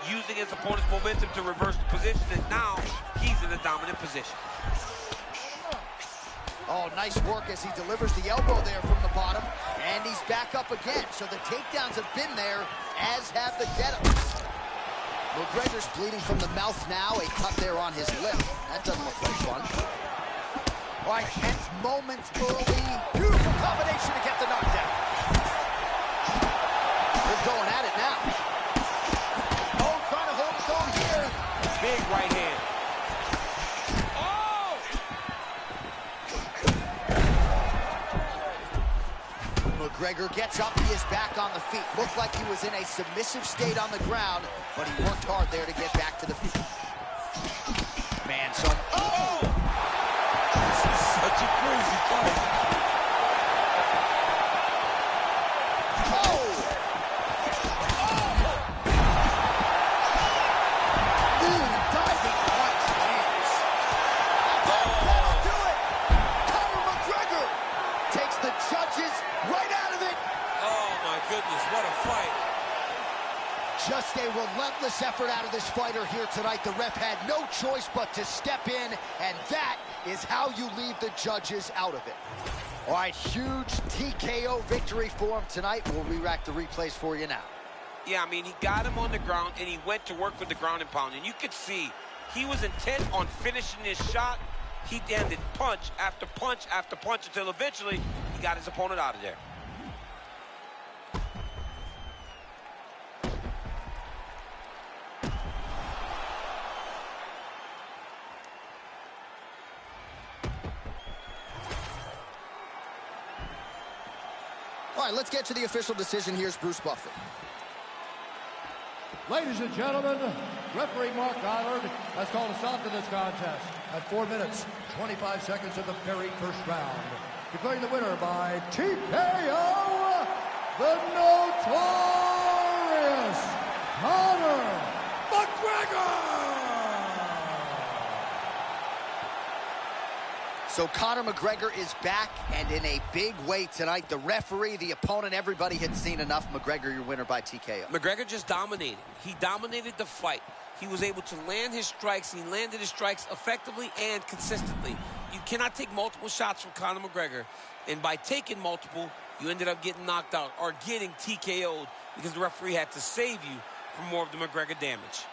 using his opponent's momentum to reverse the position, and now he's in a dominant position. Oh, nice work as he delivers the elbow there from the bottom, and he's back up again. So the takedowns have been there, as have the get-ups. McGregor's bleeding from the mouth now, a cut there on his lip. That doesn't look like fun. All right, tense moments early. Beautiful combination to get the knockdown. They're going at it now. Oh, trying to hold his own here. Big right hand. McGregor gets up, he is back on the feet. Looked like he was in a submissive state on the ground, but he worked hard there to get back to the feet. Man, so... Oh! This is such a crazy fight. Oh! Ooh, diving punch lands. That'll do it! Conor McGregor takes the judges right out of it. Oh, my goodness, what a fight. Just a relentless effort out of this fighter here tonight. The ref had no choice but to step in, and that is how you leave the judges out of it. All right, huge TKO victory for him tonight. We'll re-rack the replays for you now. Yeah, I mean, he got him on the ground, and he went to work with the ground and pound. And you could see he was intent on finishing this shot. He landed punch after punch after punch until eventually he got his opponent out of there. All right, let's get to the official decision. Here's Bruce Buffer. Ladies and gentlemen, referee Mark Goddard has called a stop to this contest at 4 minutes, 25 seconds of the very first round. Declaring the winner by TKO, the notorious Conor McGregor! So Conor McGregor is back, and in a big way tonight. The referee, the opponent, everybody had seen enough. McGregor, your winner by TKO. McGregor just dominated. He dominated the fight. He was able to land his strikes. He landed his strikes effectively and consistently. You cannot take multiple shots from Conor McGregor, and by taking multiple, you ended up getting knocked out or getting TKO'd because the referee had to save you from more of the McGregor damage.